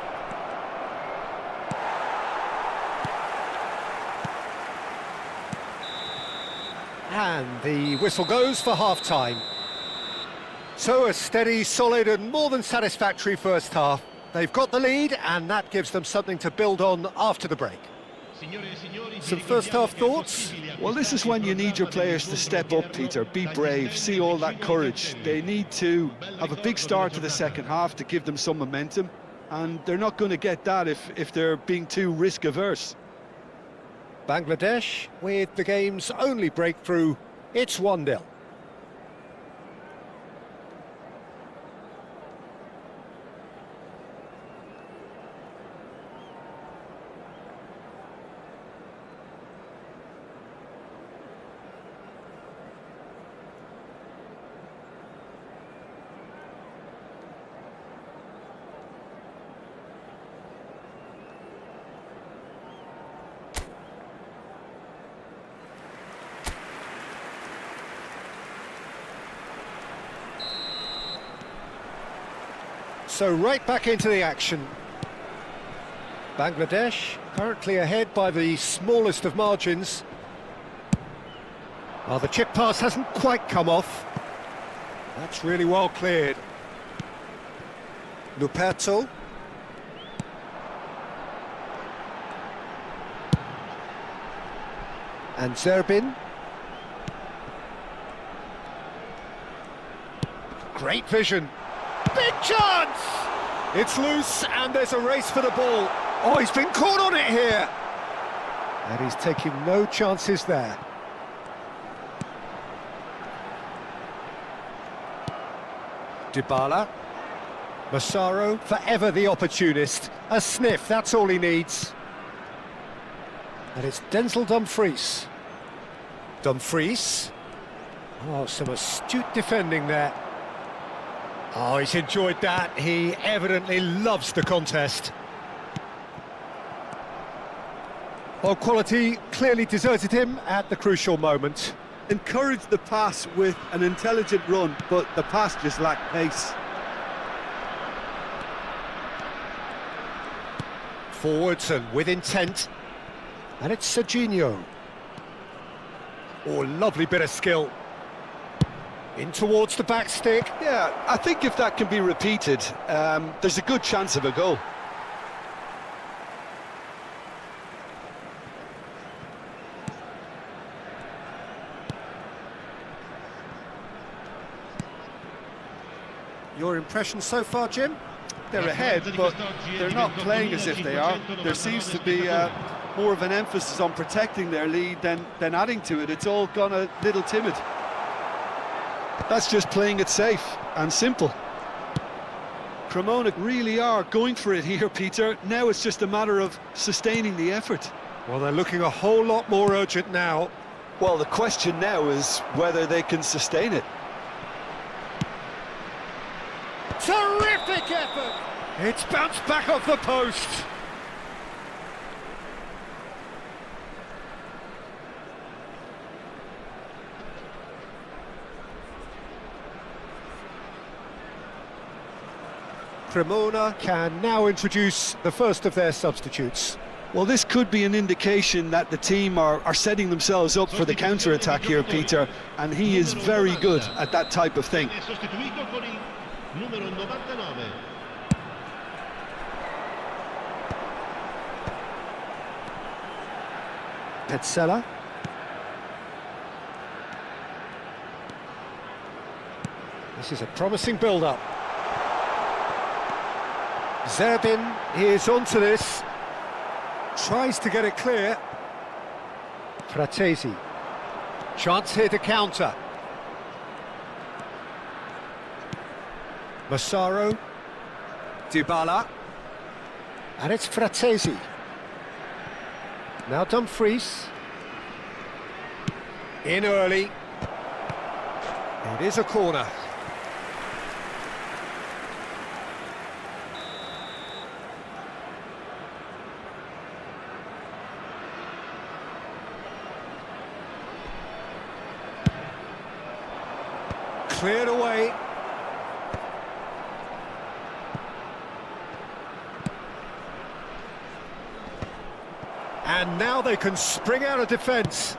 And the whistle goes for half-time. So a steady, solid and more than satisfactory first half. They've got the lead and that gives them something to build on after the break. Some first-half thoughts? Well, this is when you need your players to step up, Peter. Be brave, see all that courage. They need to have a big start to the second half to give them some momentum, and they're not going to get that if they're being too risk-averse. Bangladesh with the game's only breakthrough. It's 1-0. So right back into the action. Bangladesh currently ahead by the smallest of margins. Well, the chip pass hasn't quite come off. That's really well cleared. Luperto. And Zerbin. Great vision. Big chance! It's loose and there's a race for the ball. Oh, he's been caught on it here. And he's taking no chances there. Dybala. Massaro, forever the opportunist. A sniff, that's all he needs. And it's Denzel Dumfries. Dumfries. Oh, some astute defending there. Oh, he's enjoyed that. He evidently loves the contest. Well, quality clearly deserted him at the crucial moment. Encouraged the pass with an intelligent run, but the pass just lacked pace. Forwards and with intent. And it's Serginho. Oh, lovely bit of skill. In towards the back stick. Yeah, I think if that can be repeated, there's a good chance of a goal. Your impression so far, Jim? They're ahead, but they're not playing as if they are. There seems to be more of an emphasis on protecting their lead than adding to it. It's all gone a little timid. That's just playing it safe and simple. Cremona really are going for it here, Peter. Now it's just a matter of sustaining the effort. Well, they're looking a whole lot more urgent now. Well, the question now is whether they can sustain it. Terrific effort! It's bounced back off the post. Cremona can now introduce the first of their substitutes. Well, this could be an indication that the team are setting themselves up for the counter-attack here, Peter, and he is very good at that type of thing. Petzela. This is a promising build-up. Zerbin is onto this. Tries to get it clear. Fratesi. Chance here to counter. Massaro. Dybala. And it's Fratesi. Now Dumfries. In early. It is a corner. Cleared away. And now they can spring out of defence.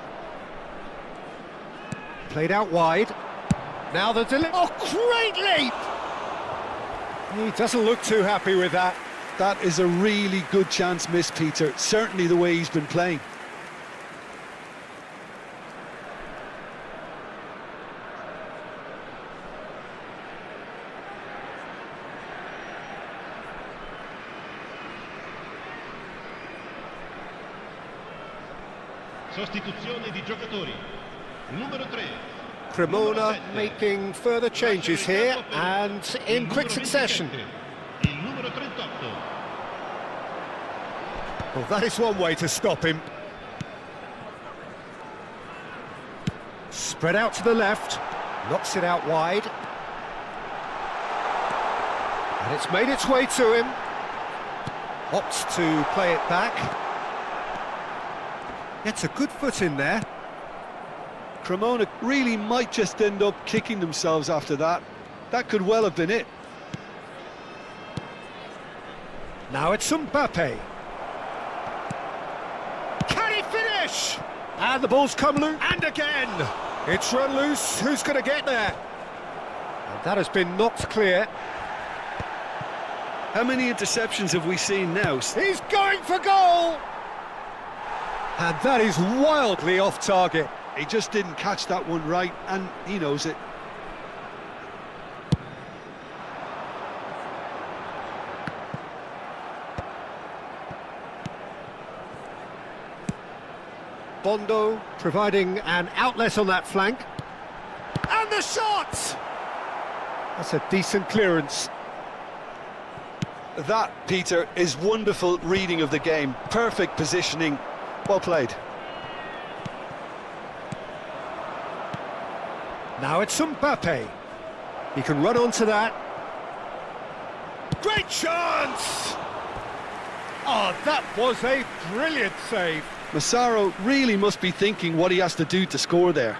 Played out wide. Now the delivery. Oh, great leap! He doesn't look too happy with that. That is a really good chance missed, Peter. Certainly the way he's been playing. Sostituzione di giocatori. Numero 3. Cremona making further changes here and in quick succession. Il numero 38. Well, that is one way to stop him. Spread out to the left, knocks it out wide. And it's made its way to him. Opts to play it back. Gets a good foot in there. Cremona really might just end up kicking themselves after that. That could well have been it. Now it's Mbappe. Can he finish? And the ball's come loose. And again! It's run loose. Who's going to get there? And that has been knocked clear. How many interceptions have we seen now? He's going for goal! And that is wildly off target. He just didn't catch that one right, and he knows it. Bondo providing an outlet on that flank. And the shot! That's a decent clearance. That, Peter, is wonderful reading of the game. Perfect positioning. Well played. Now it's Mbappe. He can run onto that. Great chance! Oh, that was a brilliant save. Massaro really must be thinking what he has to do to score there.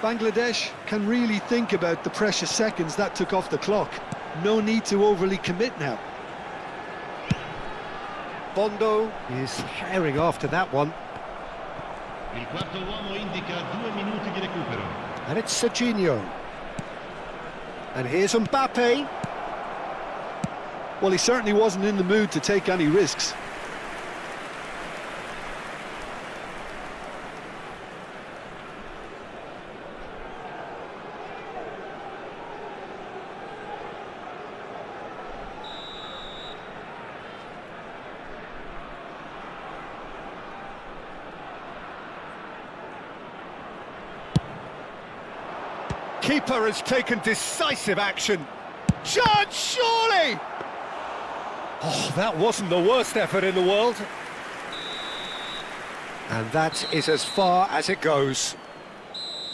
Bangladesh can really think about the precious seconds that took off the clock. No need to overly commit now. Bondo is herring after that one. Il quarto uomo indica 2 minuti di recupero. And it's Serginho. And here's Mbappe. Well, he certainly wasn't in the mood to take any risks. Keeper has taken decisive action. Chance, surely! Oh, that wasn't the worst effort in the world. And that is as far as it goes.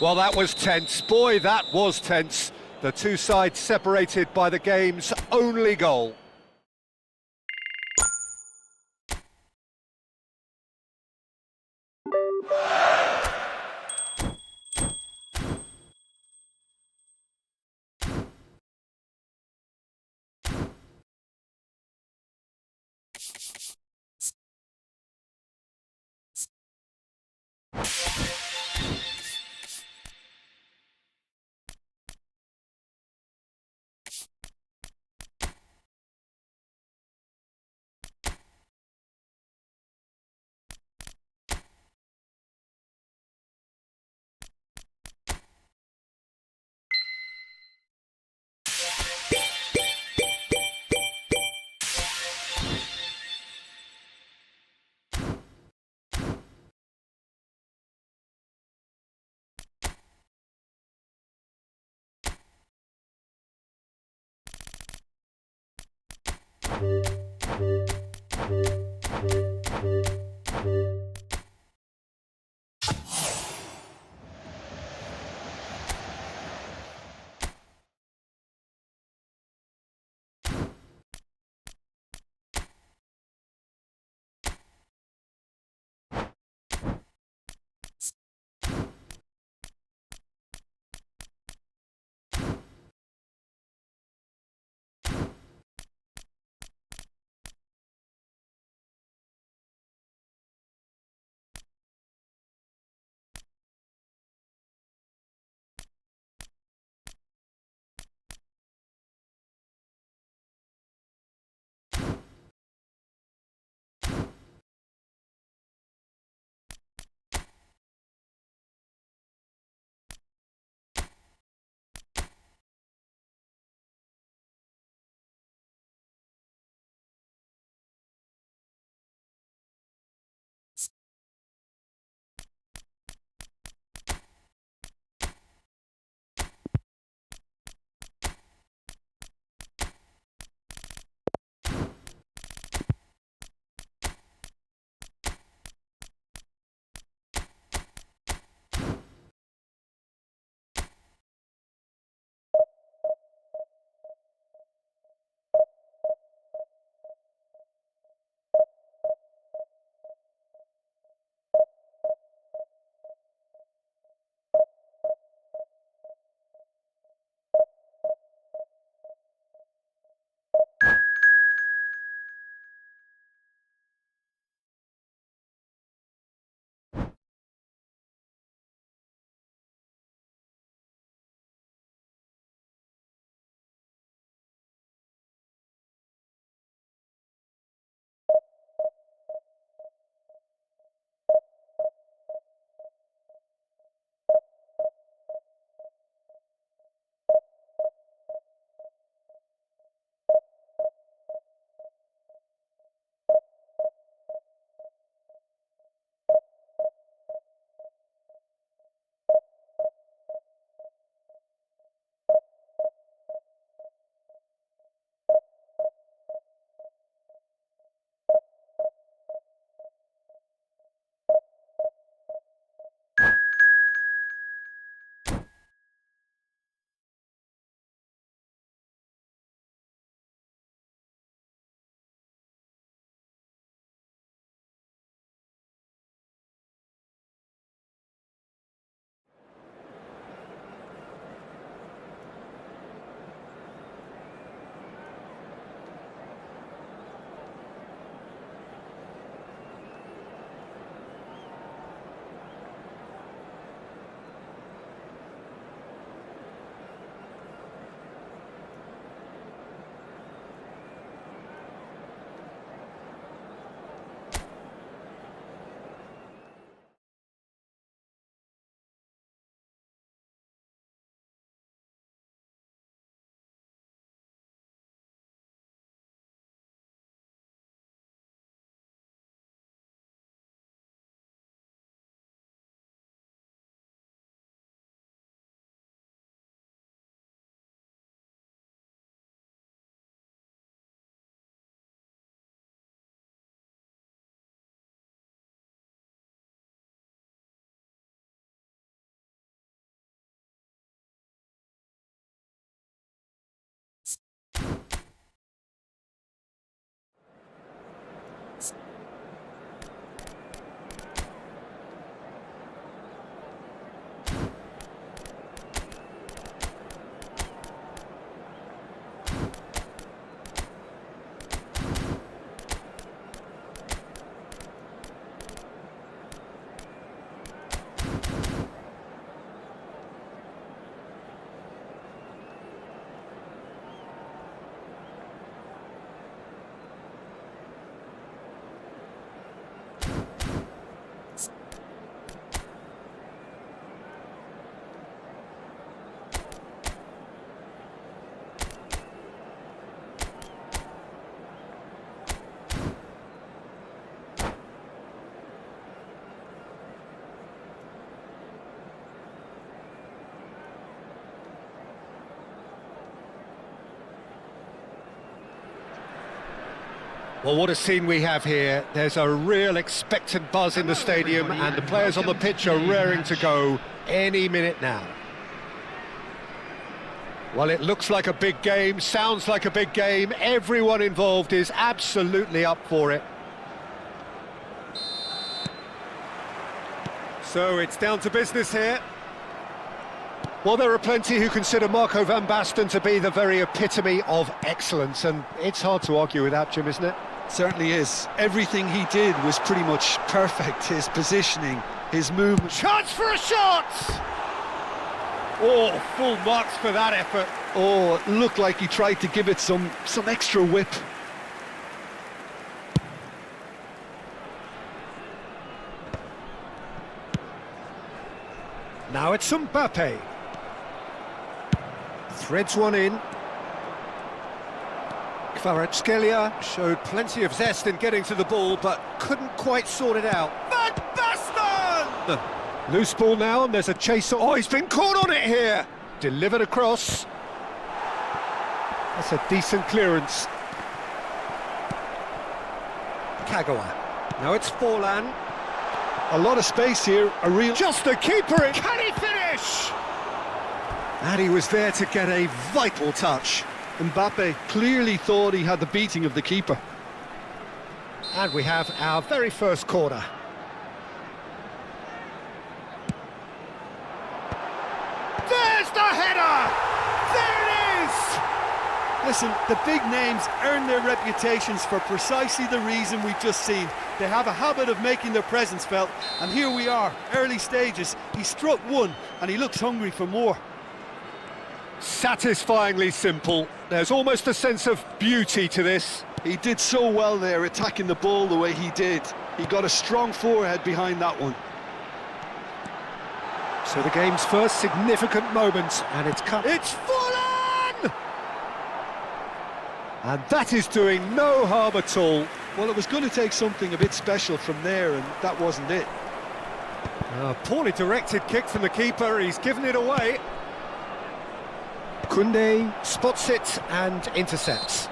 Well, that was tense. Boy, that was tense. The two sides separated by the game's only goal. Well, what a scene we have here. There's a real expectant buzz in the stadium, and the players on the pitch are raring to go any minute now. Well, it looks like a big game, sounds like a big game. Everyone involved is absolutely up for it. So it's down to business here. Well, there are plenty who consider Marco van Basten to be the very epitome of excellence, and it's hard to argue with that, Jim, isn't it? Certainly is. Everything he did was pretty much perfect. His positioning, his movement. Chance for a shot! Oh, full marks for that effort. Oh, it looked like he tried to give it some extra whip. Now it's Mbappe. Threads one in. Kvaratskhelia showed plenty of zest in getting to the ball, but couldn't quite sort it out. Van Basten! Loose ball now, and there's a chase. Oh, he's been caught on it here. Delivered across. That's a decent clearance. Kagawa. Now it's Forlan. A lot of space here, a real... Just the keeper in. Can he finish? And he was there to get a vital touch. Mbappe clearly thought he had the beating of the keeper. And we have our very first corner. There's the header! There it is! Listen, the big names earn their reputations for precisely the reason we've just seen. They have a habit of making their presence felt, and here we are, early stages. He struck one, and he looks hungry for more. Satisfyingly simple. There's almost a sense of beauty to this. He did so well there, attacking the ball the way he did. He got a strong forehead behind that one. So the game's first significant moment, and it's cut. It's Forlan! And that is doing no harm at all. Well, it was going to take something a bit special from there, and that wasn't it. A poorly directed kick from the keeper. He's given it away. Koundé spots it and intercepts.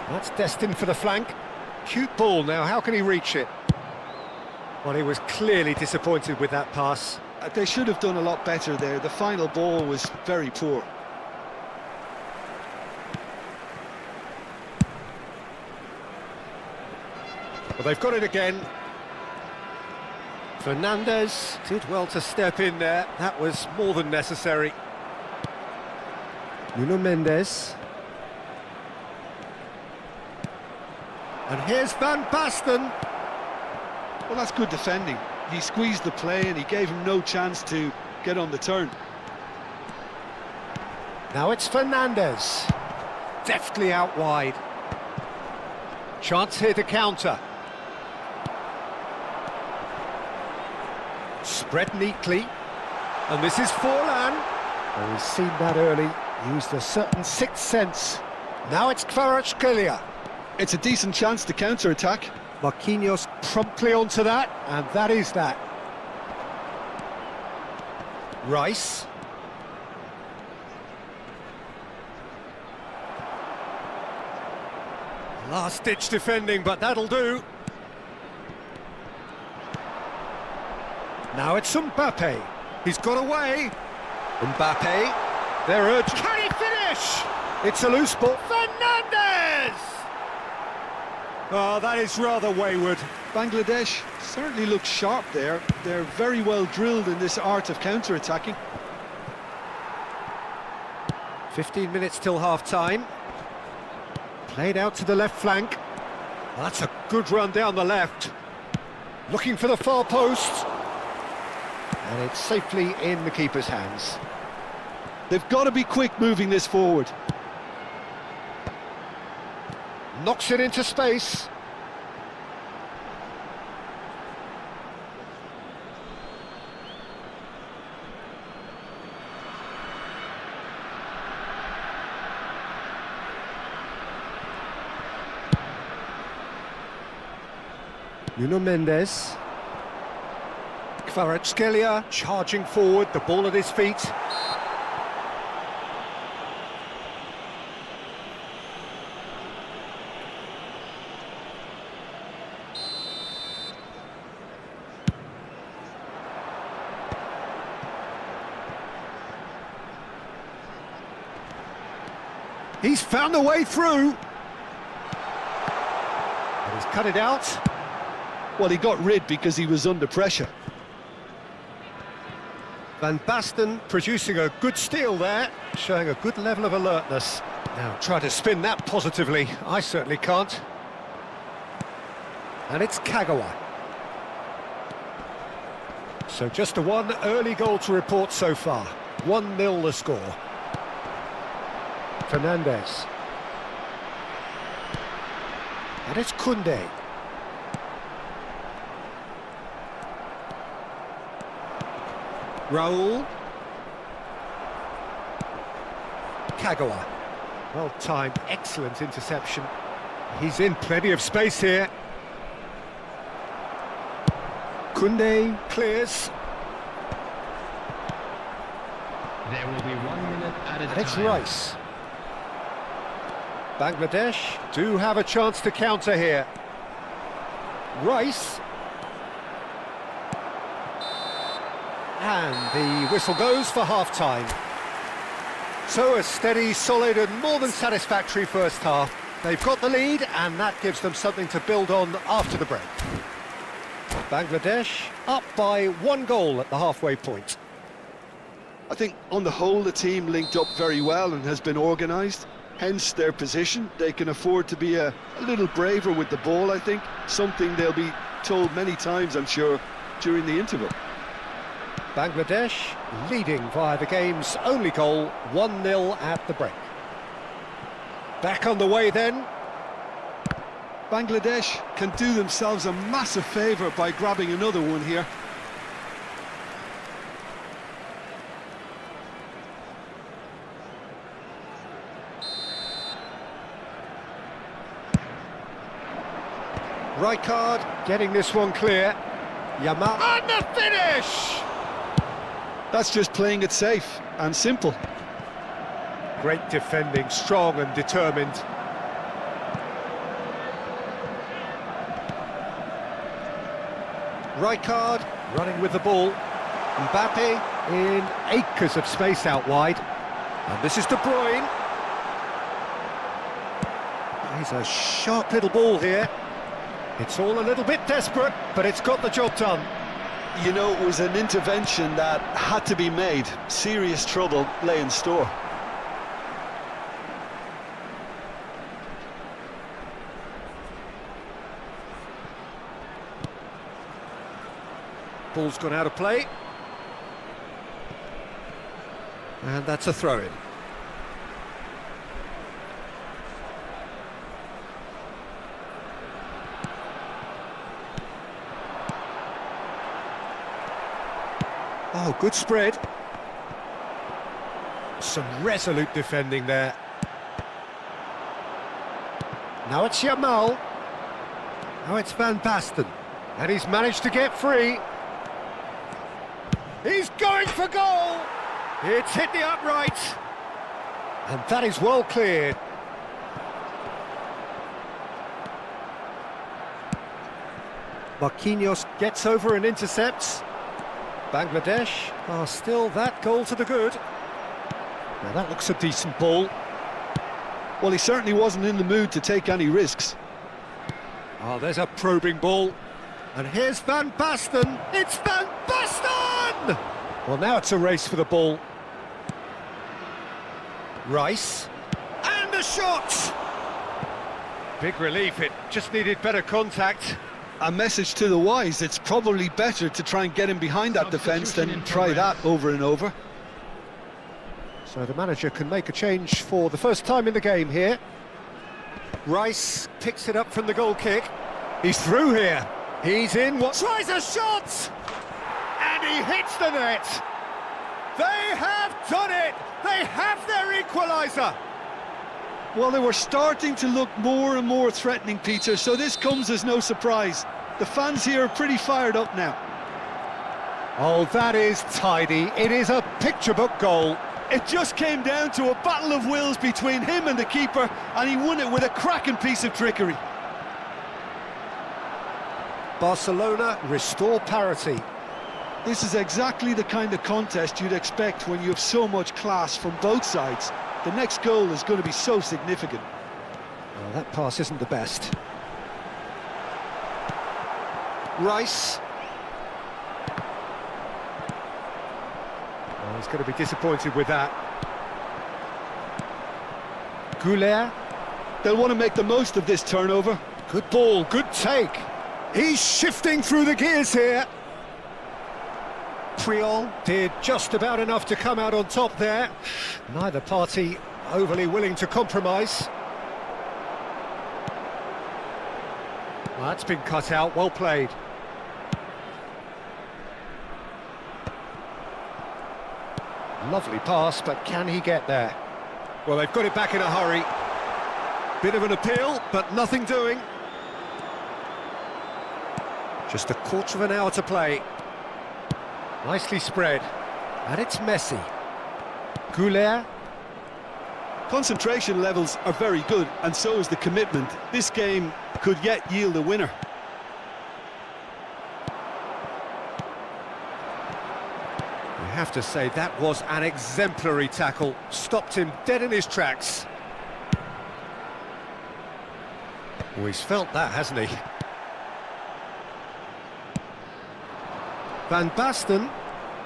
That's destined for the flank. Cute ball now, how can he reach it? Well, he was clearly disappointed with that pass. They should have done a lot better there. The final ball was very poor. Well, they've got it again. Fernandes did well to step in there. That was more than necessary. Nuno Mendes. And here's Van Basten. Well, that's good defending. He squeezed the play and he gave him no chance to get on the turn. Now it's Fernandes. Deftly out wide. Chance here to counter. Spread neatly. And this is Forlan. Oh, he's seen that early. Used a certain sixth sense. Now it's Kvaratskhelia. It's a decent chance to counter-attack. Marquinhos promptly onto that, and that is that. Rice. Last-ditch defending, but that'll do. Now it's Mbappe. He's got away. Mbappe. They're urged. Can he finish? It's a loose ball. Fernandes! Oh, that is rather wayward. Bangladesh certainly looks sharp there. They're very well drilled in this art of counter-attacking. 15 minutes till half-time. Played out to the left flank. Well, that's a good run down the left. Looking for the far post. And it's safely in the keeper's hands. They've got to be quick moving this forward. knocks it into space. Nuno Mendes. Kvaratskhelia charging forward, the ball at his feet. He's found a way through. And he's cut it out. Well, he got rid because he was under pressure. Van Basten producing a good steal there, showing a good level of alertness. Now try to spin that positively. I certainly can't. And it's Kagawa. So just a one early goal to report so far. 1-0 the score. Fernandez. And it's Koundé. Raul. Kagawa. Well timed, excellent interception. He's in plenty of space here. Koundé clears. There will be 1 minute at a And time. it's Rice. Bangladesh do have a chance to counter here. Rice. And the whistle goes for half-time. So a steady, solid and more than satisfactory first half. They've got the lead and that gives them something to build on after the break. Bangladesh up by 1 goal at the halfway point. I think on the whole the team linked up very well and has been organised, hence their position. They can afford to be a little braver with the ball, I think, something they'll be told many times, I'm sure, during the interval. Bangladesh leading via the game's only goal, 1-0 at the break. Back on the way then. Bangladesh can do themselves a massive favour by grabbing another one here. Rijkaard getting this one clear. Yamal and the finish! That's just playing it safe and simple. Great defending, strong and determined. Rijkaard running with the ball. Mbappe in acres of space out wide. And this is De Bruyne. He's a sharp little ball here. It's all a little bit desperate, but it's got the job done. You know, it was an intervention that had to be made. Serious trouble lay in store. Ball's gone out of play. And that's a throw-in. Oh, good spread. Some resolute defending there. Now it's Yamal. Now it's Van Basten. And he's managed to get free. He's going for goal! It's hit the upright. And that is well cleared. Marquinhos gets over and intercepts. Bangladesh are still that goal to the good. Now that looks a decent ball. Well, he certainly wasn't in the mood to take any risks. Oh, there's a probing ball. And here's Van Basten. It's Van Basten! Well, now it's a race for the ball. Rice. And a shot! Big relief, it just needed better contact. A message to the wise, it's probably better to try and get him behind that defence than try that over and over. So the manager can make a change for the first time in the game here. Rice picks it up from the goal kick. He's through here. He's in. What tries a shot, and he hits the net. They have done it. They have their equaliser. Well, they were starting to look more and more threatening, Peter, so this comes as no surprise. The fans here are pretty fired up now. Oh, that is tidy. It is a picture-book goal. It just came down to a battle of wills between him and the keeper, and he won it with a cracking piece of trickery. Barcelona restore parity. This is exactly the kind of contest you'd expect when you have so much class from both sides. The next goal is going to be so significant. Well, that pass isn't the best. Rice. Oh, he's going to be disappointed with that. Goulet. They'll want to make the most of this turnover. Good ball, good take. He's shifting through the gears here. Priol did just about enough to come out on top there. Neither party overly willing to compromise. Well, that's been cut out, well played. Lovely pass, but can he get there? Well, they've got it back in a hurry. Bit of an appeal, but nothing doing. Just a quarter of an hour to play. Nicely spread. And it's Messi. Goulet. Concentration levels are very good, and so is the commitment. This game could yet yield a winner. You have to say that was an exemplary tackle. Stopped him dead in his tracks. Oh, he's felt that, hasn't he? Van Basten,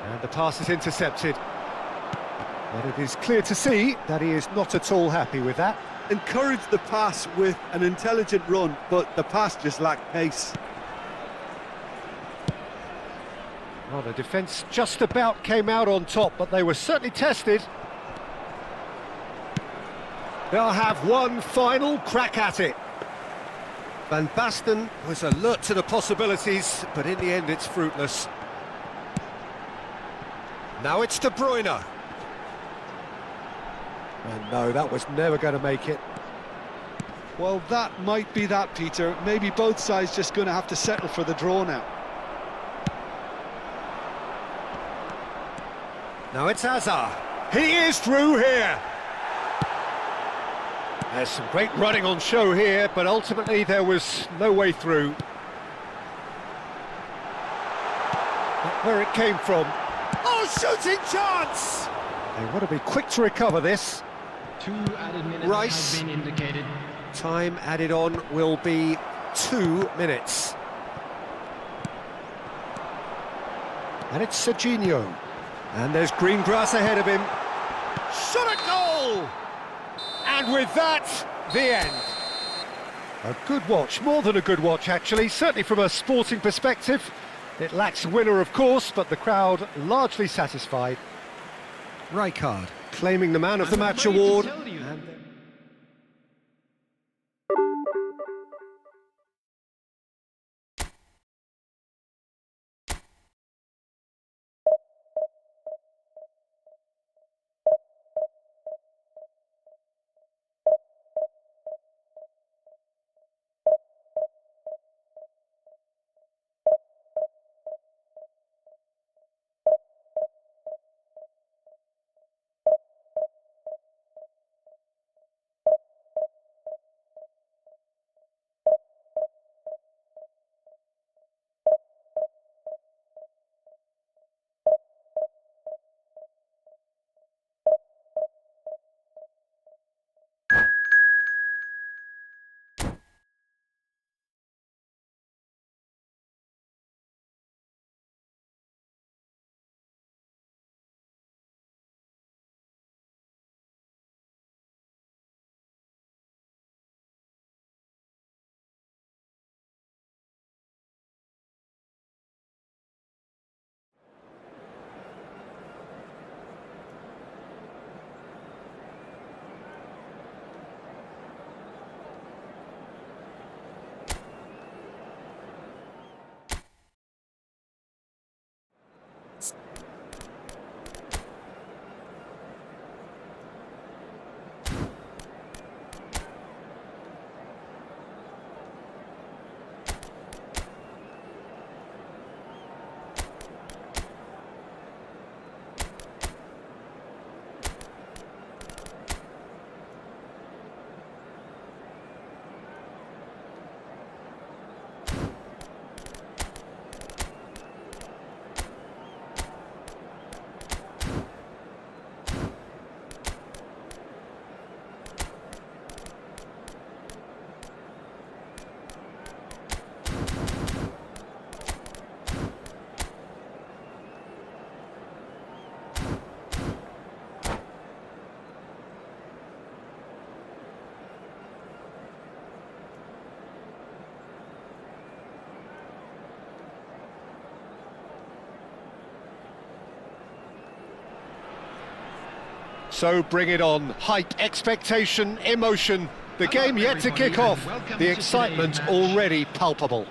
and the pass is intercepted. But it is clear to see that he is not at all happy with that. Encouraged the pass with an intelligent run, but the pass just lacked pace. Well, the defence just about came out on top, but they were certainly tested. They'll have one final crack at it. Van Basten was alert to the possibilities, but in the end it's fruitless. Now it's De Bruyne. And no, that was never going to make it. Well, that might be that, Peter. Maybe both sides just going to have to settle for the draw now. Now it's Hazard. He is through here. There's some great running on show here, but ultimately there was no way through. Not where it came from. Oh, shooting chance! They want to be quick to recover this. 2 added minutes Rice. have been indicated. Time added on will be 2 minutes. And it's Serginho. And there's green grass ahead of him. Shot a goal! And with that, the end. A good watch, more than a good watch actually, certainly from a sporting perspective. It lacks a winner, of course, but the crowd largely satisfied. Rijkaard claiming the Man of the Match award. So bring it on. Hype, expectation, emotion. The game yet to kick off. The excitement already palpable.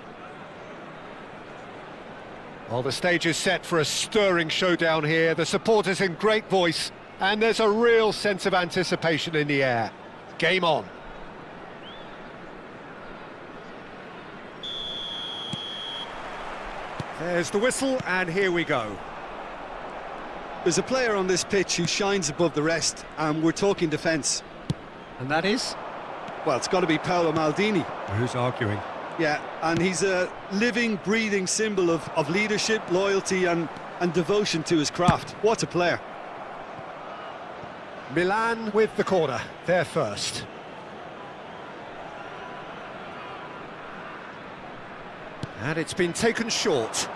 Well, the stage is set for a stirring showdown here. The supporters in great voice, and there's a real sense of anticipation in the air. Game on. There's the whistle, and here we go. There's a player on this pitch who shines above the rest, and we're talking defence. And that is? Well, it's got to be Paolo Maldini. Who's arguing? Yeah, and he's a living, breathing symbol of leadership, loyalty and devotion to his craft. What a player. Milan with the corner, they're first. And it's been taken short.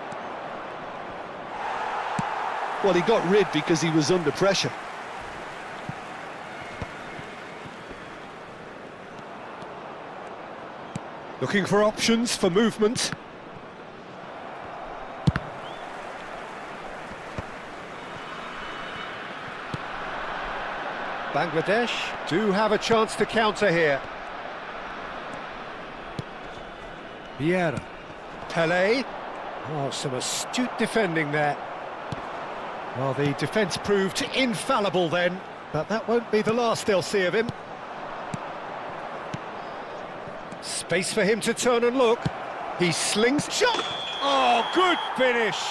Well, he got rid because he was under pressure. Looking for options for movement. Bangladesh do have a chance to counter here. Vieira. Pelé. Oh, some astute defending there. Well, the defence proved infallible then, but that won't be the last they'll see of him. Space for him to turn and look. He slings... Shot! Oh, good finish!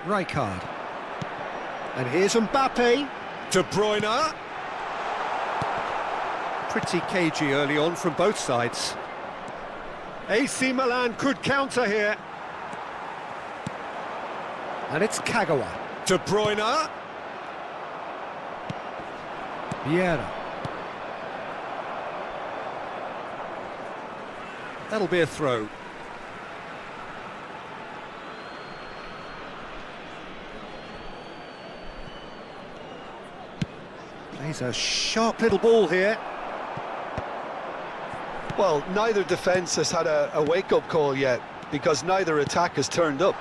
Rijkaard. And here's Mbappe. De Bruyne. Pretty cagey early on from both sides. AC Milan could counter here. And it's Kagawa. De Bruyne. Vieira. That'll be a throw. Plays a sharp little ball here. Well, neither defence has had a wake-up call yet, because neither attack has turned up.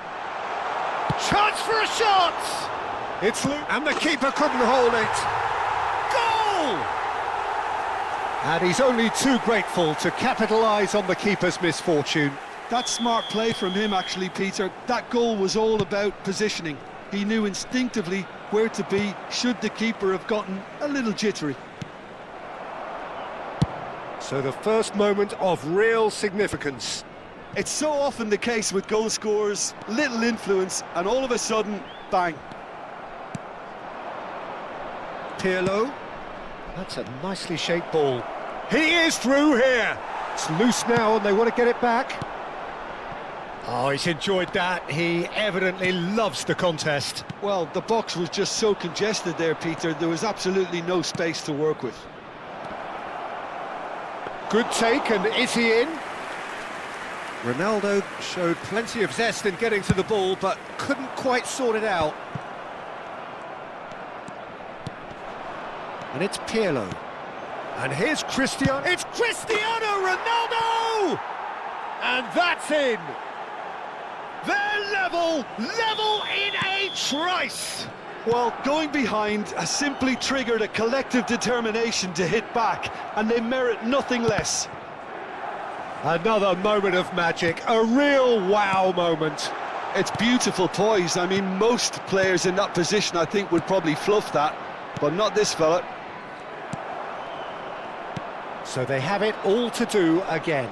Chance for a shot! It's loose, and the keeper couldn't hold it. Goal! And he's only too grateful to capitalise on the keeper's misfortune. That's smart play from him, actually, Peter. That goal was all about positioning. He knew instinctively where to be should the keeper have gotten a little jittery. So the first moment of real significance. It's so often the case with goal scorers, little influence, and all of a sudden, bang. Pirlo. That's a nicely shaped ball. He is through here. It's loose now and they want to get it back. Oh, he's enjoyed that. He evidently loves the contest. Well, the box was just so congested there, Peter. There was absolutely no space to work with. Good take, and is he in? Ronaldo showed plenty of zest in getting to the ball, but couldn't quite sort it out. And it's Pirlo. And here's Cristiano. It's Cristiano Ronaldo! And that's in! They're level in a trice! Well, going behind has simply triggered a collective determination to hit back, and they merit nothing less. Another moment of magic, a real wow moment. It's beautiful poise. I mean, most players in that position, I think, would probably fluff that, but not this fella. So they have it all to do again.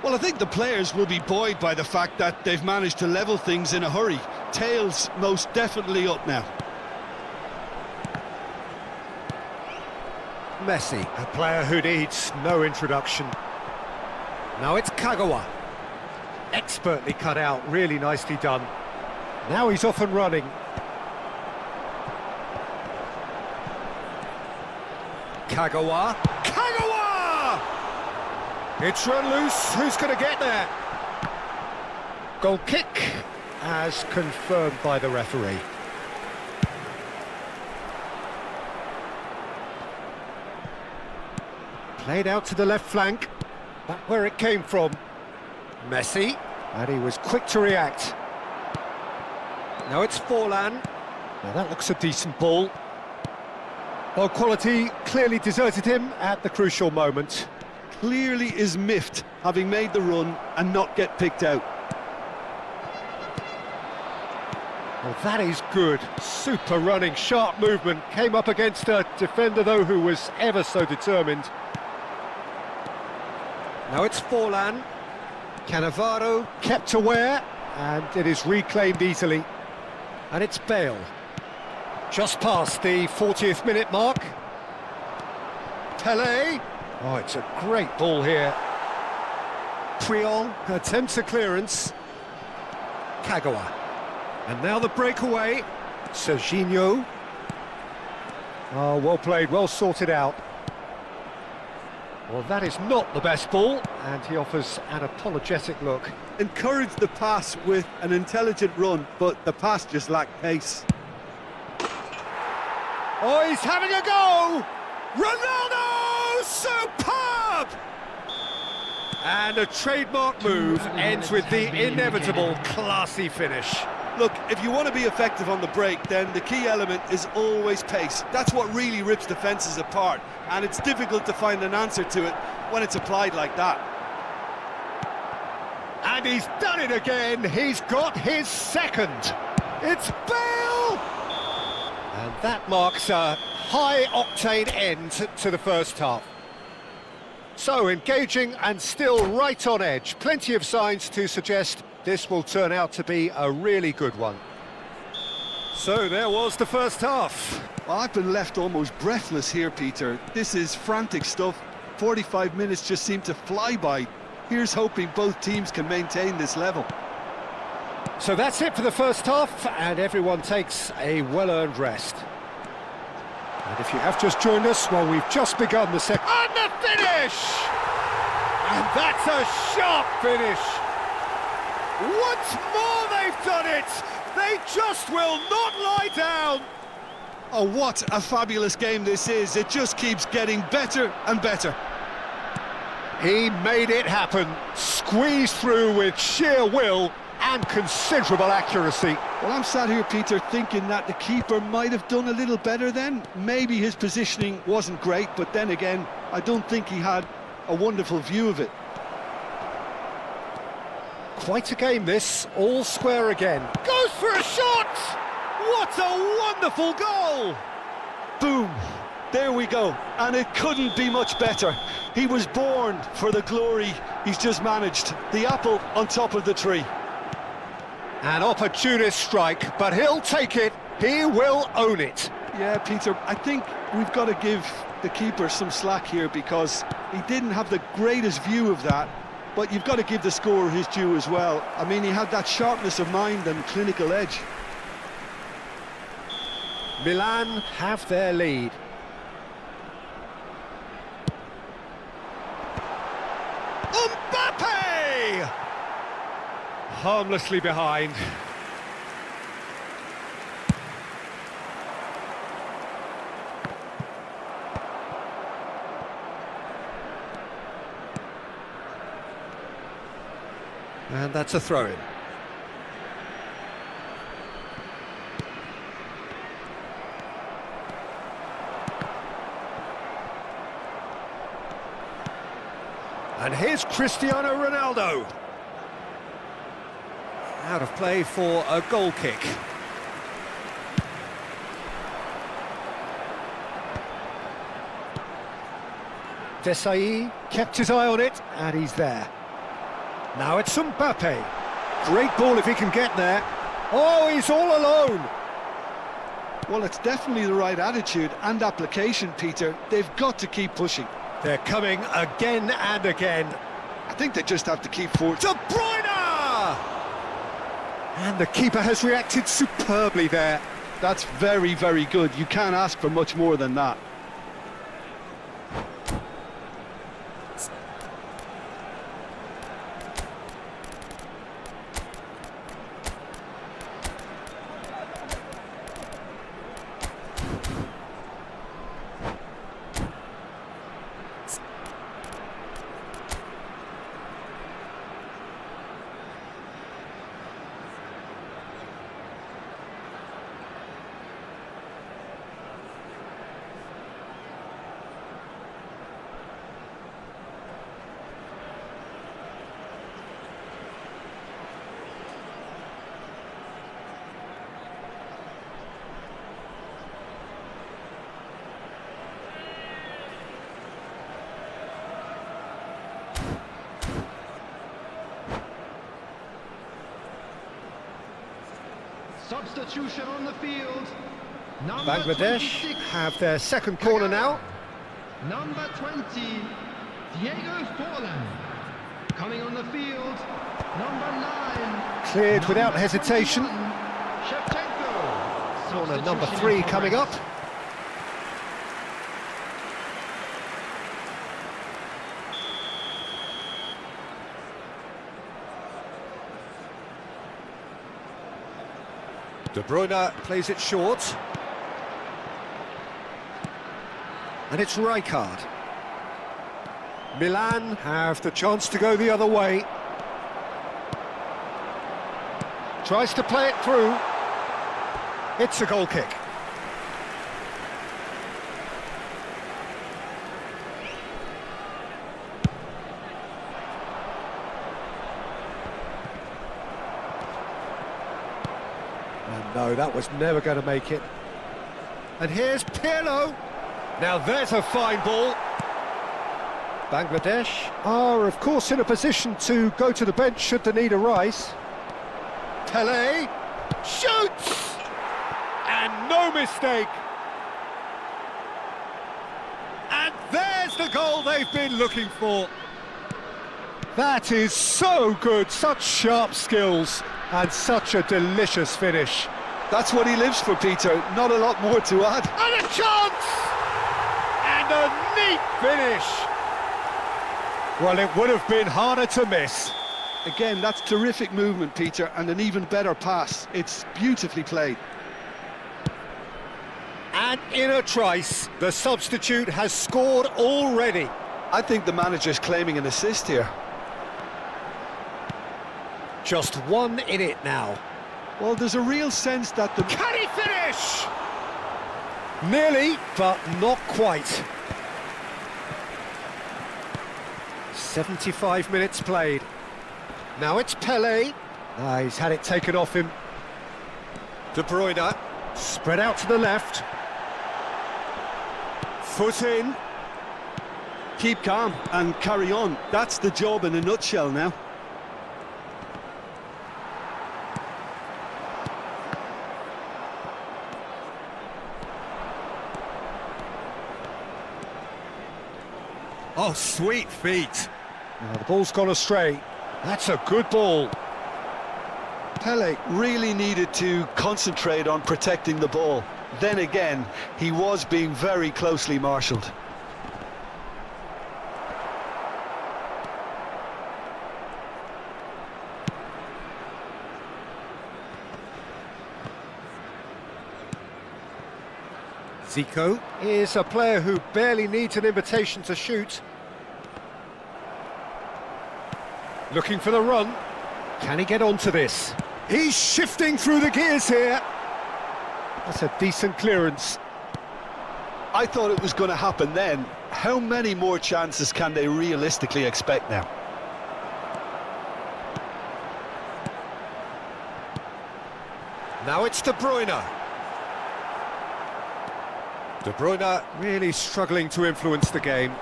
Well, I think the players will be buoyed by the fact that they've managed to level things in a hurry. Tails most definitely up now. Messi, a player who needs no introduction. Now it's Kagawa. Expertly cut out, really nicely done. Now he's off and running. Kagawa. Kagawa! It's run loose. Who's going to get there? Goal kick, as confirmed by the referee. Played out to the left flank. Back where it came from. Messi, and he was quick to react. Now it's Forlan. Now that looks a decent ball. Well, quality clearly deserted him at the crucial moment. Clearly is miffed, having made the run and not get picked out. Well, that is good. Super running, sharp movement. Came up against a defender, though, who was ever so determined. Now it's Forlan. Cannavaro kept aware, and it is reclaimed easily. And it's Bale. Just past the 40th minute mark. Pelé. Oh, it's a great ball here. Puyol attempts a clearance. Kagawa. And now the breakaway. Serginho. Oh, well played, well sorted out. Well, that is not the best ball, and he offers an apologetic look. Encouraged the pass with an intelligent run, but the pass just lacked pace. Oh, he's having a go! Ronaldo! Superb! And a trademark move ends with the inevitable classy finish. Look, if you want to be effective on the break, then the key element is always pace. That's what really rips defences apart, and it's difficult to find an answer to it when it's applied like that. And he's done it again. He's got his second. It's Bale! And that marks a high-octane end to the first half. So, engaging and still right on edge. Plenty of signs to suggest this will turn out to be a really good one. So, there was the first half. Well, I've been left almost breathless here, Peter. This is frantic stuff. 45 minutes just seem to fly by. Here's hoping both teams can maintain this level. So that's it for the first half, and everyone takes a well-earned rest. And if you have just joined us, well, we've just begun the second. And the finish! And that's a sharp finish. Once more they've done it! They just will not lie down! Oh, what a fabulous game this is. It just keeps getting better and better. He made it happen, squeezed through with sheer will and considerable accuracy. Well, I'm sat here, Peter, thinking that the keeper might have done a little better then. Maybe his positioning wasn't great, but then again, I don't think he had a wonderful view of it. Quite a game this, all square again. Goes for a shot! What a wonderful goal! Boom! There we go, and it couldn't be much better. He was born for the glory he's just managed. The apple on top of the tree. An opportunist strike, but he'll take it. He will own it. Yeah, Peter, I think we've got to give the keeper some slack here because he didn't have the greatest view of that, but you've got to give the scorer his due as well. I mean, he had that sharpness of mind and clinical edge. Milan have their lead. Mbappe! Harmlessly behind. And that's a throw-in. And here's Cristiano Ronaldo. Out of play for a goal kick. Desai kept his eye on it, and he's there. Now it's Mbappe. Great ball if he can get there. Oh, he's all alone. Well, it's definitely the right attitude and application, Peter. They've got to keep pushing. They're coming again and again. I think they just have to keep forward. De Bruyne! And the keeper has reacted superbly there. That's very, very good. You can't ask for much more than that. Substitution on the field. Number Bangladesh 26, have their second corner now. Number 20, Diego Forlan. Coming on the field, number 9. Cleared without number hesitation. 21, Shevchenko. Corner number Substitution 3 in coming up. progress. De Bruyne plays it short. And it's Rijkaard. Milan have the chance to go the other way. Tries to play it through. It's a goal kick. And no, that was never going to make it. And here's Pirlo. Now there's a fine ball. Bangladesh are, of course, in a position to go to the bench should the need arise. Pele shoots! And no mistake! And there's the goal they've been looking for. That is so good, such sharp skills, and such a delicious finish. That's what he lives for, Peter. Not a lot more to add. And a chance! And a neat finish! Well, it would have been harder to miss. Again, that's terrific movement, Peter, and an even better pass. It's beautifully played. And in a trice, the substitute has scored already. I think the manager's claiming an assist here. Just one in it now. Well, there's a real sense that the... Can he finish? Nearly, but not quite. 75 minutes played. Now it's Pele. He's had it taken off him. De Bruyne, spread out to the left. Foot in. Keep calm and carry on. That's the job in a nutshell now. Oh, sweet feet. Now the ball's gone astray. That's a good ball. Pele really needed to concentrate on protecting the ball. Then again, he was being very closely marshalled. Zico is a player who barely needs an invitation to shoot. Looking for the run. Can he get onto this? He's shifting through the gears here. That's a decent clearance. I thought it was going to happen then. How many more chances can they realistically expect now? Now it's De Bruyne. De Bruyne really struggling to influence the game.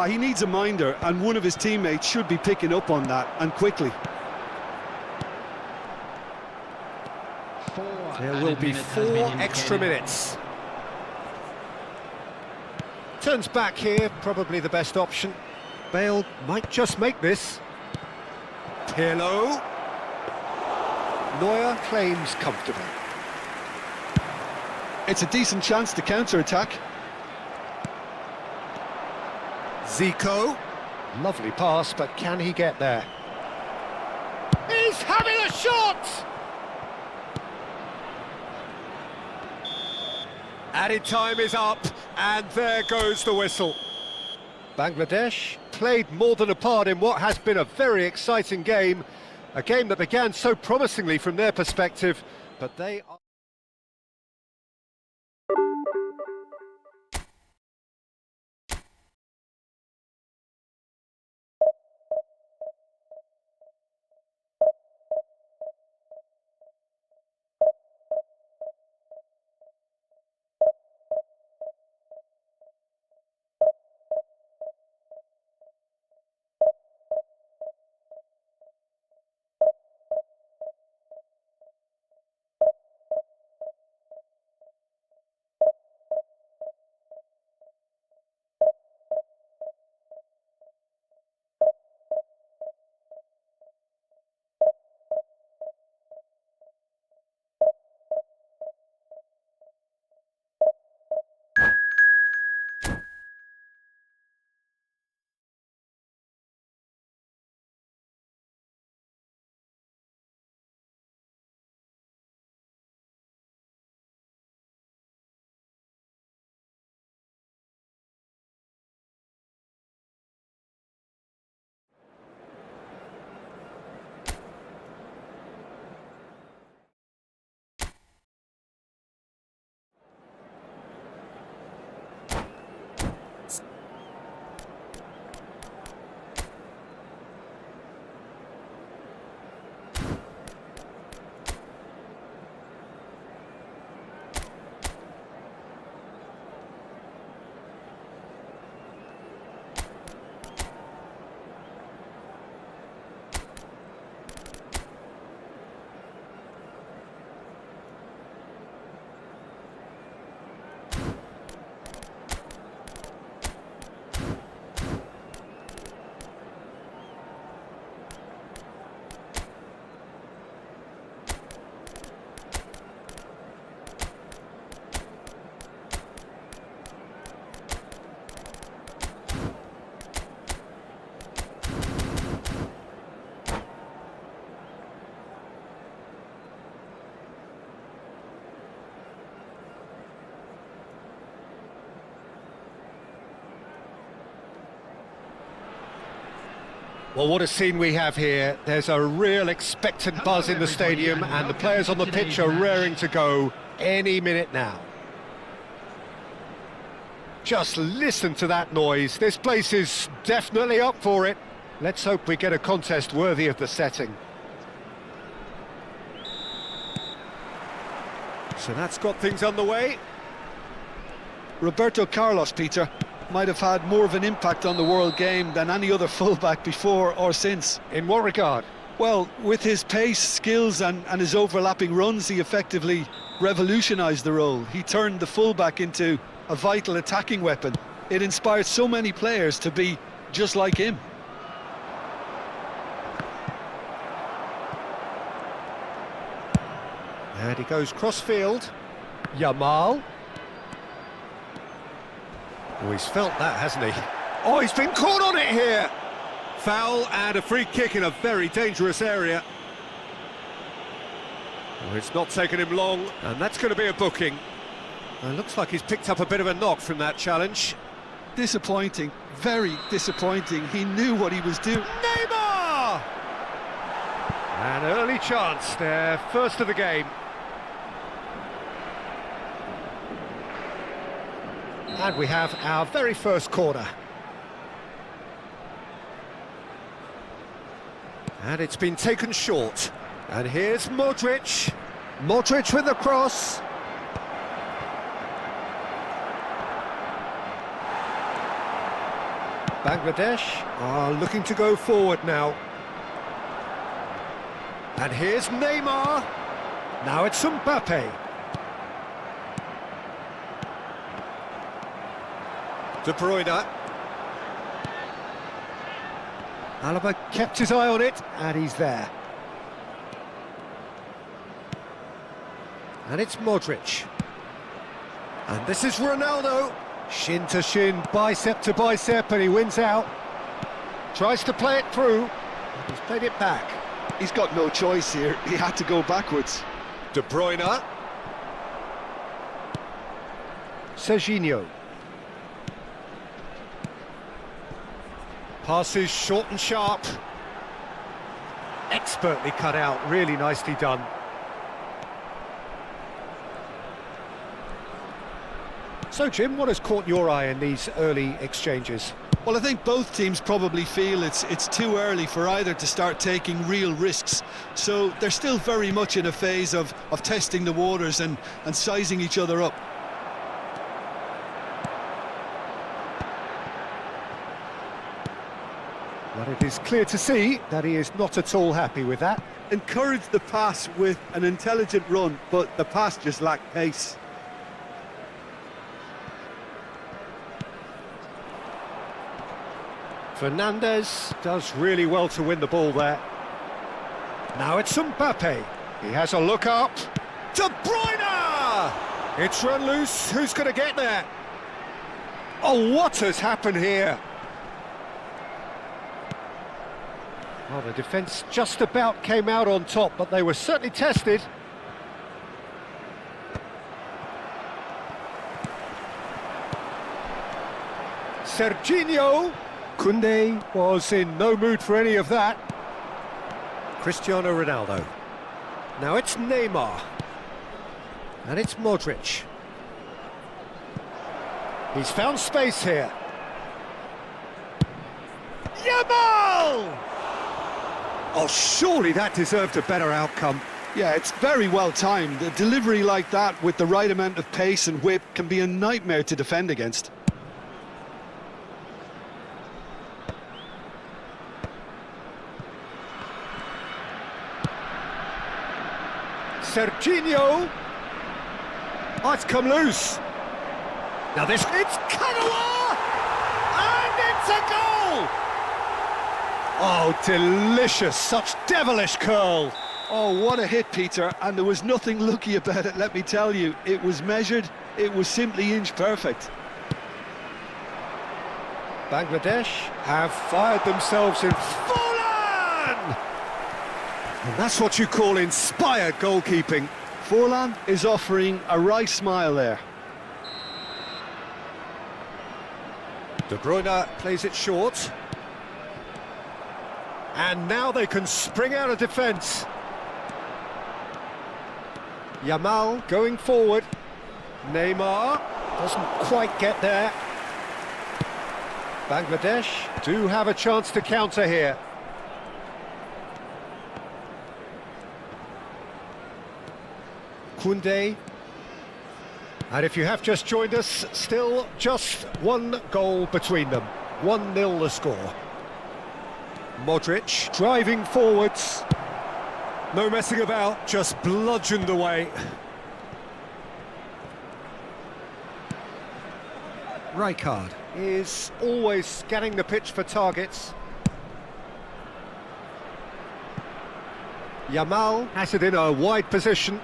He needs a minder, and one of his teammates should be picking up on that, and quickly. There will be 4 extra minutes. Turns back here, probably the best option. Bale might just make this. Pirlo. Neuer claims comfortable. It's a decent chance to counter-attack. Zico. Lovely pass, but can he get there? He's having a shot! Added time is up, and there goes the whistle. Bangladesh played more than a part in what has been a very exciting game. A game that began so promisingly from their perspective, but they are... Well, what a scene we have here. There's a real expectant buzz in the stadium, and the players on the pitch are raring to go any minute now. Just listen to that noise. This place is definitely up for it. Let's hope we get a contest worthy of the setting. So that's got things underway. Roberto Carlos, Peter, might have had more of an impact on the world game than any other fullback before or since. In what regard? Well, with his pace, skills and his overlapping runs, he effectively revolutionised the role. He turned the fullback into a vital attacking weapon. It inspired so many players to be just like him. And he goes cross-field. Yamal. Oh, he's felt that, hasn't he? Oh, he's been caught on it here! Foul and a free kick in a very dangerous area. Oh, it's not taken him long, and that's going to be a booking. It looks like he's picked up a bit of a knock from that challenge. Disappointing, very disappointing. He knew what he was doing. Neymar! An early chance, their first of the game. And we have our very first corner. And it's been taken short. And here's Modric. Modric with the cross. Bangladesh are looking to go forward now. And here's Neymar. Now it's Mbappe. De Bruyne. Alaba kept his eye on it, and he's there. And it's Modric. And this is Ronaldo. Shin to shin, bicep to bicep, and he wins out. Tries to play it through. He's played it back. He's got no choice here. He had to go backwards. De Bruyne. Serginho. Passes short and sharp. Expertly cut out, really nicely done. So, Jim, what has caught your eye in these early exchanges? Well, I think both teams probably feel it's too early for either to start taking real risks. So they're still very much in a phase of testing the waters and sizing each other up. But it is clear to see that he is not at all happy with that. Encouraged the pass with an intelligent run, but the pass just lacked pace. Fernandes does really well to win the ball there. Now it's Mbappe. He has a look up. De Bruyne! It's run loose. Who's going to get there? Oh, what has happened here? Well, the defence just about came out on top, but they were certainly tested. Serginho. Koundé was in no mood for any of that. Cristiano Ronaldo. Now it's Neymar. And it's Modric. He's found space here. Yamal! Oh, surely that deserved a better outcome. Yeah, it's very well timed. A delivery like that with the right amount of pace and whip can be a nightmare to defend against. Serginho. Oh, it's come loose. Now this... It's Kagawa! And it's a goal! Oh, delicious. Such devilish curl. Oh, what a hit, Peter. And there was nothing lucky about it, let me tell you. It was measured. It was simply inch perfect. Bangladesh have fired themselves in Forlan! And that's what you call inspired goalkeeping. Forlan is offering a wry smile there. De Bruyne plays it short. And now they can spring out of defence. Yamal going forward. Neymar doesn't quite get there. Bangladesh do have a chance to counter here. Koundé. And if you have just joined us, still just one goal between them. 1-0 the score. Modric driving forwards. No messing about, just bludgeoned away. Rijkaard is always scanning the pitch for targets. Yamal has it in a wide position.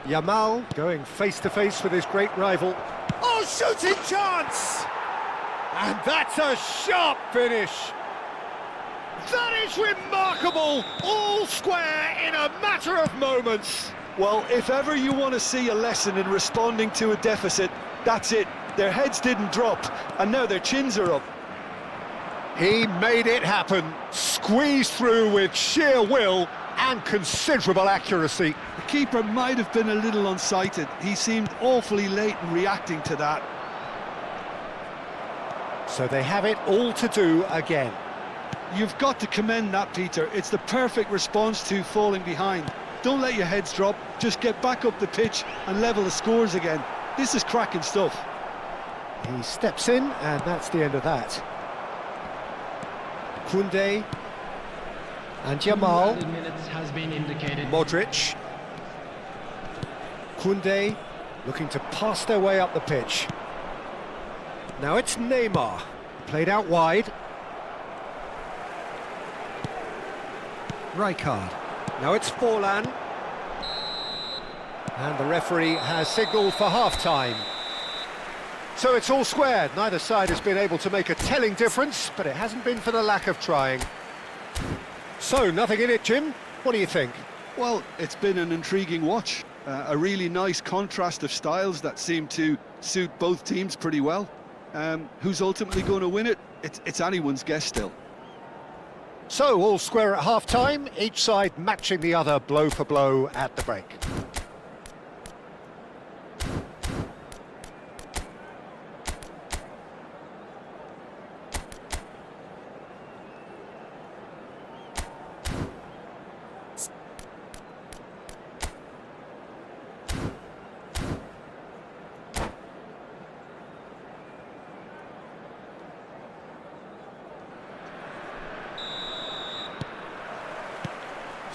Yamal going face-to-face with his great rival. Oh, shooting chance! And that's a sharp finish. That is remarkable! All square in a matter of moments. Well, if ever you want to see a lesson in responding to a deficit, that's it. Their heads didn't drop, and now their chins are up. He made it happen, squeezed through with sheer will and considerable accuracy. The keeper might have been a little unsighted. He seemed awfully late in reacting to that. So they have it all to do again. You've got to commend that, Peter. It's the perfect response to falling behind. Don't let your heads drop, just get back up the pitch and level the scores again. This is cracking stuff. He steps in, and that's the end of that. Koundé and Yamal. Minutes has been indicated. Modric. Koundé looking to pass their way up the pitch. Now it's Neymar, played out wide. Rijkaard. Now it's Forlan. And the referee has signalled for half-time. So it's all square. Neither side has been able to make a telling difference, but it hasn't been for the lack of trying. So, nothing in it, Jim. What do you think? Well, it's been an intriguing watch. A really nice contrast of styles that seem to suit both teams pretty well. Who's ultimately going to win it? It's anyone's guess still. So, all square at half-time, each side matching the other blow for blow at the break.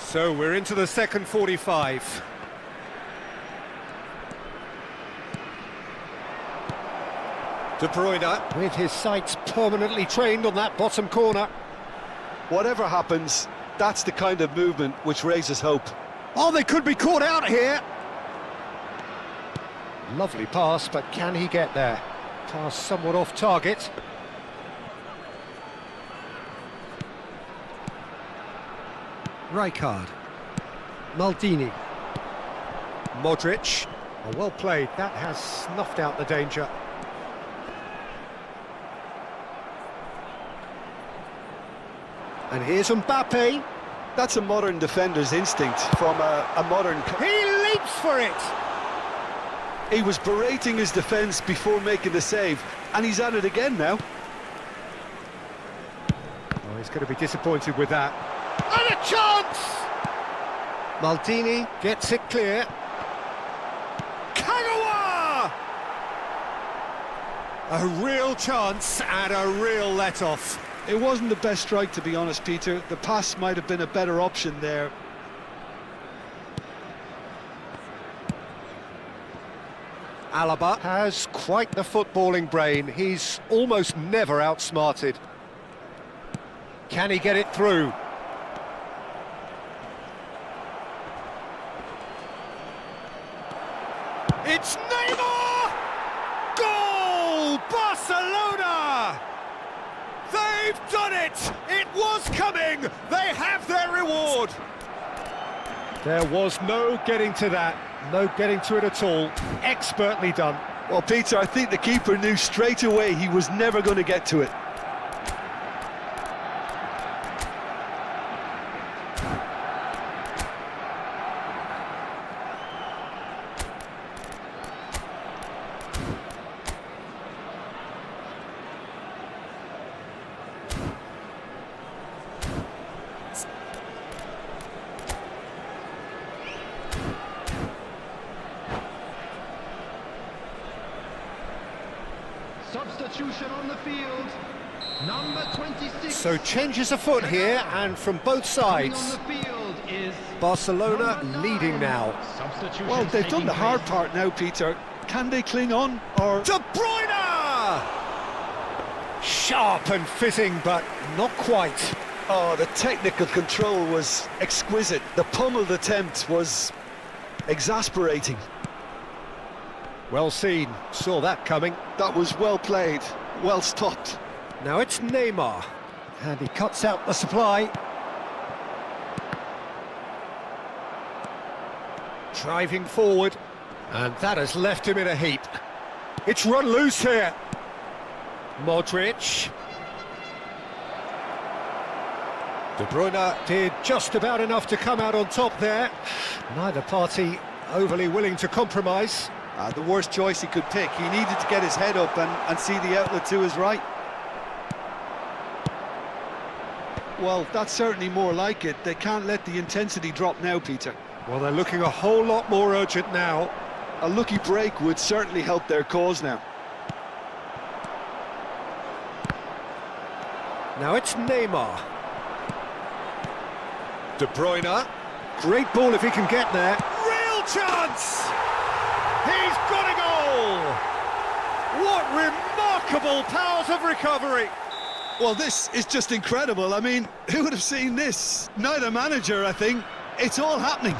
So we're into the second 45. De Bruyne with his sights permanently trained on that bottom corner. Whatever happens, that's the kind of movement which raises hope. Oh, they could be caught out here. Lovely pass, but can he get there? Pass somewhat off target. Rijkaard. Maldini. Modric. Oh, well played. That has snuffed out the danger. And here's Mbappe. That's a modern defender's instinct from a modern... He leaps for it! He was berating his defence before making the save, and he's at it again now. Oh, he's going to be disappointed with that. And a chance! Maldini gets it clear. Kagawa! A real chance and a real let-off. It wasn't the best strike, to be honest, Peter. The pass might have been a better option there. Alaba has quite the footballing brain. He's almost never outsmarted. Can he get it through? It's Neymar! Goal! Barcelona! They've done it! It was coming! They have their reward! There was no getting to that. No getting to it at all. Expertly done. Well, Peter, I think the keeper knew straight away he was never going to get to it. Substitution on the field. Number 26. So changes afoot here, and from both Coming sides. on the field is Barcelona number 9. leading now. Substitution Well, they've done taking the hard place. part now, Peter. Can they cling on, or... De Bruyne! Sharp and fitting, but not quite. Oh, the technical control was exquisite. The pummeled attempt was exasperating. Well seen, saw that coming. That was well played, well stopped. Now it's Neymar, and he cuts out the supply. Driving forward, and that has left him in a heap. It's run loose here. Modric. De Bruyne did just about enough to come out on top there. Neither party overly willing to compromise. The worst choice he could pick. He needed to get his head up and see the outlet to his right. Well, that's certainly more like it. They can't let the intensity drop now, Peter. Well, they're looking a whole lot more urgent now. A lucky break would certainly help their cause now. Now it's Neymar. De Bruyne. Great ball if he can get there. Real chance! He's got a goal! What remarkable powers of recovery! Well, this is just incredible. I mean, who would have seen this? Neither manager, I think. It's all happening.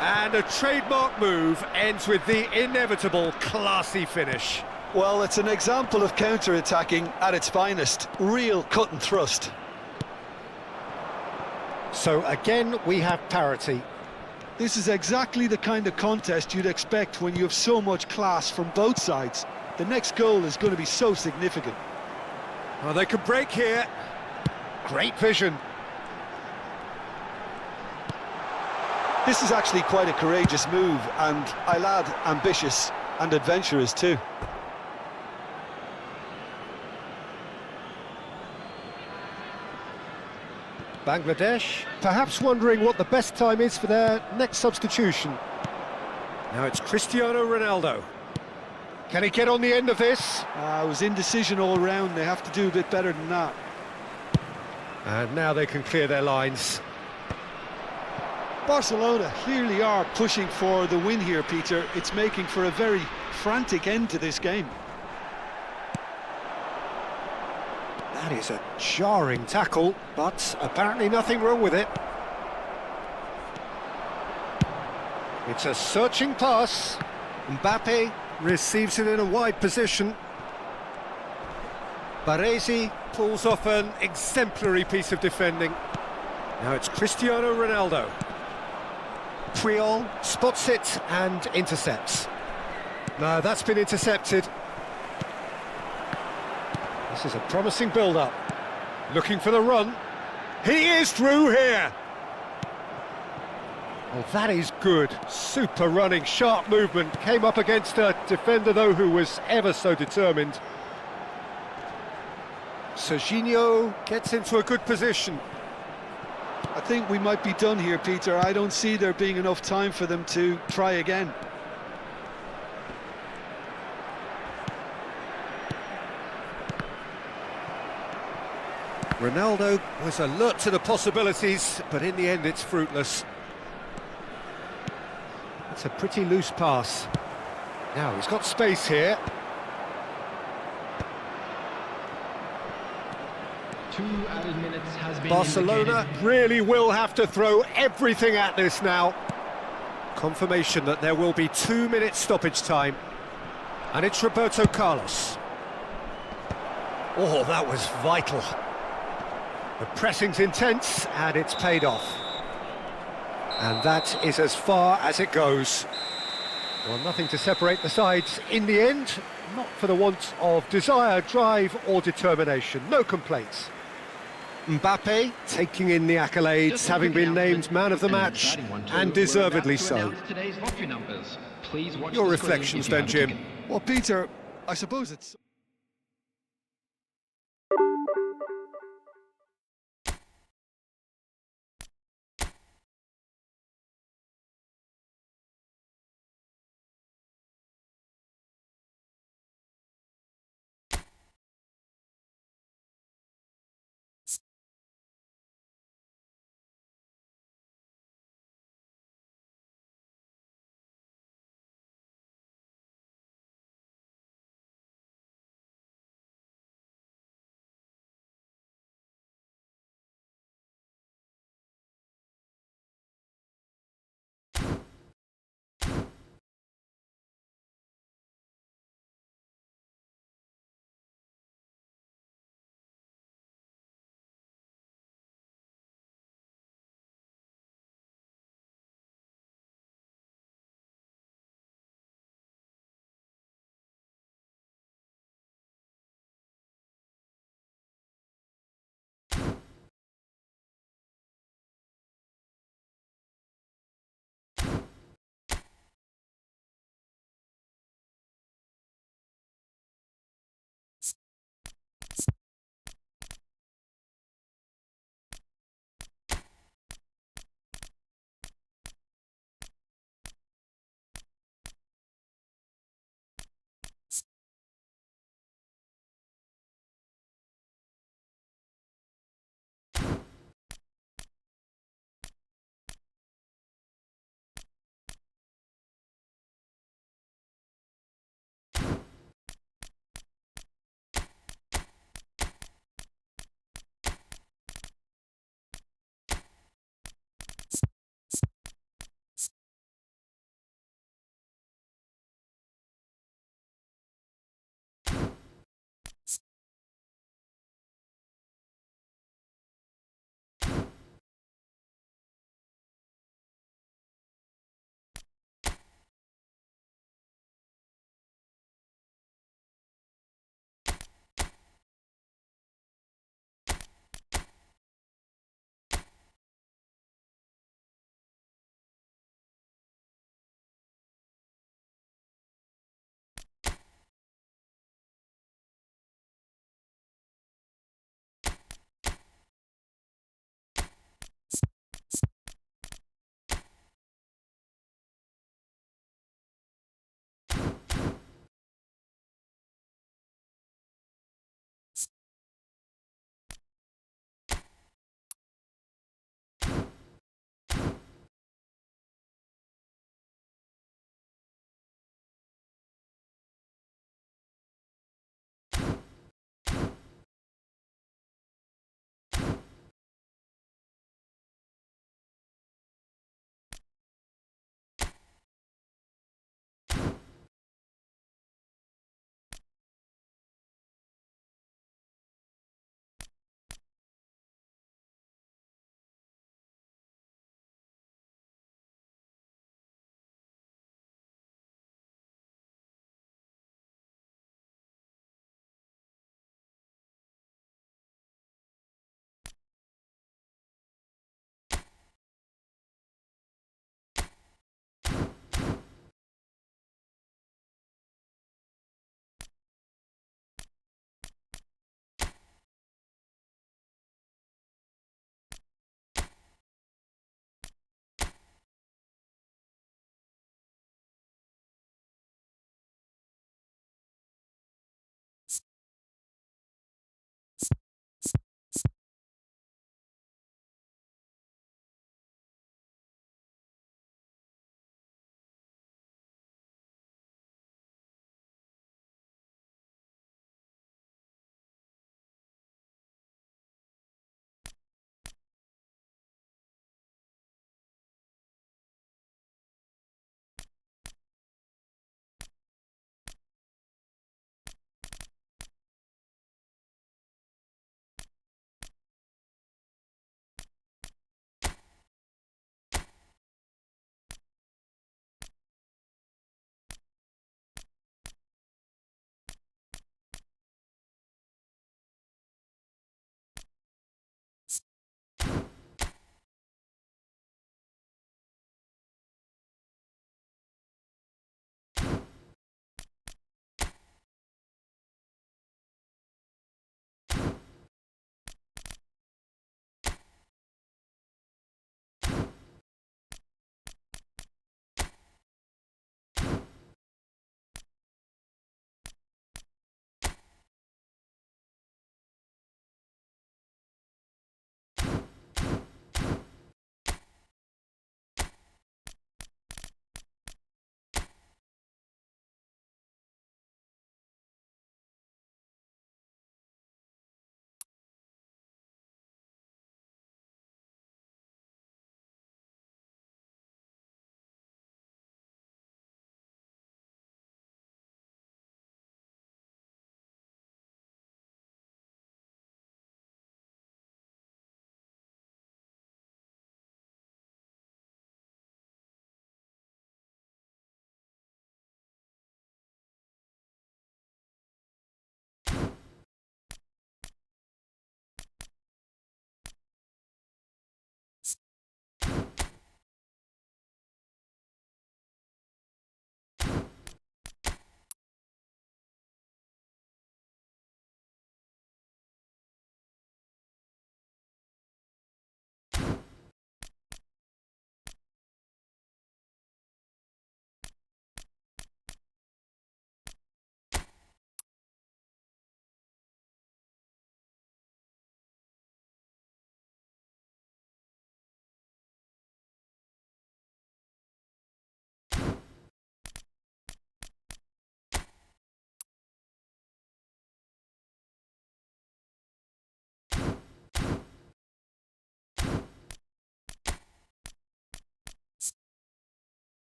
And a trademark move ends with the inevitable classy finish. Well, it's an example of counter-attacking at its finest. Real cut and thrust. So again, we have parity. This is exactly the kind of contest you'd expect when you have so much class from both sides. The next goal is going to be so significant. Well, they could break here. Great vision. This is actually quite a courageous move, and I'll add ambitious and adventurous too. Bangladesh, perhaps wondering what the best time is for their next substitution. Now it's Cristiano Ronaldo. Can he get on the end of this? It was indecision all round. They have to do a bit better than that. And now they can clear their lines. Barcelona clearly are pushing for the win here, Peter. It's making for a very frantic end to this game. That is a jarring tackle, but apparently nothing wrong with it. It's a searching pass. Mbappe receives it in a wide position. Baresi pulls off an exemplary piece of defending. Now it's Cristiano Ronaldo. Puyol spots it and intercepts. No, that's been intercepted. This is a promising build-up. Looking for the run. He is through here. Well, that is good. Super running, sharp movement. Came up against a defender, though, who was ever so determined. Serginho gets into a good position. I think we might be done here, Peter. I don't see there being enough time for them to try again. Ronaldo was alert to the possibilities, but in the end it's fruitless. It's a pretty loose pass. Now he's got space here. 2 added minutes has been Barcelona indicated. really will have to throw everything at this now. Confirmation that there will be 2 minutes stoppage time. And it's Roberto Carlos. Oh, that was vital. The pressing's intense and it's paid off. And that is as far as it goes. Well, nothing to separate the sides in the end. Not for the want of desire, drive or determination. No complaints. Mbappe taking in the accolades, Just having quickly been named man of the and match, deciding one, too. and We're deservedly about to so. announce today's lottery numbers. Please watch Your the screen reflections if you then, have a Jim. ticket. Well, Peter, I suppose it's...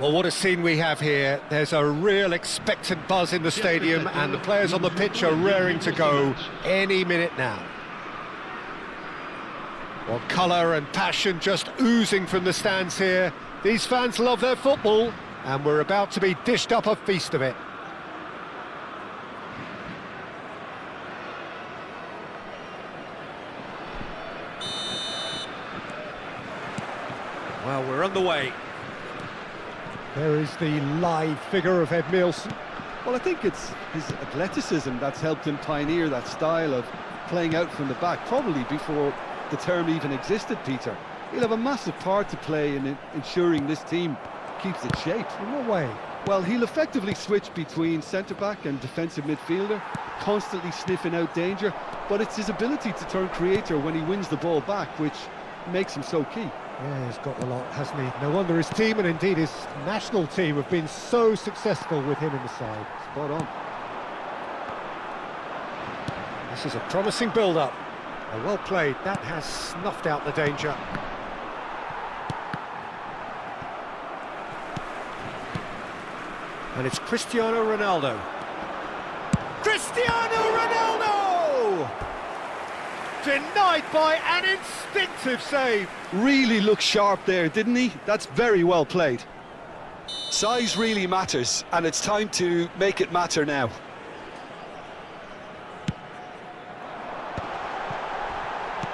Well, what a scene we have here. There's a real expectant buzz in the stadium and the players on the pitch are raring to go any minute now. Well, colour and passion just oozing from the stands here. These fans love their football and we're about to be dished up a feast of it. Well, we're on the way. There is the live figure of Ed Milson. Well, I think it's his athleticism that's helped him pioneer that style of playing out from the back, probably before the term even existed, Peter. He'll have a massive part to play in ensuring this team keeps its shape. In what way? Well, he'll effectively switch between centre-back and defensive midfielder, constantly sniffing out danger, but it's his ability to turn creator when he wins the ball back which makes him so key. Yeah, he's got a lot, hasn't he? No wonder his team, and indeed his national team, have been so successful with him in the side. Spot on. This is a promising build-up. Well played. That has snuffed out the danger. And it's Cristiano Ronaldo. Cristiano Ronaldo! Denied by an instinctive save. Really looked sharp there, didn't he? That's very well played. Size really matters, and it's time to make it matter now.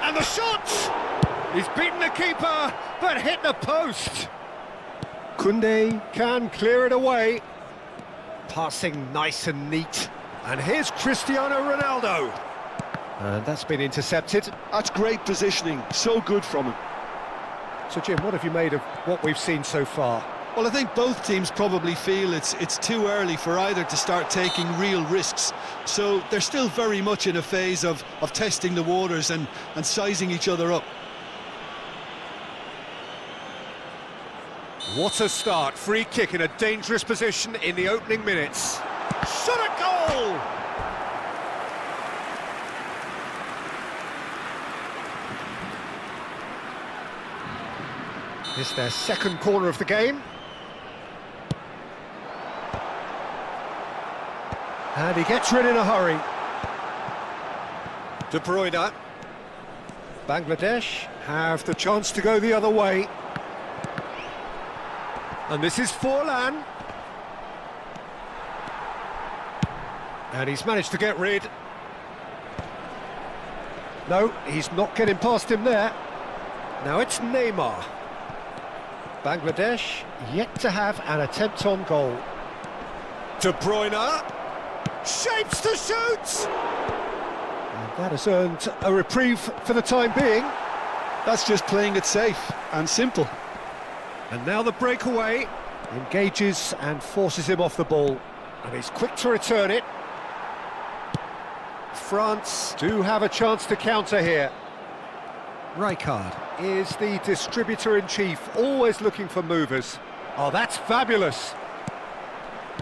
And the shot! He's beaten the keeper, but hit the post. Koundé can clear it away. Passing nice and neat. And here's Cristiano Ronaldo. And that's been intercepted. That's great positioning, so good from him. So Jim, what have you made of what we've seen so far? Well, I think both teams probably feel it's too early for either to start taking real risks. So they're still very much in a phase of testing the waters and sizing each other up. What a start. Free kick in a dangerous position in the opening minutes. Shot a goal! It's their second corner of the game. And he gets rid in a hurry. De Bruyne. Bangladesh have the chance to go the other way. And this is Forlan. And he's managed to get rid. No, he's not getting past him there. Now it's Neymar. Bangladesh yet to have an attempt on goal. De Bruyne shapes to shoot! And that has earned a reprieve for the time being. That's just playing it safe and simple. And now the breakaway engages and forces him off the ball. And he's quick to return it. France do have a chance to counter here. Rijkaard is the distributor-in-chief, always looking for movers. Oh, that's fabulous.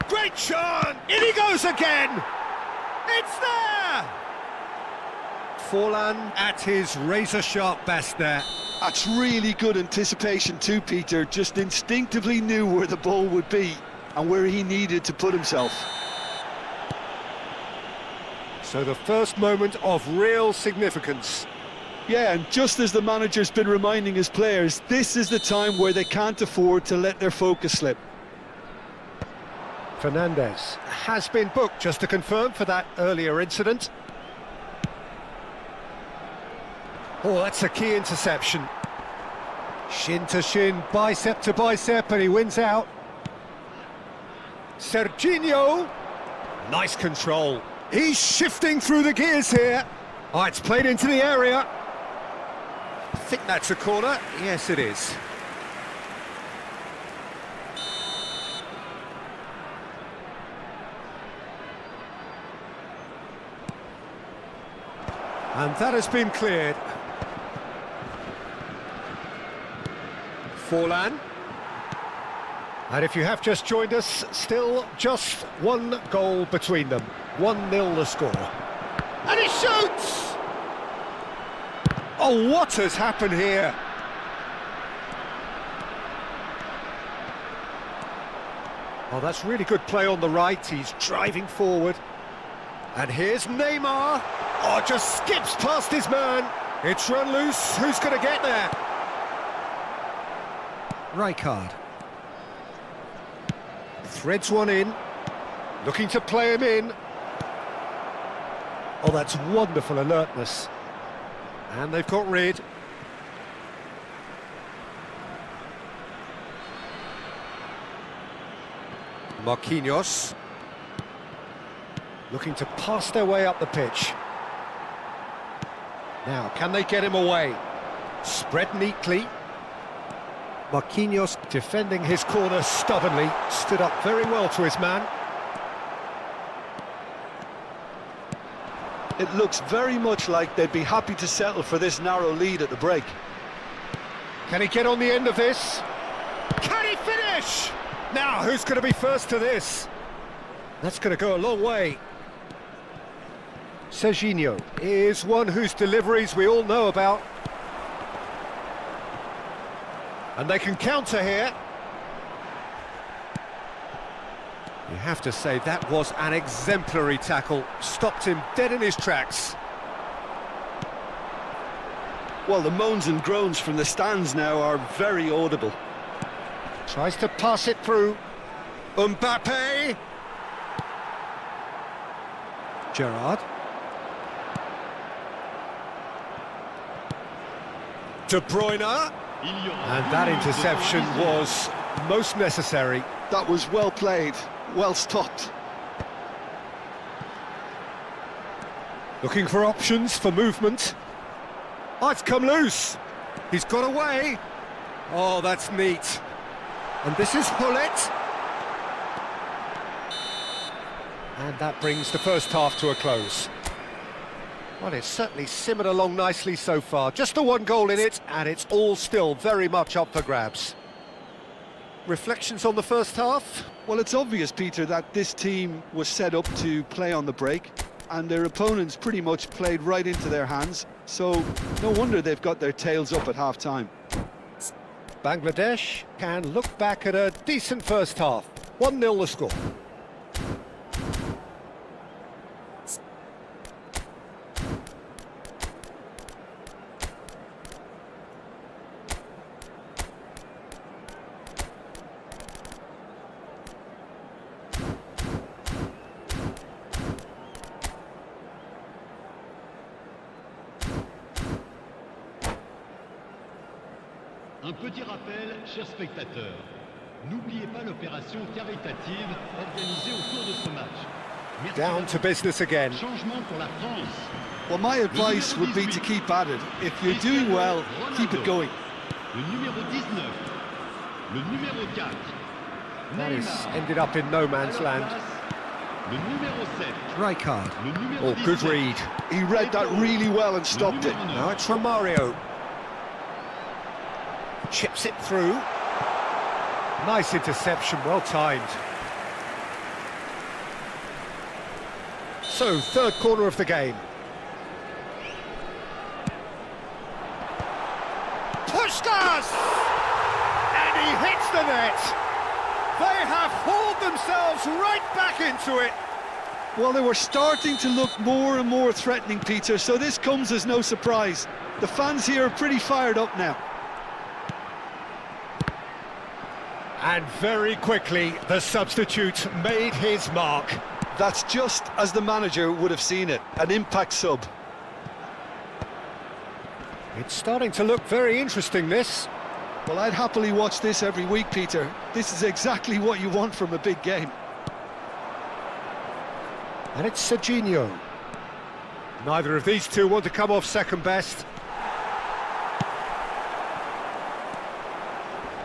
Great shot! In he goes again! It's there! Forlan at his razor-sharp best there. That's really good anticipation too, Peter. Just instinctively knew where the ball would be and where he needed to put himself. So the first moment of real significance. Yeah, and just as the manager's been reminding his players, this is the time where they can't afford to let their focus slip. Fernandes has been booked, just to confirm, for that earlier incident. Oh, that's a key interception. Shin to shin, bicep to bicep, and he wins out. Serginho. Nice control. He's shifting through the gears here. Oh, it's played into the area. I think that's a corner. Yes, it is. And that has been cleared. Forlan. And if you have just joined us, still just one goal between them. 1-0 the score. And he shoots! Oh, what has happened here? Oh, that's really good play on the right. He's driving forward. And here's Neymar. Oh, just skips past his man. It's run loose. Who's going to get there? Rijkaard. Threads one in. Looking to play him in. Oh, that's wonderful alertness. And they've got rid. Marquinhos. Looking to pass their way up the pitch. Now, can they get him away? Spread neatly. Marquinhos defending his corner stubbornly. Stood up very well to his man. It looks very much like they'd be happy to settle for this narrow lead at the break. Can he get on the end of this? Can he finish? Now, who's going to be first to this? That's going to go a long way. Serginho is one whose deliveries we all know about. And they can counter here. You have to say that was an exemplary tackle. Stopped him dead in his tracks. Well, the moans and groans from the stands now are very audible. Tries to pass it through. Mbappe. Gerrard. De Bruyne. And that interception was most necessary. That was well played, well stopped. Looking for options for movement. Oh, it's come loose. He's got away. Oh, that's neat. And this is Hullet. And that brings the first half to a close. Well, it's certainly simmered along nicely so far. Just the one goal in it, and it's all still very much up for grabs. Reflections on the first half? Well, it's obvious, Peter, that this team was set up to play on the break, and their opponents pretty much played right into their hands, so no wonder they've got their tails up at half-time. Bangladesh can look back at a decent first half. 1-0 the score. Un petit rappel, chers spectateurs. N'oubliez pas l'opération caritative organisée autour de ce match. Merci. Down to business again. Changement pour la France. Well, my advice would be to keep at it. If you're doing well, keep it going. Le numéro 19. Le numéro 4. That has ended up in no man's land. Le numéro 7. Rijkaard. Le numéro Oh, good 17. read. He read that really well and stopped it. Now it's Romario. Chips it through. Nice interception, well timed. So, third corner of the game. Puskás! And he hits the net. They have hauled themselves right back into it. Well, they were starting to look more and more threatening, Peter, so this comes as no surprise. The fans here are pretty fired up now. And very quickly, the substitute made his mark. That's just as the manager would have seen it, an impact sub. It's starting to look very interesting, this. Well, I'd happily watch this every week, Peter. This is exactly what you want from a big game. And it's Serginho. Neither of these two want to come off second best.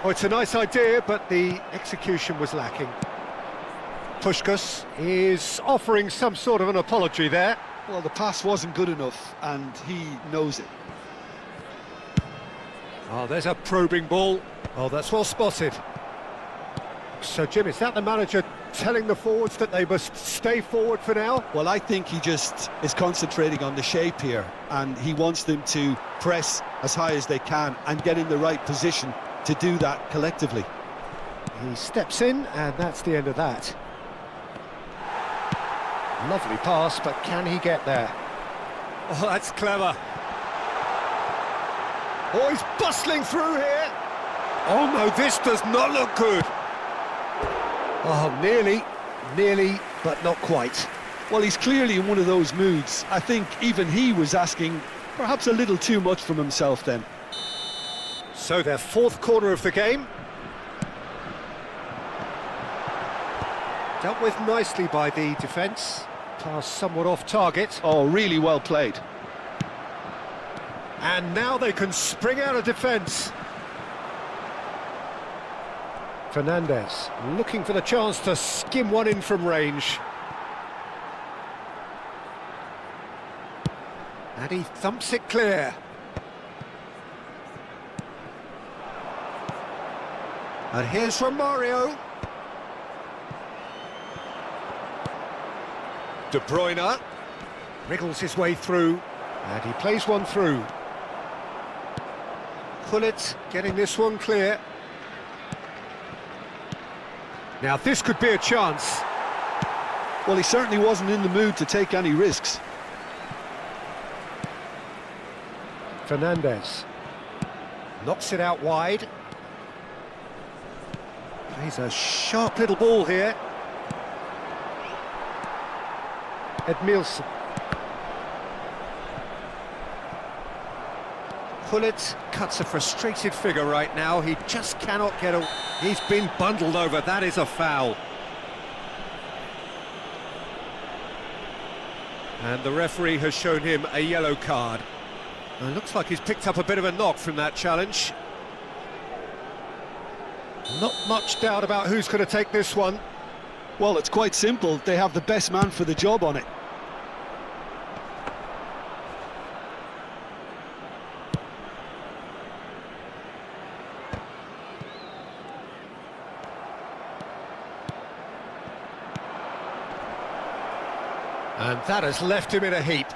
Oh, it's a nice idea, but the execution was lacking. Puskás is offering some sort of an apology there. Well, the pass wasn't good enough, and he knows it. Oh, there's a probing ball. Oh, that's well spotted. So, Jim, is that the manager telling the forwards that they must stay forward for now? Well, I think he just is concentrating on the shape here, and he wants them to press as high as they can and get in the right position to do that collectively. He steps in, and that's the end of that. Lovely pass, but can he get there? Oh, that's clever. Oh, he's bustling through here. Oh no, this does not look good. Oh, nearly, but not quite. Well, he's clearly in one of those moods. I think even he was asking perhaps a little too much from himself then. So their fourth corner of the game. Dealt with nicely by the defence. Pass somewhat off target. Oh, really well played. And now they can spring out of defence. Fernandez looking for the chance to skim one in from range. And he thumps it clear. And here's Romario. De Bruyne wriggles his way through, and he plays one through. Gullit getting this one clear. Now this could be a chance. Well, he certainly wasn't in the mood to take any risks. Fernandez knocks it out wide. Plays a sharp little ball here. Edmilson. Gullit cuts a frustrated figure right now. He just cannot get a... He's been bundled over. That is a foul. And the referee has shown him a yellow card. It looks like he's picked up a bit of a knock from that challenge. Not much doubt about who's going to take this one. Well, it's quite simple. They have the best man for the job on it. And that has left him in a heap.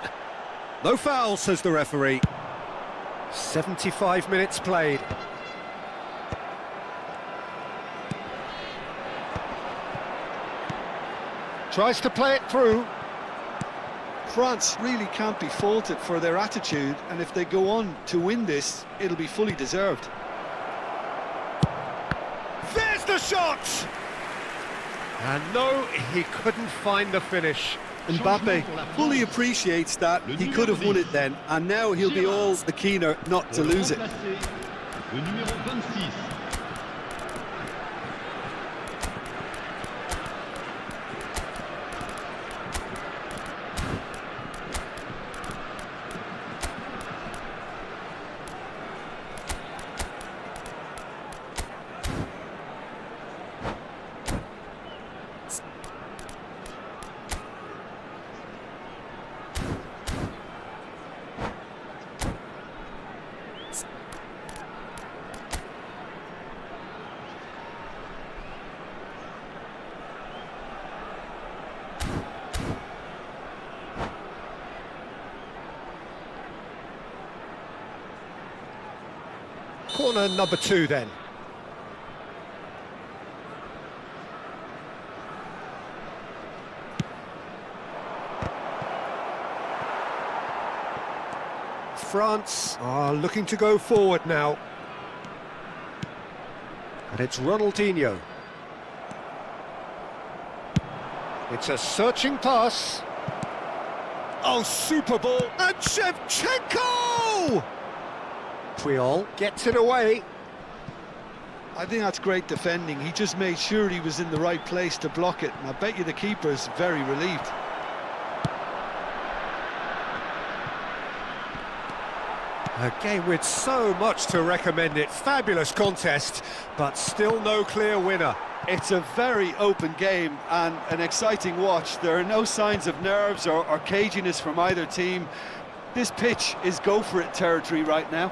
No foul, says the referee. 75 minutes played. Tries to play it through. France really can't be faulted for their attitude, and if they go on to win this, it'll be fully deserved. There's the shot! And no, he couldn't find the finish. Mbappe fully appreciates that he could have won it then, and now he'll be all the keener not to lose it. Le numéro 26. Corner number 2 then. France are looking to go forward now. And it's Ronaldinho. It's a searching pass. Oh, super ball. And Shevchenko! Puyol gets it away. I think that's great defending. He just made sure he was in the right place to block it, and I bet you the keeper's very relieved. A game with so much to recommend it. Fabulous contest, but still no clear winner. It's a very open game and an exciting watch. There are no signs of nerves or caginess from either team. This pitch is go-for-it territory right now.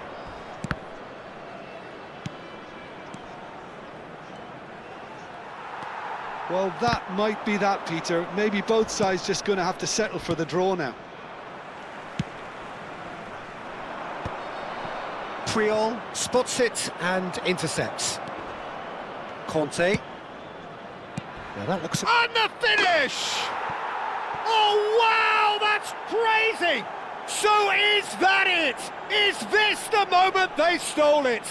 Well, that might be that, Peter. Maybe both sides just going to have to settle for the draw now. Puyol spots it and intercepts. Conte. Now that looks... And the finish! Oh, wow, that's crazy! So is that it? Is this the moment they stole it?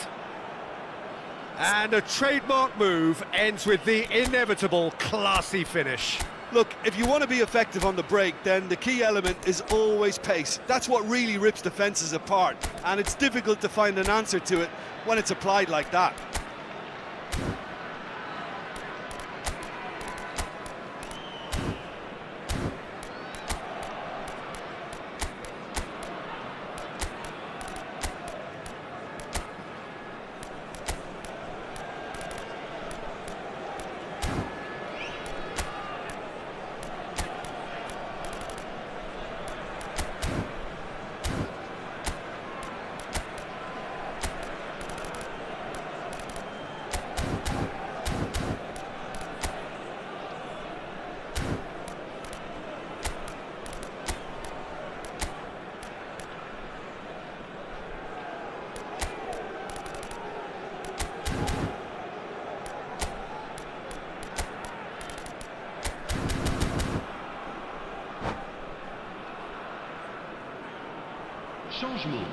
And a trademark move ends with the inevitable classy finish. Look, if you want to be effective on the break, then the key element is always pace. That's what really rips defences apart, and it's difficult to find an answer to it when it's applied like that. Changement.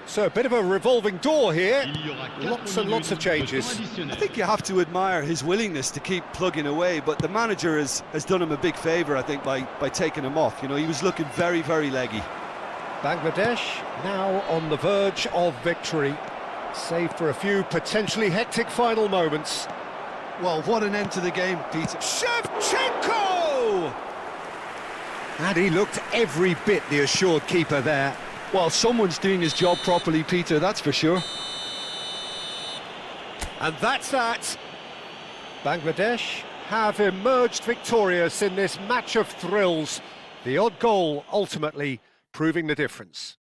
So a bit of a revolving door here. Il y aura 4 Lots and lots of minutes changes. de temps additionnel. I think you have to admire his willingness to keep plugging away, but the manager has done him a big favour, I think, by taking him off. You know, he was looking very, very leggy. Bangladesh now on the verge of victory, save for a few potentially hectic final moments. Well, what an end to the game, Peter. Shevchenko! And he looked every bit the assured keeper there. Well, someone's doing his job properly, Peter, that's for sure. And that's that. Bangladesh have emerged victorious in this match of thrills. The odd goal ultimately proving the difference.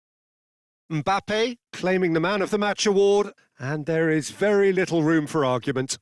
Mbappe claiming the Man of the Match award, and there is very little room for argument.